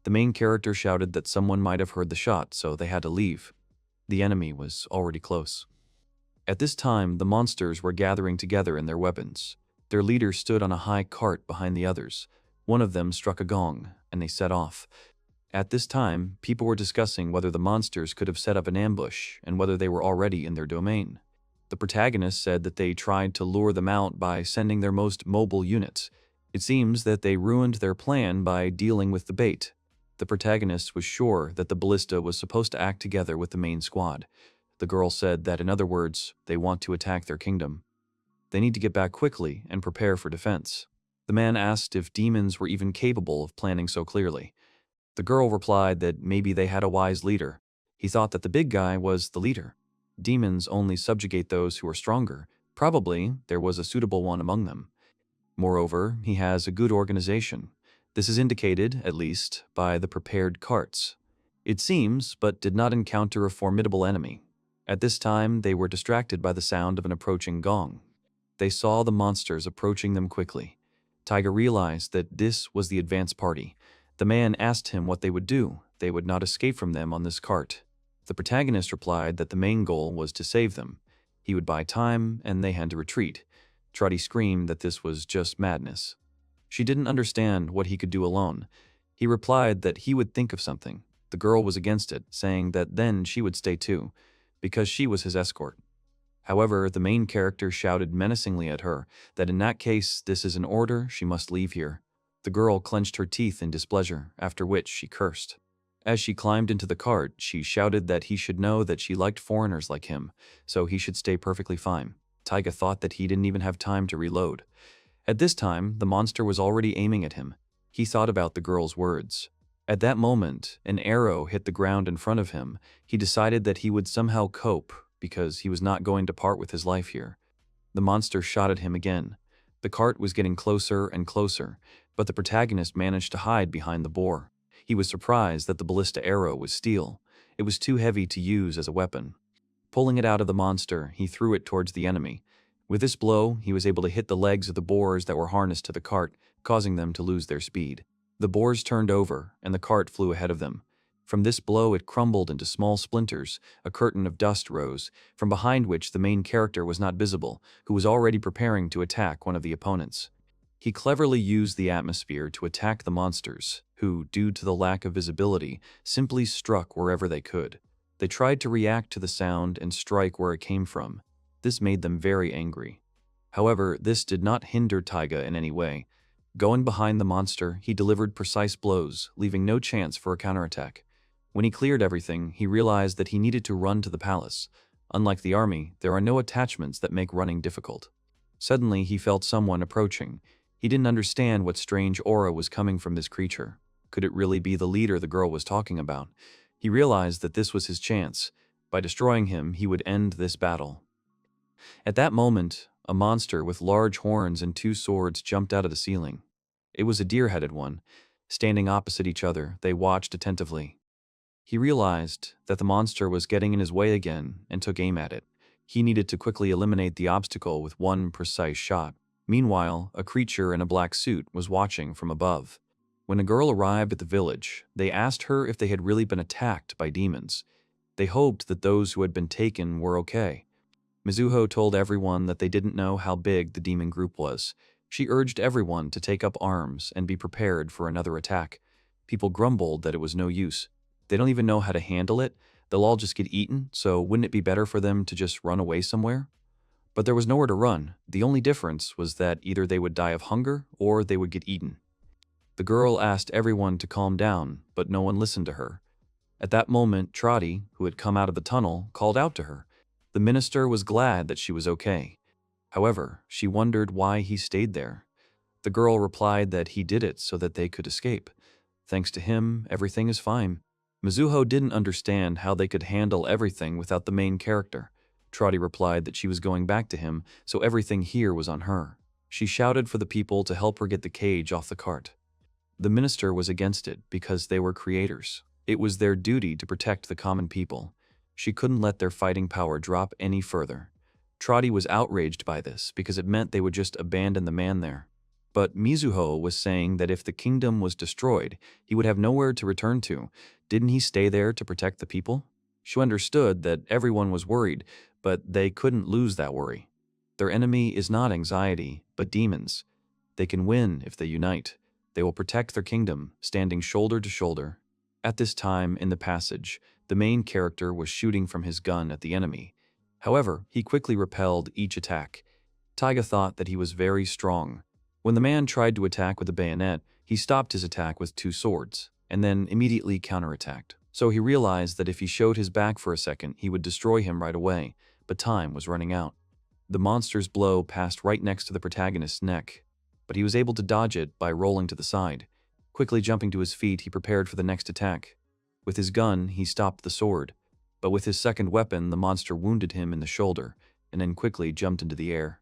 The main character shouted that someone might have heard the shot, so they had to leave. The enemy was already close. At this time, the monsters were gathering together in their weapons. Their leader stood on a high cart behind the others. One of them struck a gong, and they set off. At this time, people were discussing whether the monsters could have set up an ambush and whether they were already in their domain. The protagonist said that they tried to lure them out by sending their most mobile units. It seems that they ruined their plan by dealing with the bait. The protagonist was sure that the ballista was supposed to act together with the main squad. The girl said that, in other words, they want to attack their kingdom. They need to get back quickly and prepare for defense. The man asked if demons were even capable of planning so clearly. The girl replied that maybe they had a wise leader. He thought that the big guy was the leader. Demons only subjugate those who are stronger. Probably there was a suitable one among them. Moreover, he has a good organization. This is indicated, at least, by the prepared carts. It seems, but did not encounter a formidable enemy. At this time, they were distracted by the sound of an approaching gong. They saw the monsters approaching them quickly. Taiga realized that this was the advance party. The man asked him what they would do. They would not escape from them on this cart. The protagonist replied that the main goal was to save them. He would buy time, and they had to retreat. Trotty screamed that this was just madness. She didn't understand what he could do alone. He replied that he would think of something. The girl was against it, saying that then she would stay too, because she was his escort. However, the main character shouted menacingly at her that in that case, this is an order, she must leave here. The girl clenched her teeth in displeasure, after which she cursed. As she climbed into the cart, she shouted that he should know that she liked foreigners like him, so he should stay perfectly fine. Taiga thought that he didn't even have time to reload. At this time, the monster was already aiming at him. He thought about the girl's words. At that moment, an arrow hit the ground in front of him. He decided that he would somehow cope, because he was not going to part with his life here. The monster shot at him again. The cart was getting closer and closer, but the protagonist managed to hide behind the boar. He was surprised that the ballista arrow was steel. It was too heavy to use as a weapon. Pulling it out of the monster, he threw it towards the enemy. With this blow, he was able to hit the legs of the boars that were harnessed to the cart, causing them to lose their speed. The boars turned over, and the cart flew ahead of them. From this blow, it crumbled into small splinters. A curtain of dust rose, from behind which the main character was not visible, who was already preparing to attack one of the opponents. He cleverly used the atmosphere to attack the monsters, who, due to the lack of visibility, simply struck wherever they could. They tried to react to the sound and strike where it came from. This made them very angry. However, this did not hinder Taiga in any way. Going behind the monster, he delivered precise blows, leaving no chance for a counterattack. When he cleared everything, he realized that he needed to run to the palace. Unlike the army, there are no attachments that make running difficult. Suddenly, he felt someone approaching. He didn't understand what strange aura was coming from this creature. Could it really be the leader the girl was talking about? He realized that this was his chance. By destroying him, he would end this battle. At that moment, a monster with large horns and two swords jumped out of the ceiling. It was a deer-headed one. Standing opposite each other, they watched attentively. He realized that the monster was getting in his way again and took aim at it. He needed to quickly eliminate the obstacle with one precise shot. Meanwhile, a creature in a black suit was watching from above. When a girl arrived at the village, they asked her if they had really been attacked by demons. They hoped that those who had been taken were okay. Mizuho told everyone that they didn't know how big the demon group was. She urged everyone to take up arms and be prepared for another attack. People grumbled that it was no use. They don't even know how to handle it. They'll all just get eaten, so wouldn't it be better for them to just run away somewhere? But there was nowhere to run. The only difference was that either they would die of hunger or they would get eaten. The girl asked everyone to calm down, but no one listened to her. At that moment, Trotty, who had come out of the tunnel, called out to her. The minister was glad that she was okay. However, she wondered why he stayed there. The girl replied that he did it so that they could escape. Thanks to him, everything is fine. Mizuho didn't understand how they could handle everything without the main character. Trotty replied that she was going back to him, so everything here was on her. She shouted for the people to help her get the cage off the cart. The minister was against it because they were creators. It was their duty to protect the common people. She couldn't let their fighting power drop any further. Trotty was outraged by this because it meant they would just abandon the man there. But Mizuho was saying that if the kingdom was destroyed, he would have nowhere to return to. Didn't he stay there to protect the people? She understood that everyone was worried, but they couldn't lose that worry. Their enemy is not anxiety, but demons. They can win if they unite. They will protect their kingdom, standing shoulder to shoulder. At this time in the passage, the main character was shooting from his gun at the enemy. However, he quickly repelled each attack. Taiga thought that he was very strong. When the man tried to attack with a bayonet, he stopped his attack with two swords, and then immediately counterattacked. So he realized that if he showed his back for a second, he would destroy him right away, but time was running out. The monster's blow passed right next to the protagonist's neck, but he was able to dodge it by rolling to the side. Quickly jumping to his feet, he prepared for the next attack. With his gun, he stopped the sword, but with his second weapon, the monster wounded him in the shoulder, and then quickly jumped into the air.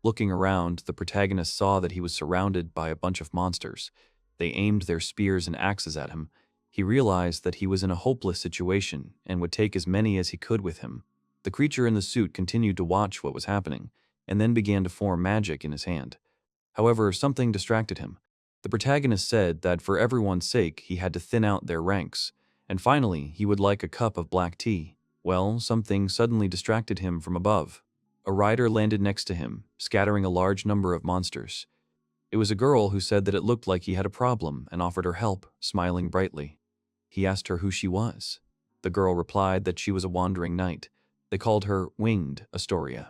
Looking around, the protagonist saw that he was surrounded by a bunch of monsters. They aimed their spears and axes at him. He realized that he was in a hopeless situation and would take as many as he could with him. The creature in the suit continued to watch what was happening, and then began to form magic in his hand. However, something distracted him. The protagonist said that for everyone's sake he had to thin out their ranks, and finally he would like a cup of black tea. Well, something suddenly distracted him from above. A rider landed next to him, scattering a large number of monsters. It was a girl who said that it looked like he had a problem and offered her help, smiling brightly. He asked her who she was. The girl replied that she was a wandering knight. They called her Winged Astoria.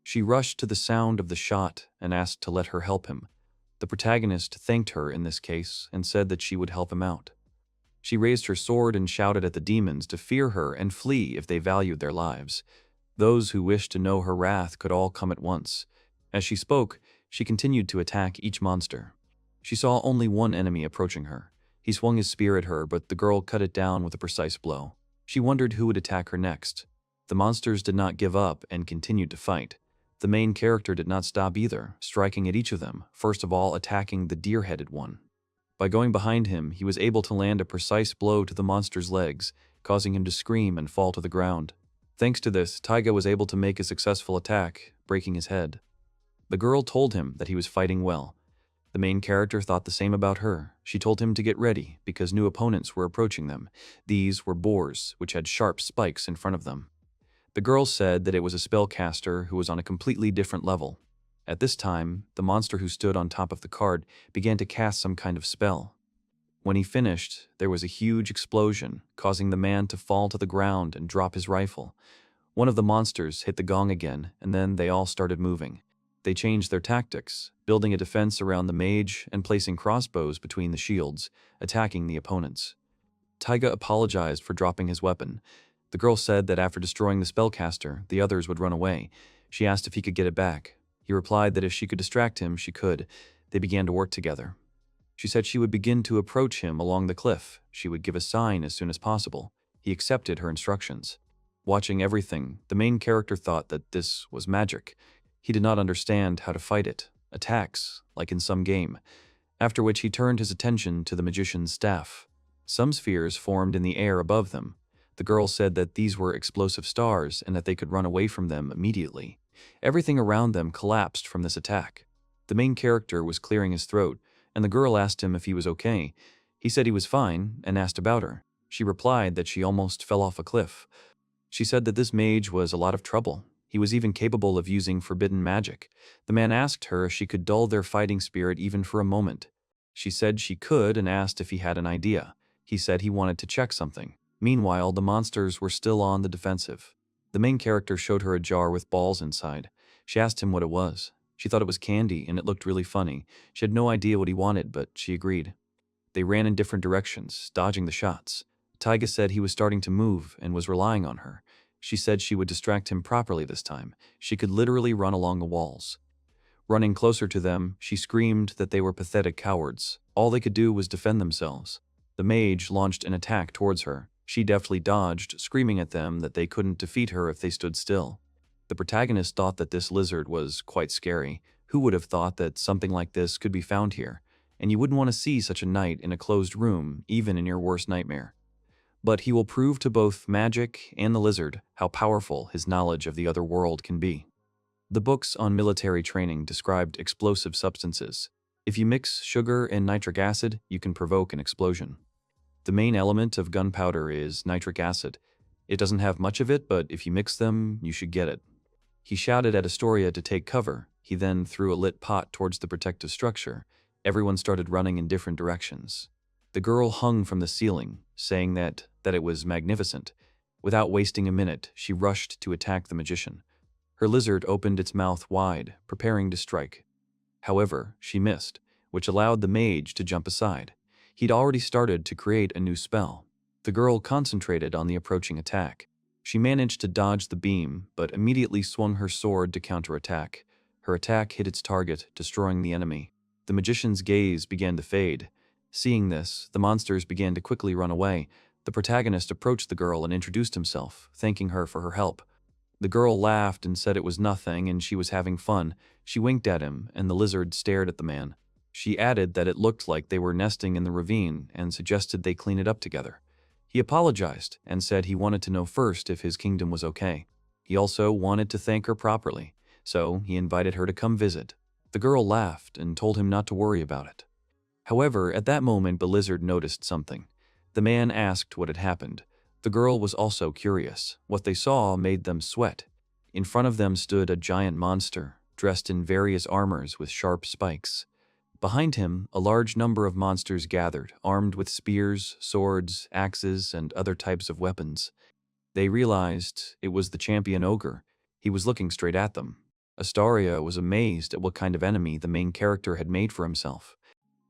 She rushed to the sound of the shot and asked to let her help him. The protagonist thanked her in this case and said that she would help him out. She raised her sword and shouted at the demons to fear her and flee if they valued their lives. Those who wished to know her wrath could all come at once. As she spoke, she continued to attack each monster. She saw only one enemy approaching her. He swung his spear at her, but the girl cut it down with a precise blow. She wondered who would attack her next. The monsters did not give up and continued to fight. The main character did not stop either, striking at each of them, first of all attacking the deer-headed one. By going behind him, he was able to land a precise blow to the monster's legs, causing him to scream and fall to the ground. Thanks to this, Taiga was able to make a successful attack, breaking his head. The girl told him that he was fighting well. The main character thought the same about her. She told him to get ready, because new opponents were approaching them. These were boars, which had sharp spikes in front of them. The girl said that it was a spellcaster who was on a completely different level. At this time, the monster who stood on top of the cart began to cast some kind of spell. When he finished, there was a huge explosion, causing the man to fall to the ground and drop his rifle. One of the monsters hit the gong again, and then they all started moving. They changed their tactics, building a defense around the mage and placing crossbows between the shields, attacking the opponents. Taiga apologized for dropping his weapon. The girl said that after destroying the spellcaster, the others would run away. She asked if he could get it back. He replied that if she could distract him, she could. They began to work together. She said she would begin to approach him along the cliff. She would give a sign as soon as possible. He accepted her instructions. Watching everything, the main character thought that this was magic. He did not understand how to fight it. Attacks, like in some game. After which he turned his attention to the magician's staff. Some spheres formed in the air above them. The girl said that these were explosive stars and that they could run away from them immediately. Everything around them collapsed from this attack. The main character was clearing his throat, and the girl asked him if he was okay. He said he was fine and asked about her. She replied that she almost fell off a cliff. She said that this mage was a lot of trouble. He was even capable of using forbidden magic. The man asked her if she could dull their fighting spirit even for a moment. She said she could and asked if he had an idea. He said he wanted to check something. Meanwhile, the monsters were still on the defensive. The main character showed her a jar with balls inside. She asked him what it was. She thought it was candy, and it looked really funny. She had no idea what he wanted, but she agreed. They ran in different directions, dodging the shots. Taiga said he was starting to move and was relying on her. She said she would distract him properly this time. She could literally run along the walls. Running closer to them, she screamed that they were pathetic cowards. All they could do was defend themselves. The mage launched an attack towards her. She deftly dodged, screaming at them that they couldn't defeat her if they stood still. The protagonist thought that this lizard was quite scary. Who would have thought that something like this could be found here? And you wouldn't want to see such a knight in a closed room, even in your worst nightmare. But he will prove to both magic and the lizard how powerful his knowledge of the other world can be. The books on military training described explosive substances. If you mix sugar and nitric acid, you can provoke an explosion. The main element of gunpowder is nitric acid. It doesn't have much of it, but if you mix them, you should get it. He shouted at Astoria to take cover. He then threw a lit pot towards the protective structure. Everyone started running in different directions. The girl hung from the ceiling, saying that it was magnificent. Without wasting a minute, she rushed to attack the magician. Her lizard opened its mouth wide, preparing to strike. However, she missed, which allowed the mage to jump aside. He'd already started to create a new spell. The girl concentrated on the approaching attack. She managed to dodge the beam, but immediately swung her sword to counterattack. Her attack hit its target, destroying the enemy. The magician's gaze began to fade. Seeing this, the monsters began to quickly run away. The protagonist approached the girl and introduced himself, thanking her for her help. The girl laughed and said it was nothing and she was having fun. She winked at him, and the lizard stared at the man. She added that it looked like they were nesting in the ravine and suggested they clean it up together. He apologized and said he wanted to know first if his kingdom was okay. He also wanted to thank her properly, so he invited her to come visit. The girl laughed and told him not to worry about it. However, at that moment the lizard noticed something. The man asked what had happened. The girl was also curious. What they saw made them sweat. In front of them stood a giant monster, dressed in various armors with sharp spikes. Behind him, a large number of monsters gathered, armed with spears, swords, axes, and other types of weapons. They realized it was the champion ogre. He was looking straight at them. Astaria was amazed at what kind of enemy the main character had made for himself.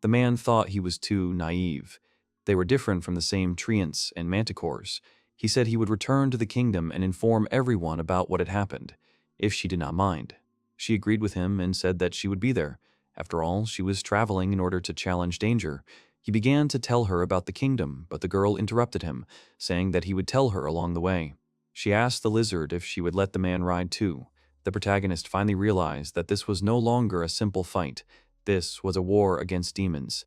The man thought he was too naive. They were different from the same treants and manticores. He said he would return to the kingdom and inform everyone about what had happened, if she did not mind. She agreed with him and said that she would be there. After all, she was traveling in order to challenge danger. He began to tell her about the kingdom, but the girl interrupted him, saying that he would tell her along the way. She asked the lizard if she would let the man ride too. The protagonist finally realized that this was no longer a simple fight. This was a war against demons.